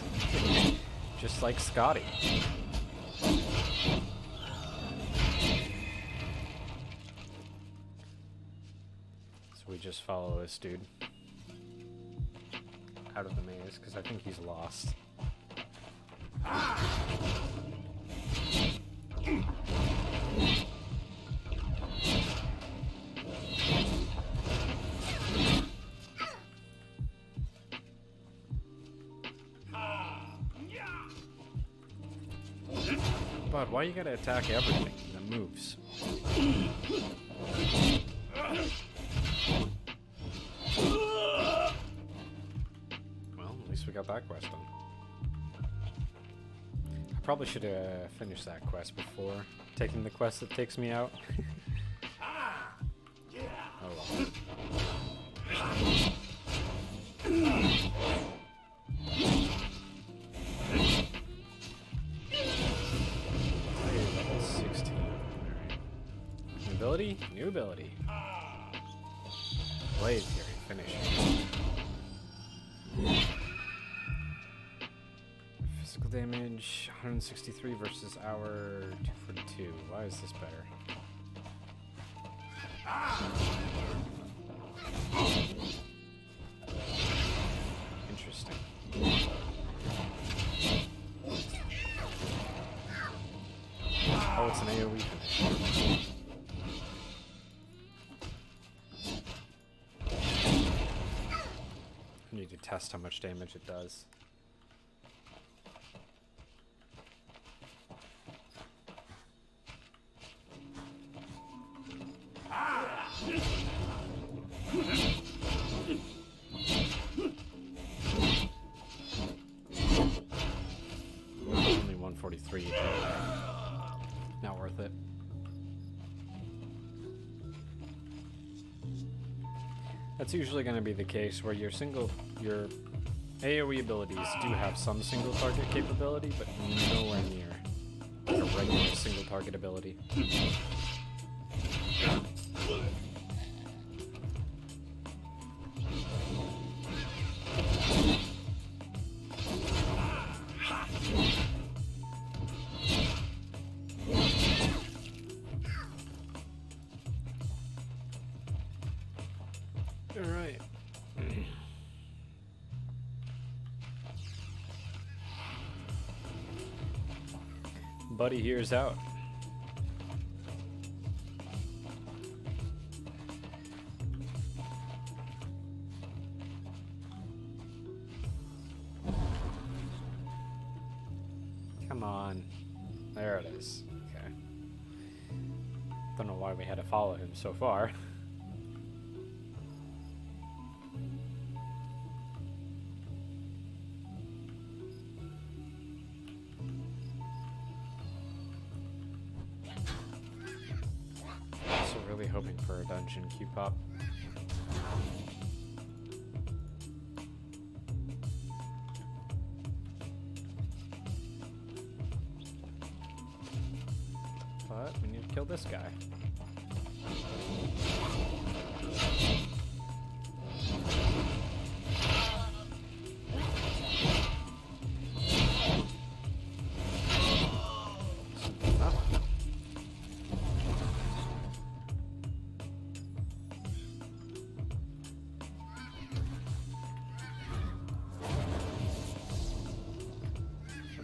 Just like Scotty. We just follow this dude out of the maze because I think he's lost. Bud, why you gotta attack everything that moves? Well, at least we got that quest done. I probably should have finished that quest before taking the quest that takes me out. Oh well. Level 16. Alright. New ability? New ability. Blade Fury, finish. Physical damage, 163 versus our 242. Why is this better? Interesting. Oh, it's an AoE finish. test how much damage it does. Only 143. Not worth it. That's usually going to be the case where your AoE abilities do have some single target capability, but nowhere near a regular single target ability. Alright. Buddy here's out. Come on. There it is. Okay. Don't know why we had to follow him so far. Hoping for a dungeon Q-pop. But we need to kill this guy.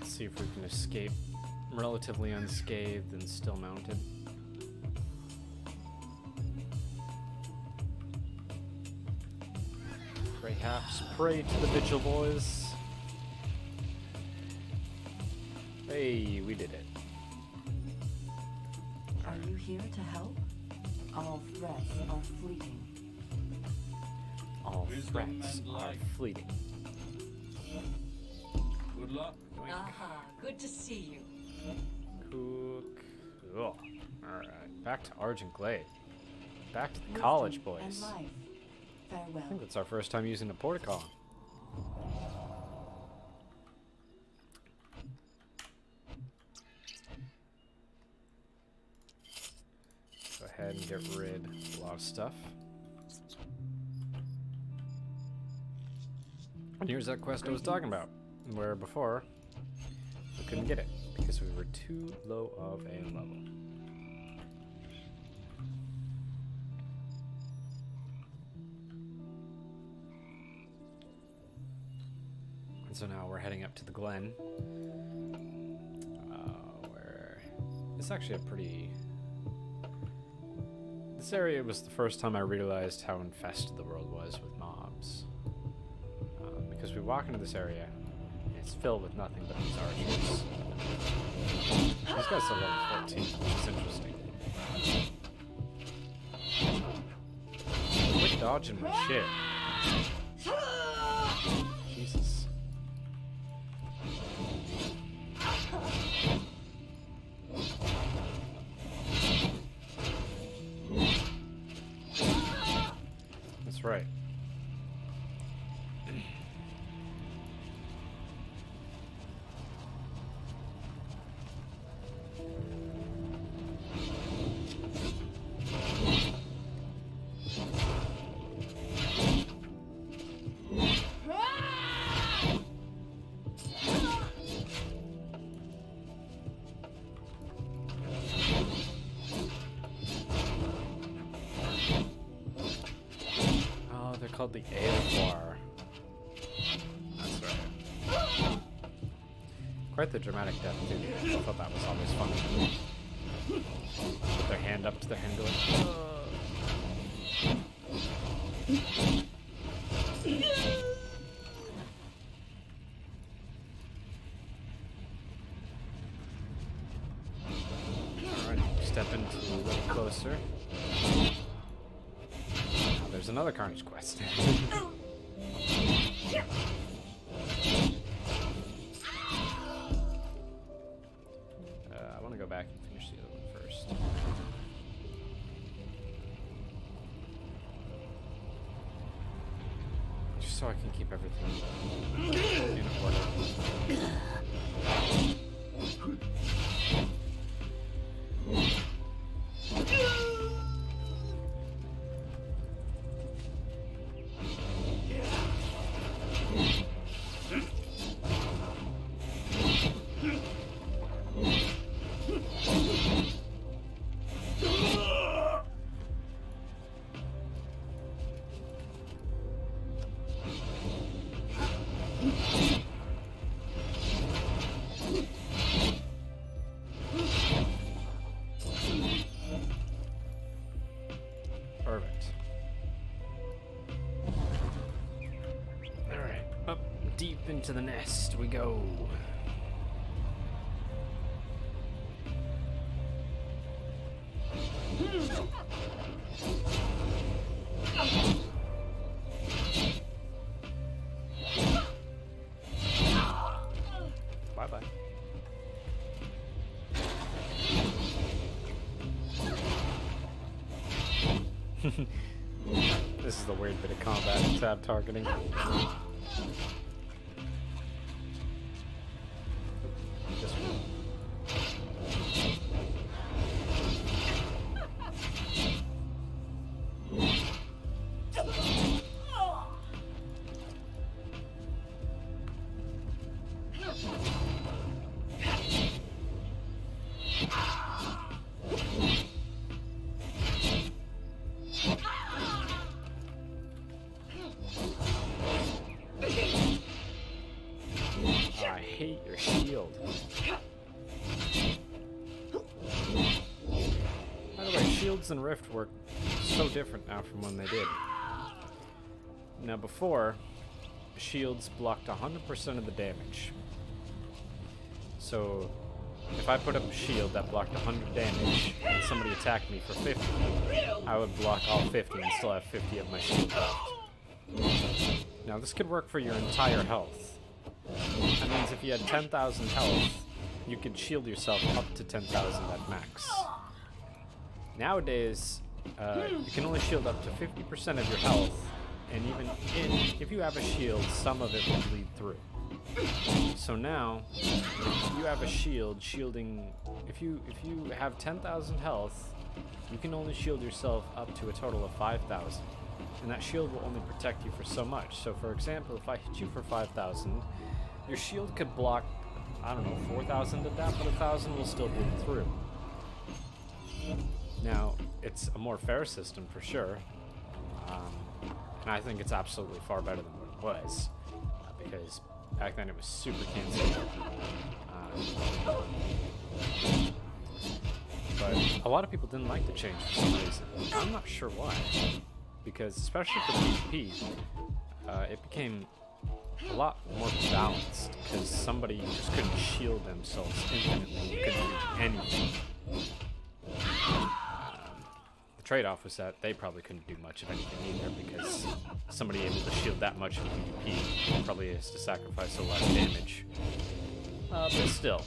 See if we can escape relatively unscathed and still mounted. Perhaps pray to the Vigil boys. Hey, we did it. Are you here to help? All threats are fleeting. All threats are fleeting. Good luck. Aha, good to see you. Cool. Alright, back to Argent Glade. Back to the college boys. And life. Farewell. I think that's our first time using a Porticon. Go ahead and get rid of a lot of stuff. And here's that quest I was talking about, where before we couldn't get it because we were too low of a level. And so now we're heading up to the Glen, where it's actually a pretty... This area was the first time I realized how infested the world was with mobs. Because we walk into this area, it's filled with nothing but these archers. These guys are level 14, which is interesting. Quit dodging my shit. Jesus. That's right. Called the Aelfar. That's right. Quite the dramatic death, too. I thought that was always fun. Put their hand up to their hand going, into a little closer. Oh, there's another Carnage quest. I want to go back and finish the other one first. Just so I can keep everything in order. Perfect. Alright, up deep into the nest we go. Bye-bye. This is the weird bit of combat tab targeting. This one. I hate your shield. By the way, shields and Rift work so different now from when they did. Now before, shields blocked 100% of the damage. So if I put up a shield that blocked 100 damage and somebody attacked me for 50, I would block all 50 and still have 50 of my shield left. Now this could work for your entire health. That means if you had 10,000 health, you could shield yourself up to 10,000 at max. Nowadays, you can only shield up to 50% of your health, and even if you have a shield, some of it will bleed through. So now, if you have a shield shielding, if you have 10,000 health, you can only shield yourself up to a total of 5,000. And that shield will only protect you for so much. So for example, if I hit you for 5,000, your shield could block, I don't know, 4,000 of that, but 1,000 will still bleed through. Now, it's a more fair system for sure. And I think it's absolutely far better than what it was. Because back then it was super canceled. But a lot of people didn't like the change for some reason. I'm not sure why. Because especially for PvP, it became a lot more balanced because somebody just couldn't shield themselves infinitely, couldn't do anything. The trade-off was that they probably couldn't do much of anything either because somebody able to shield that much in PvP probably has to sacrifice a lot of damage. But still,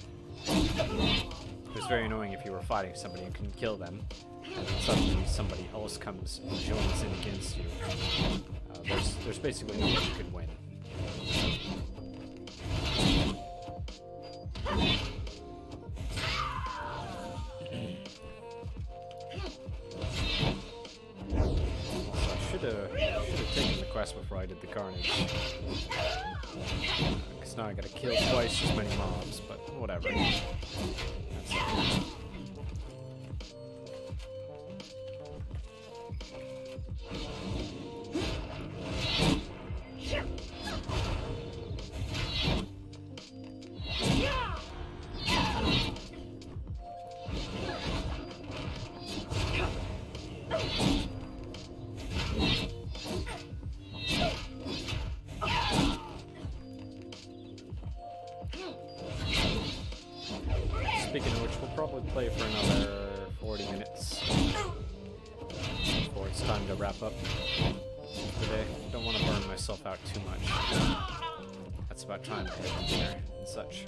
it was very annoying if you were fighting somebody and couldn't kill them, and then suddenly somebody else comes and joins in against you. There's basically no way you could win. I should have taken the quest before I did the Carnage. Because now I gotta kill twice as many mobs, but whatever. That's it. Speaking of which, we'll probably play for another 40 minutes before it's time to wrap up the day. Don't want to burn myself out too much. That's about time to have dinner and such.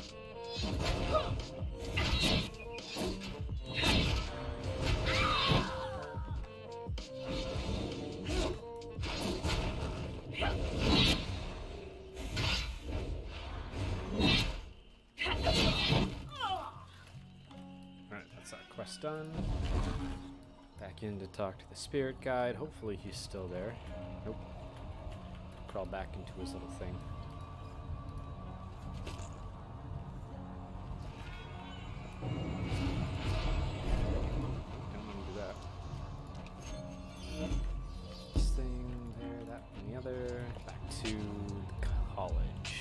Done. Back in to talk to the spirit guide. Hopefully he's still there. Nope. Crawl back into his little thing. Don't want to do that. This thing there, that and the other. Back to the college.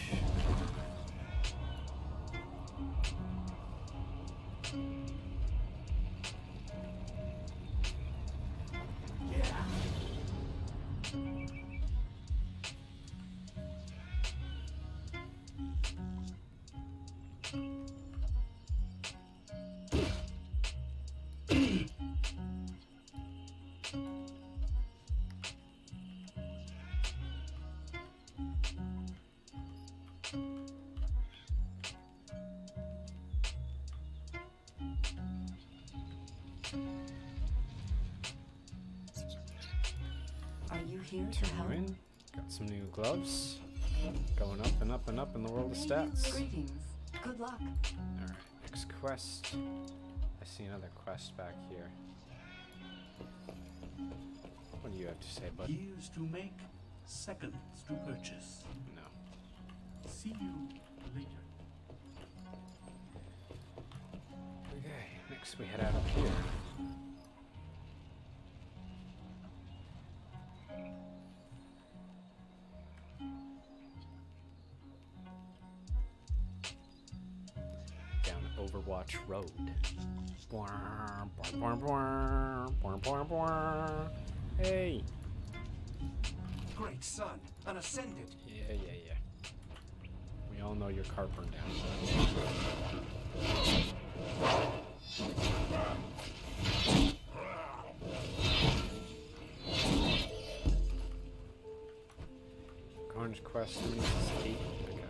Are you here to help? In. Got some new gloves. Going up and up and up in the world of stats. Greetings. Good luck. Alright, next quest. I see another quest back here. What do you have to say, bud? Years to make, seconds to purchase. No. See you later. Okay, next we head out up here. Overwatch Road. Hey! Great son, an ascendant. Yeah. We all know your car burned down. Carnage quest, how many is this? 8? Okay.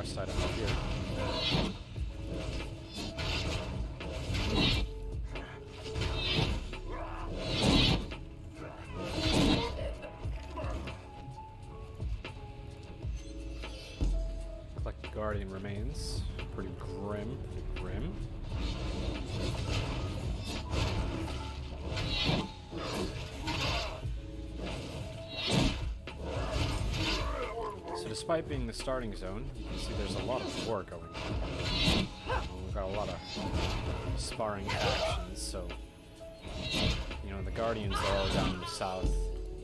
Side up here. Collect the Guardian remains. Pretty grim. Despite being the starting zone, you can see there's a lot of war going on. We've got a lot of sparring factions, so you know the Guardians are all down in the south,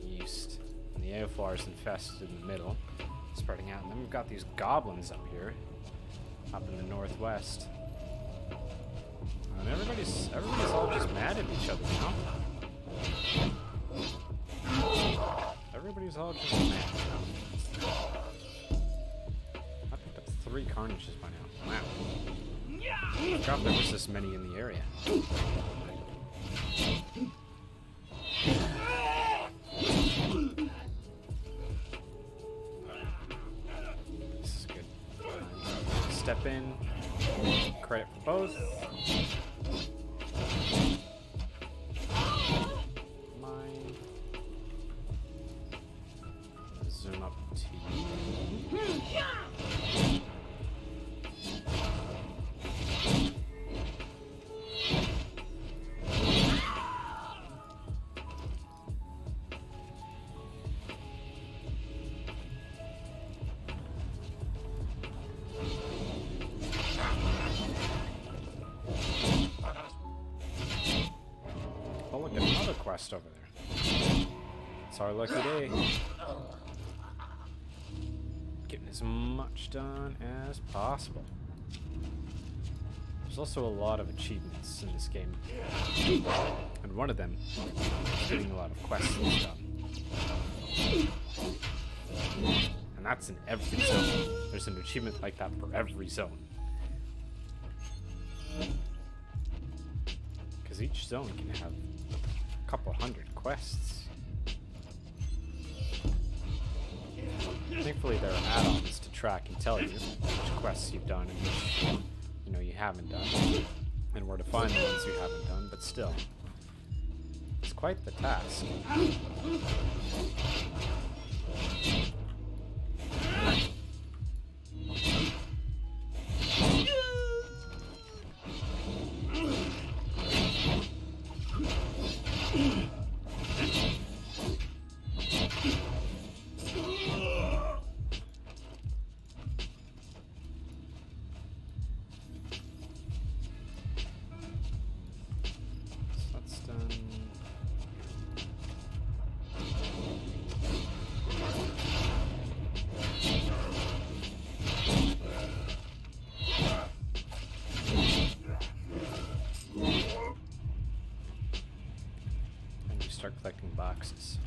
east, and the Eoflar's infested in the middle, spreading out. And then we've got these goblins up here, up in the northwest. And everybody's all just mad at each other now. Everybody's all just mad now. 3 Carnages by now. Wow. I forgot there was this many in the area. This is good. Step in. Credit for both. Mine. Zoom up to you. Over there. It's our lucky day. Getting as much done as possible. There's also a lot of achievements in this game. And one of them is getting a lot of quests and stuff. And that's in every zone. There's an achievement like that for every zone. Because each zone can have a couple hundred quests. Thankfully there are add-ons to track and tell you which quests you've done and which, you know, you haven't done. And where to find the ones you haven't done, but still. It's quite the task. Start collecting boxes.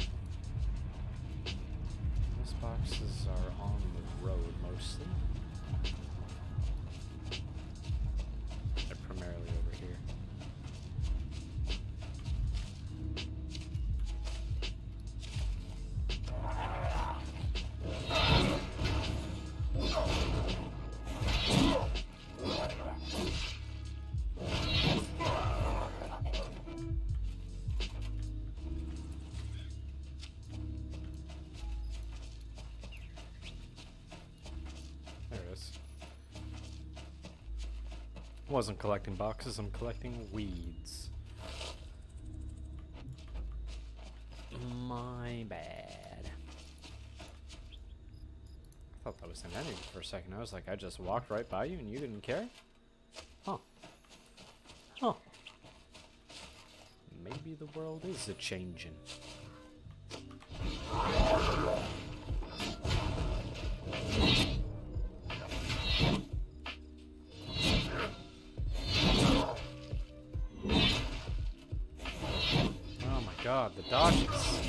Those boxes are on the road mostly. They're primarily over here. I wasn't collecting boxes, I'm collecting weeds. My bad. I thought that was an enemy for a second. I was like, I just walked right by you and you didn't care? Huh. Huh. Maybe the world is a-changin'. God, the dodges.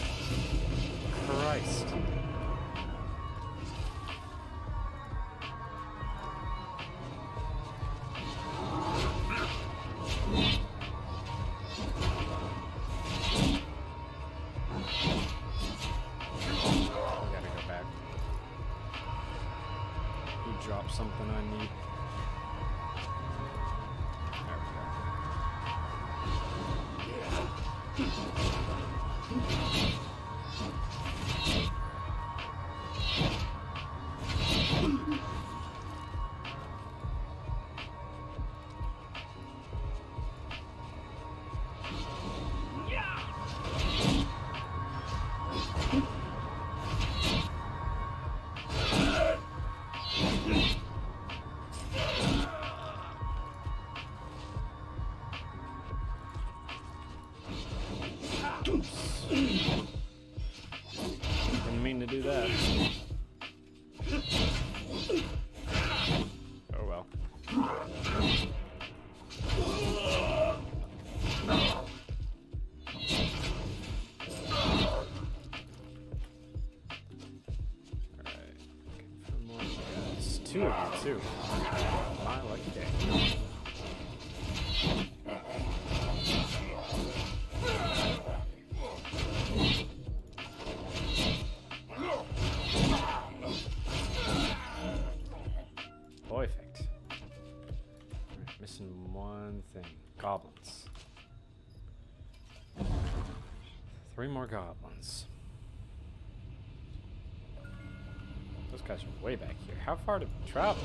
Christ. I gotta go back. He dropped something I need. There we go. Didn't mean to do that. Oh well. Alright. Looking for more guys. Two of you too. My lucky day. Perfect. Right, missing one thing. Goblins. 3 more goblins. Those guys are way back here. How far did we travel?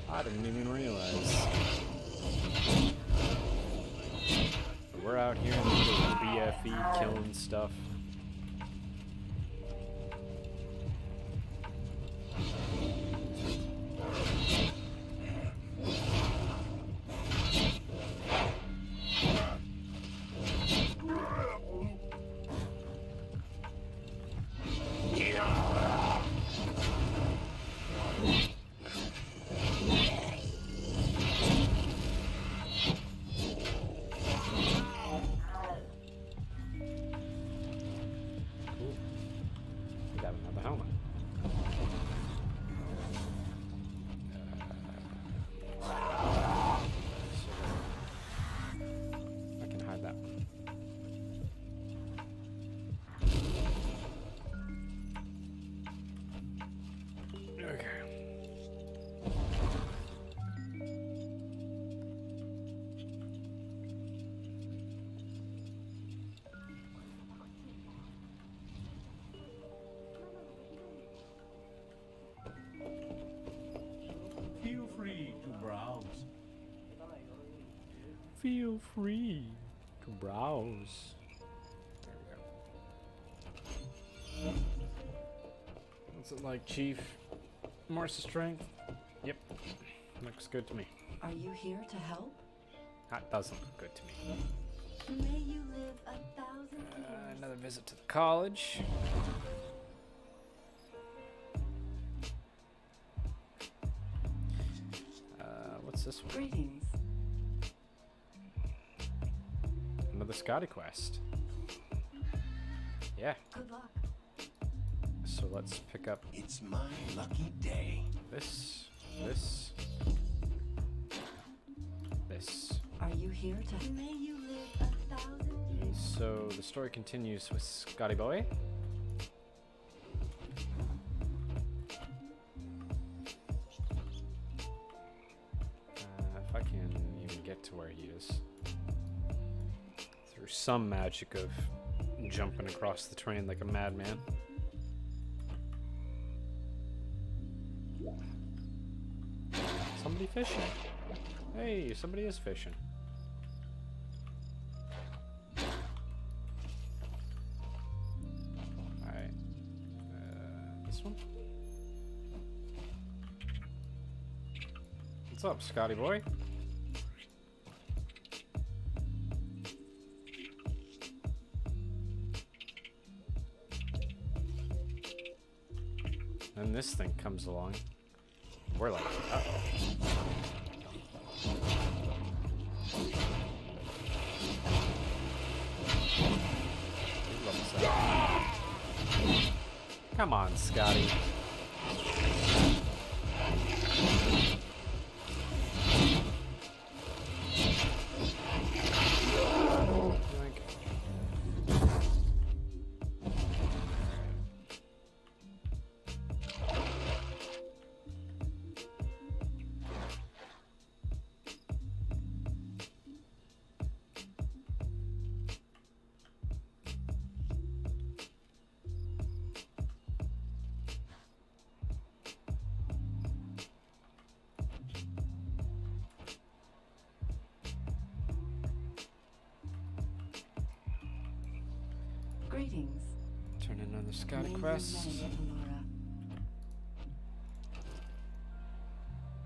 I didn't even realize. We're out here in the middle of BFE killing stuff. Feel free to browse. There we go. What's it like, Chief? More strength? Yep. Looks good to me. Are you here to help? That doesn't look good to me. May you live 1,000 years. Another visit to the college. What's this one? Greetings. Another Scotty quest. Yeah. Good luck. So let's pick up It's my lucky day. this. Are you here to? May you live 1,000 years. So the story continues with Scotty Boy. If I can even get to where he is. Through some magic of jumping across the train like a madman. Somebody fishing. Hey, somebody is fishing. Alright. This one? What's up, Scotty boy? Then this thing comes along. We're like, uh-oh. Come on, Scotty. Greetings. Turn in another Scotty May you quest. remain, Laura.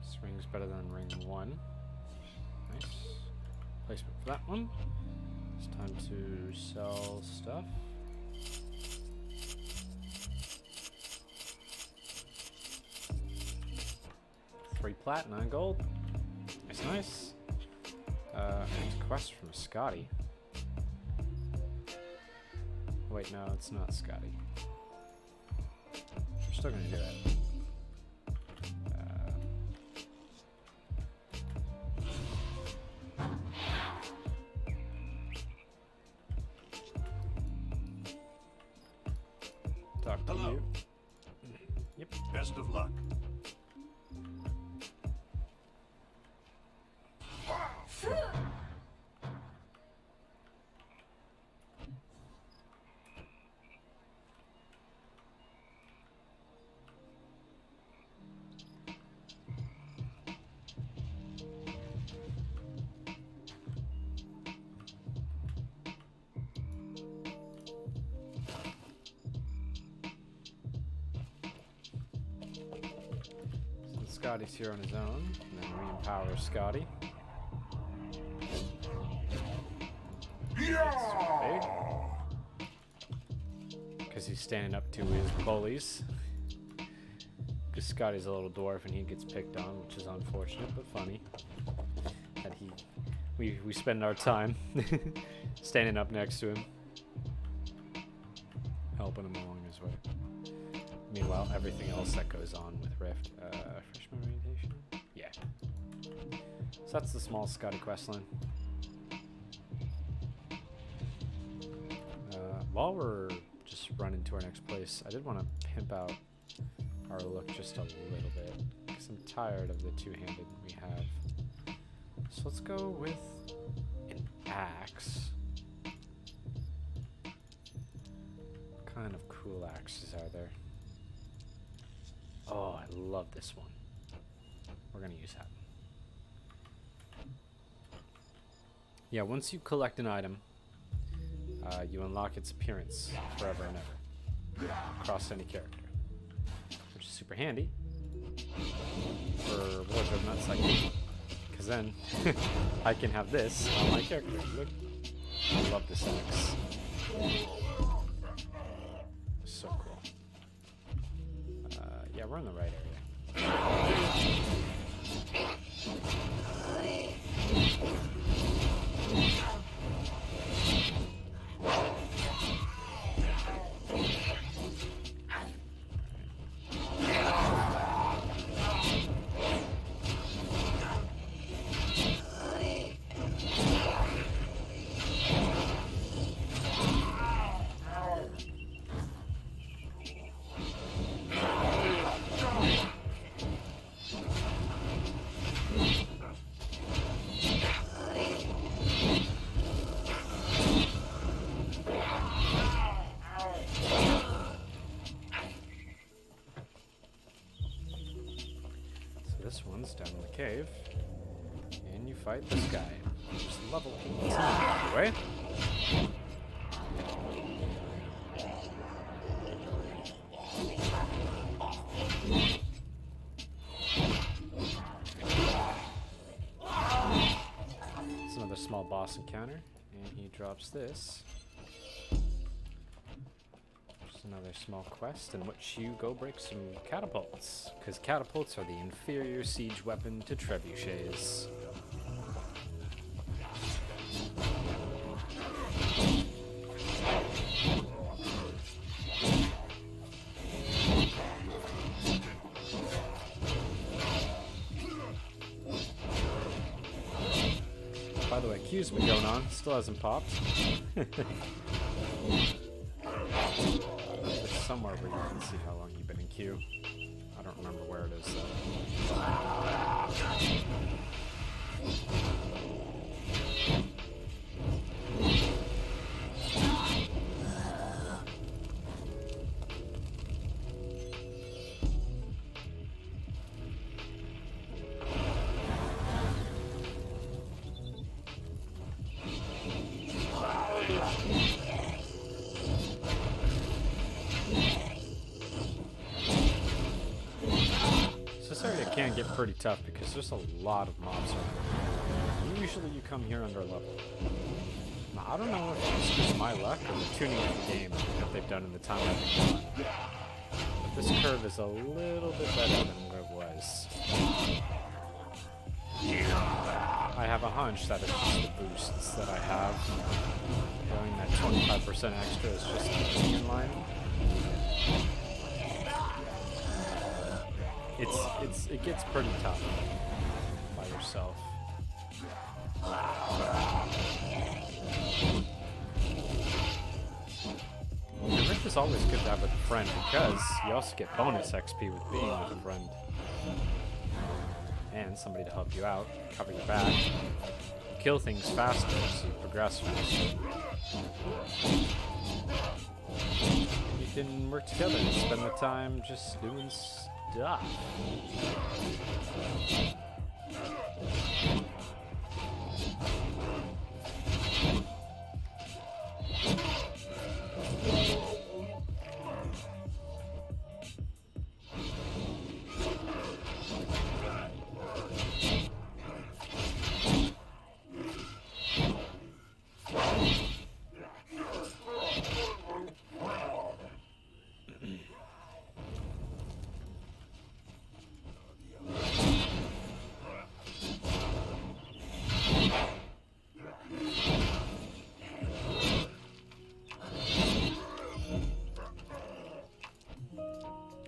This ring's better than ring 1. Nice. Placement for that one. It's time to sell stuff. Three plat, 9 gold. Nice, nice. It's a quest from Scotty. Wait, no, it's not Scotty. We're still gonna do that. Talk to Hello. you. Yep. Best of luck. Since Scotty's here on his own, and then re-empower Scotty. Because he's standing up to his bullies. Because Scotty's a little dwarf and he gets picked on, which is unfortunate but funny. That we spend our time standing up next to him, helping him along his way. Meanwhile, everything else that goes on with Rift, freshman orientation, yeah. So that's the small Scotty questline. While we're just running to our next place, I did want to pimp out our look just a little bit, because I'm tired of the two-handed we have. So let's go with an axe. What kind of cool axes are there? Oh, I love this one. We're gonna use that. Yeah, once you collect an item, you unlock its appearance forever and ever across any character, which is super handy for wardrobe nuts like me, because then I can have this on my character. Look, I love this axe. So cool. Yeah, we're in the right area. This one's down in the cave, and you fight this guy. Just level 18, by the way. It's another small boss encounter, and he drops this. Another small quest in which you go break some catapults, because catapults are the inferior siege weapon to trebuchets. By the way, Q's been going on, still hasn't popped. Somewhere where you can see how long you've been in queue. I don't remember where it is can get pretty tough because there's a lot of mobs around. Usually you come here under level. Now, I don't know if it's just my luck or the tuning of the game that they've done in the time I've been gone. But this curve is a little bit better than where it was. I have a hunch that it's just the boosts that I have. Going that 25% extra is just keeping in line. It gets pretty tough by yourself. The Rift is always good to have with a friend because you also get bonus XP with being with a friend. And somebody to help you out, cover your back, kill things faster so you progress faster. You can work together and spend the time just doing stuff.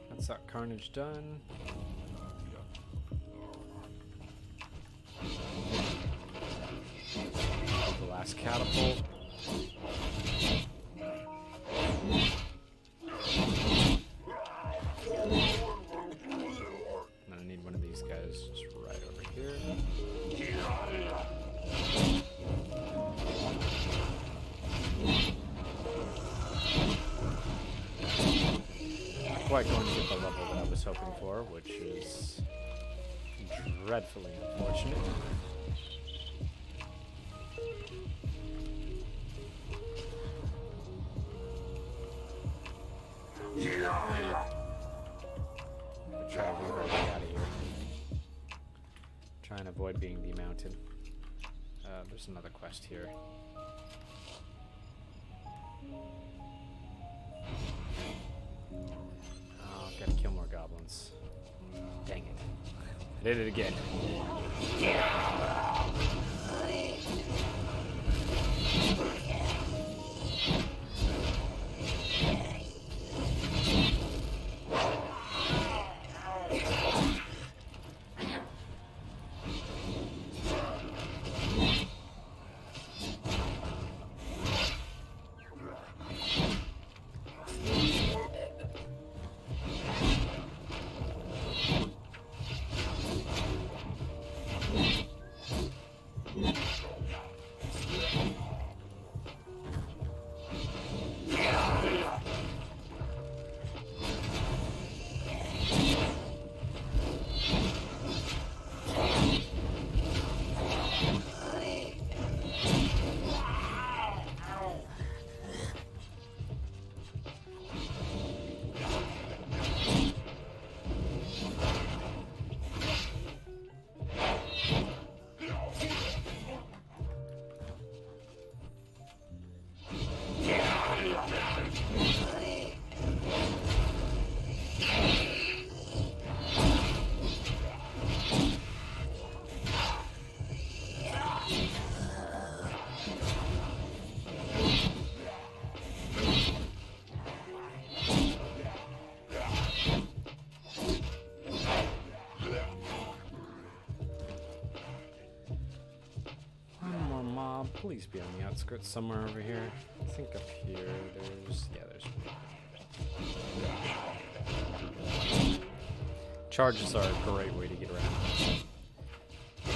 That's that carnage done. The last catapult. And I need one of these guys just right over here. Quite going to get the level that I was hoping for, which is dreadfully unfortunate. There's another quest here. Oh, gotta kill more goblins. Dang it. I did it again. Please be on the outskirts somewhere over here. I think up here there's... yeah, there's one. Charges are a great way to get around.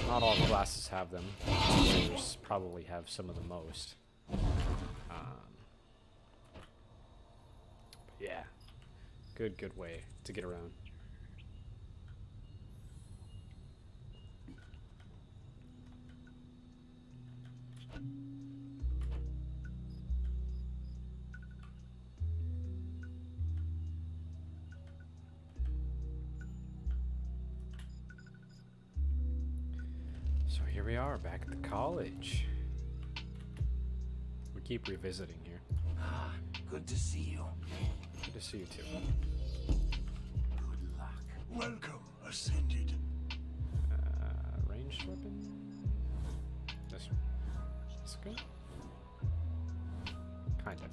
Not all classes have them. Warriors probably have some of the most. Yeah. Good way to get around. So here we are, back at the college. We keep revisiting here. Ah, good to see you. Good to see you too. Good luck. Welcome, Ascended. Ranged weapon? This one. This good? Kind of.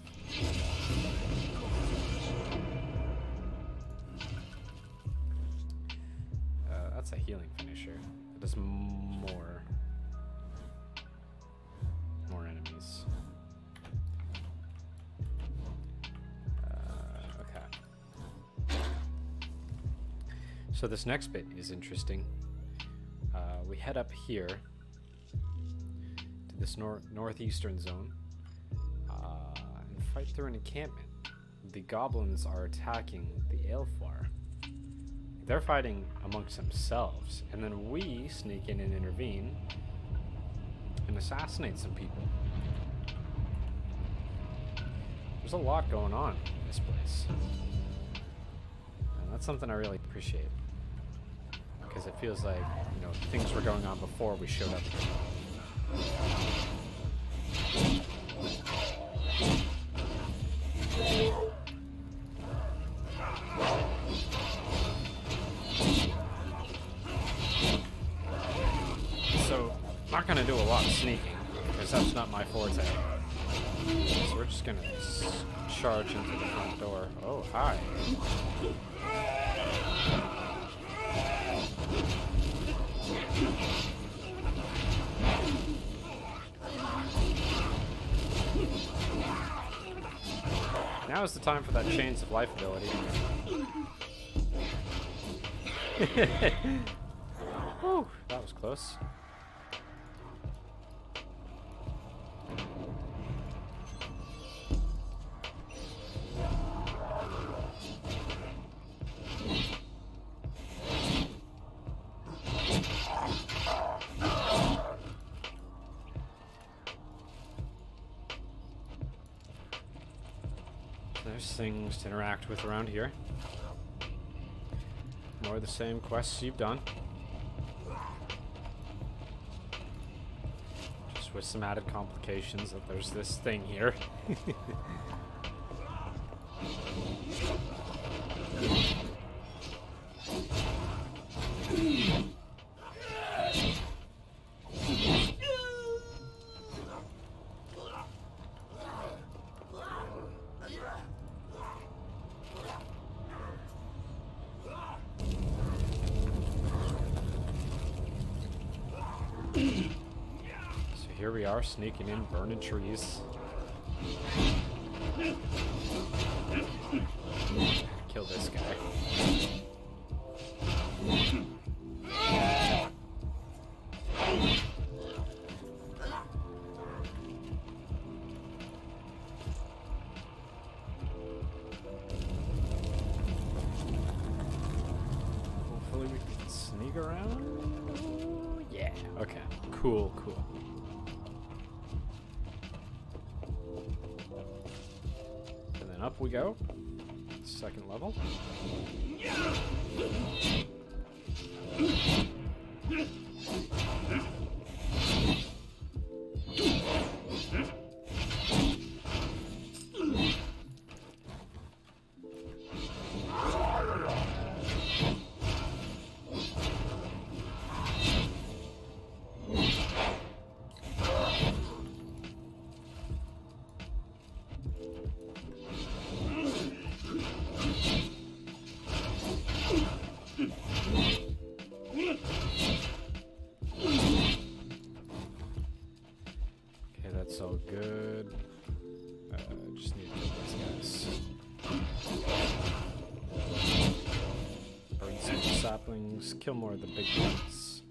That's a healing finisher. It does more enemies. Okay. So this next bit is interesting. We head up here to this northeastern zone and fight through an encampment. The goblins are attacking the Aelfar. They're fighting amongst themselves, and then we sneak in and intervene and assassinate some people. There's a lot going on in this place, and that's something I really appreciate, because it feels like, you know, things were going on before we showed up here. Not gonna do a lot of sneaking, because that's not my forte. So we're just gonna charge into the front door. Oh, hi. Now is the time for that Chains of Life ability. Whew, that was close. There's things to interact with around here. More of the same quests you've done. with some added complications that there's this thing here. Here we are, sneaking in, burning trees. Kill this guy. Hopefully we can sneak around. Yeah, okay. Cool, cool. Up we go. Second level. That's all good. Just need to kill these guys. Burn some saplings, kill more of the big ones.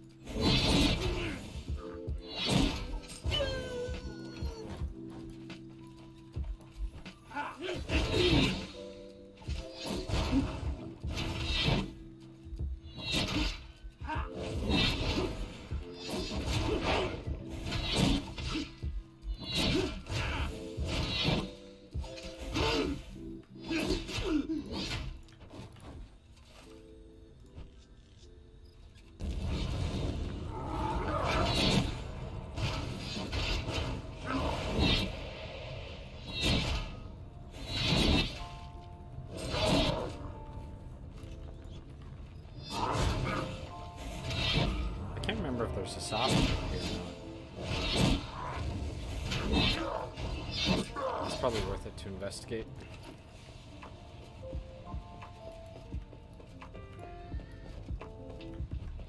There's a sapling here now. It's probably worth it to investigate.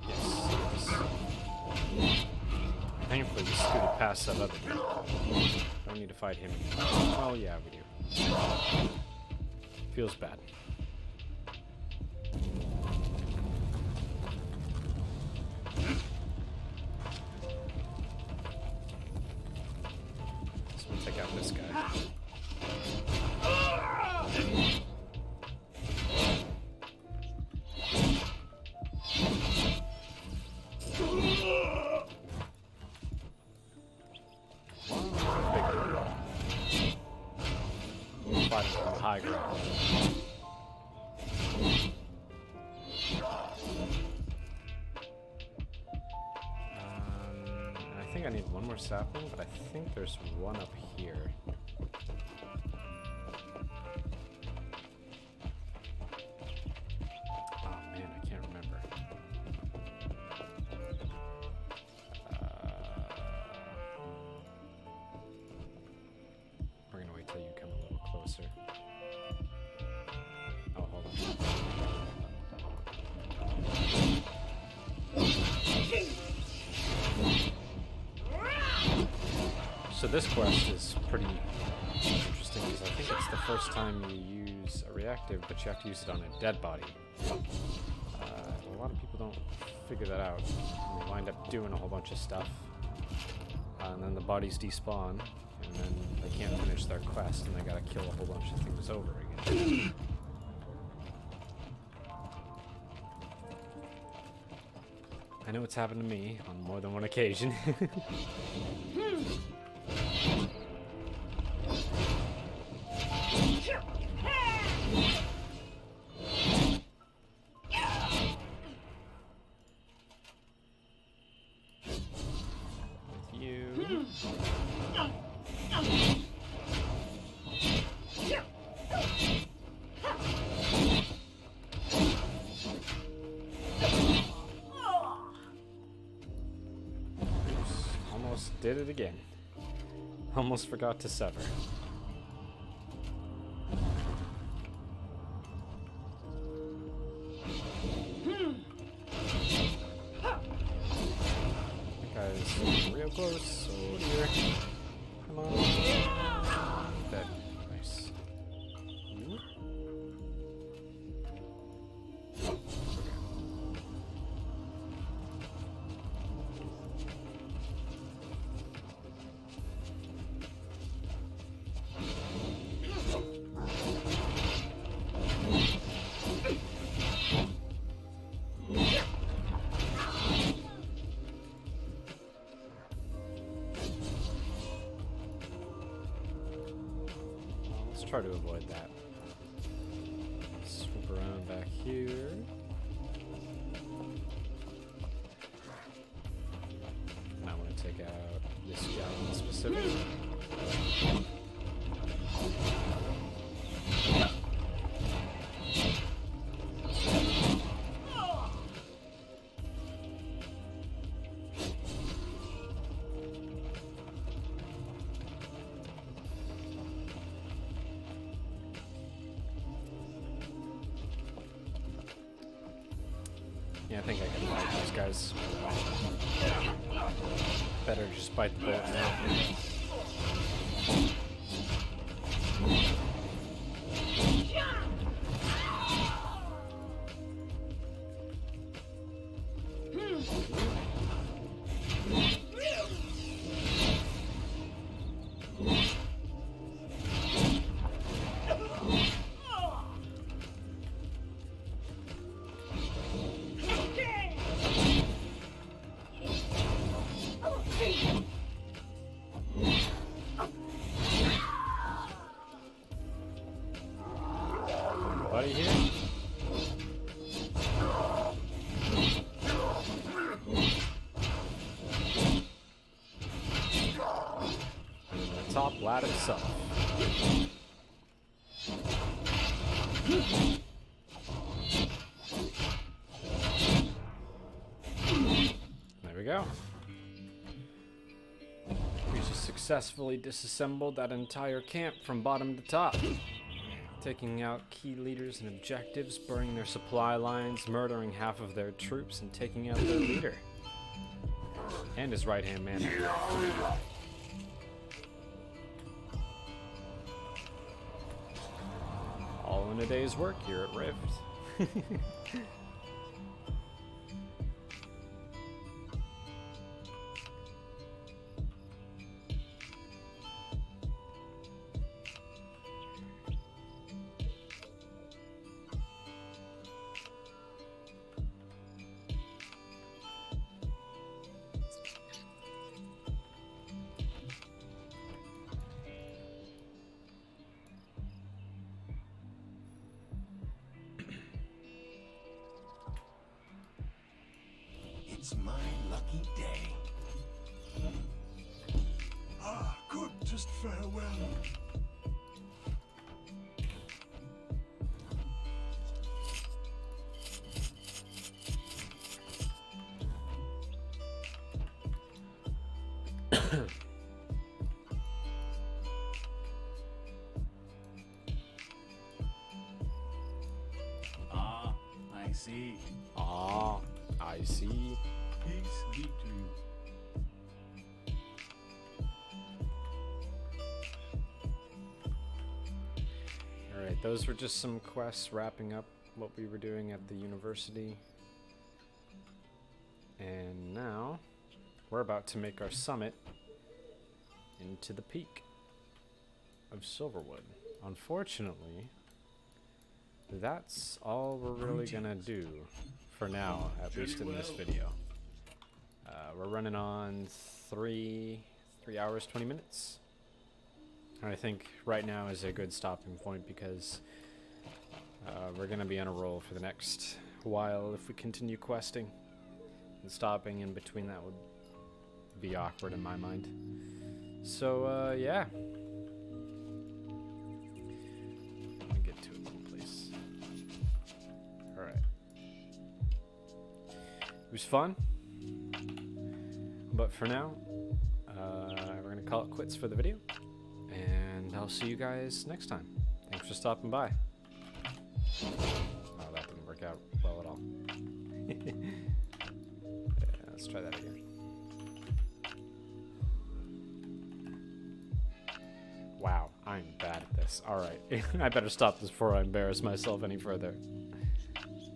Yes. Thankfully, we scooted past that other dude. Don't need to fight him. Oh yeah, we do. Feels bad. Take out this guy. Fight from the high ground. I think I need one more sapling, but I think there's one up here. Oh man, I can't remember. We're gonna wait till you come a little closer. Oh, hold on. So this quest is pretty interesting because I think it's the first time you use a reactive, but you have to use it on a dead body. A lot of people don't figure that out. And they wind up doing a whole bunch of stuff, and then the bodies despawn, and then they can't finish their quest, and they gotta kill a whole bunch of things over again. I know it's happened to me on more than one occasion. With you. Almost did it again. Almost forgot to sever. That guy's real close. Oh dear. Come on. Dead. Nice. Ooh. Try to avoid that. Swoop around back here. And I want to take out this guy in specific. Yeah, I think I can fight these guys. Better just bite the bullet now. Buddy here? The top ladder itself. There we go. We just successfully disassembled that entire camp from bottom to top. Taking out key leaders and objectives, burning their supply lines, murdering half of their troops, and taking out their leader. And his right-hand man. All in a day's work here at Rift. It's my lucky day. Ah, good, just farewell. Ah, I see. Ah, I see. Peace be to you. Alright, those were just some quests wrapping up what we were doing at the university. And now, we're about to make our summit into the peak of Silverwood. Unfortunately, that's all we're really gonna do for now, at least in this video. We're running on 3 hours, 20 minutes. And I think right now is a good stopping point because we're going to be on a roll for the next while if we continue questing. And stopping in between that would be awkward in my mind. So, yeah. Let me get to a cool place. Alright. It was fun. But for now, we're going to call it quits for the video. And I'll see you guys next time. Thanks for stopping by. Oh, that didn't work out well at all. Yeah, let's try that again. Wow, I'm bad at this. Alright, I better stop this before I embarrass myself any further.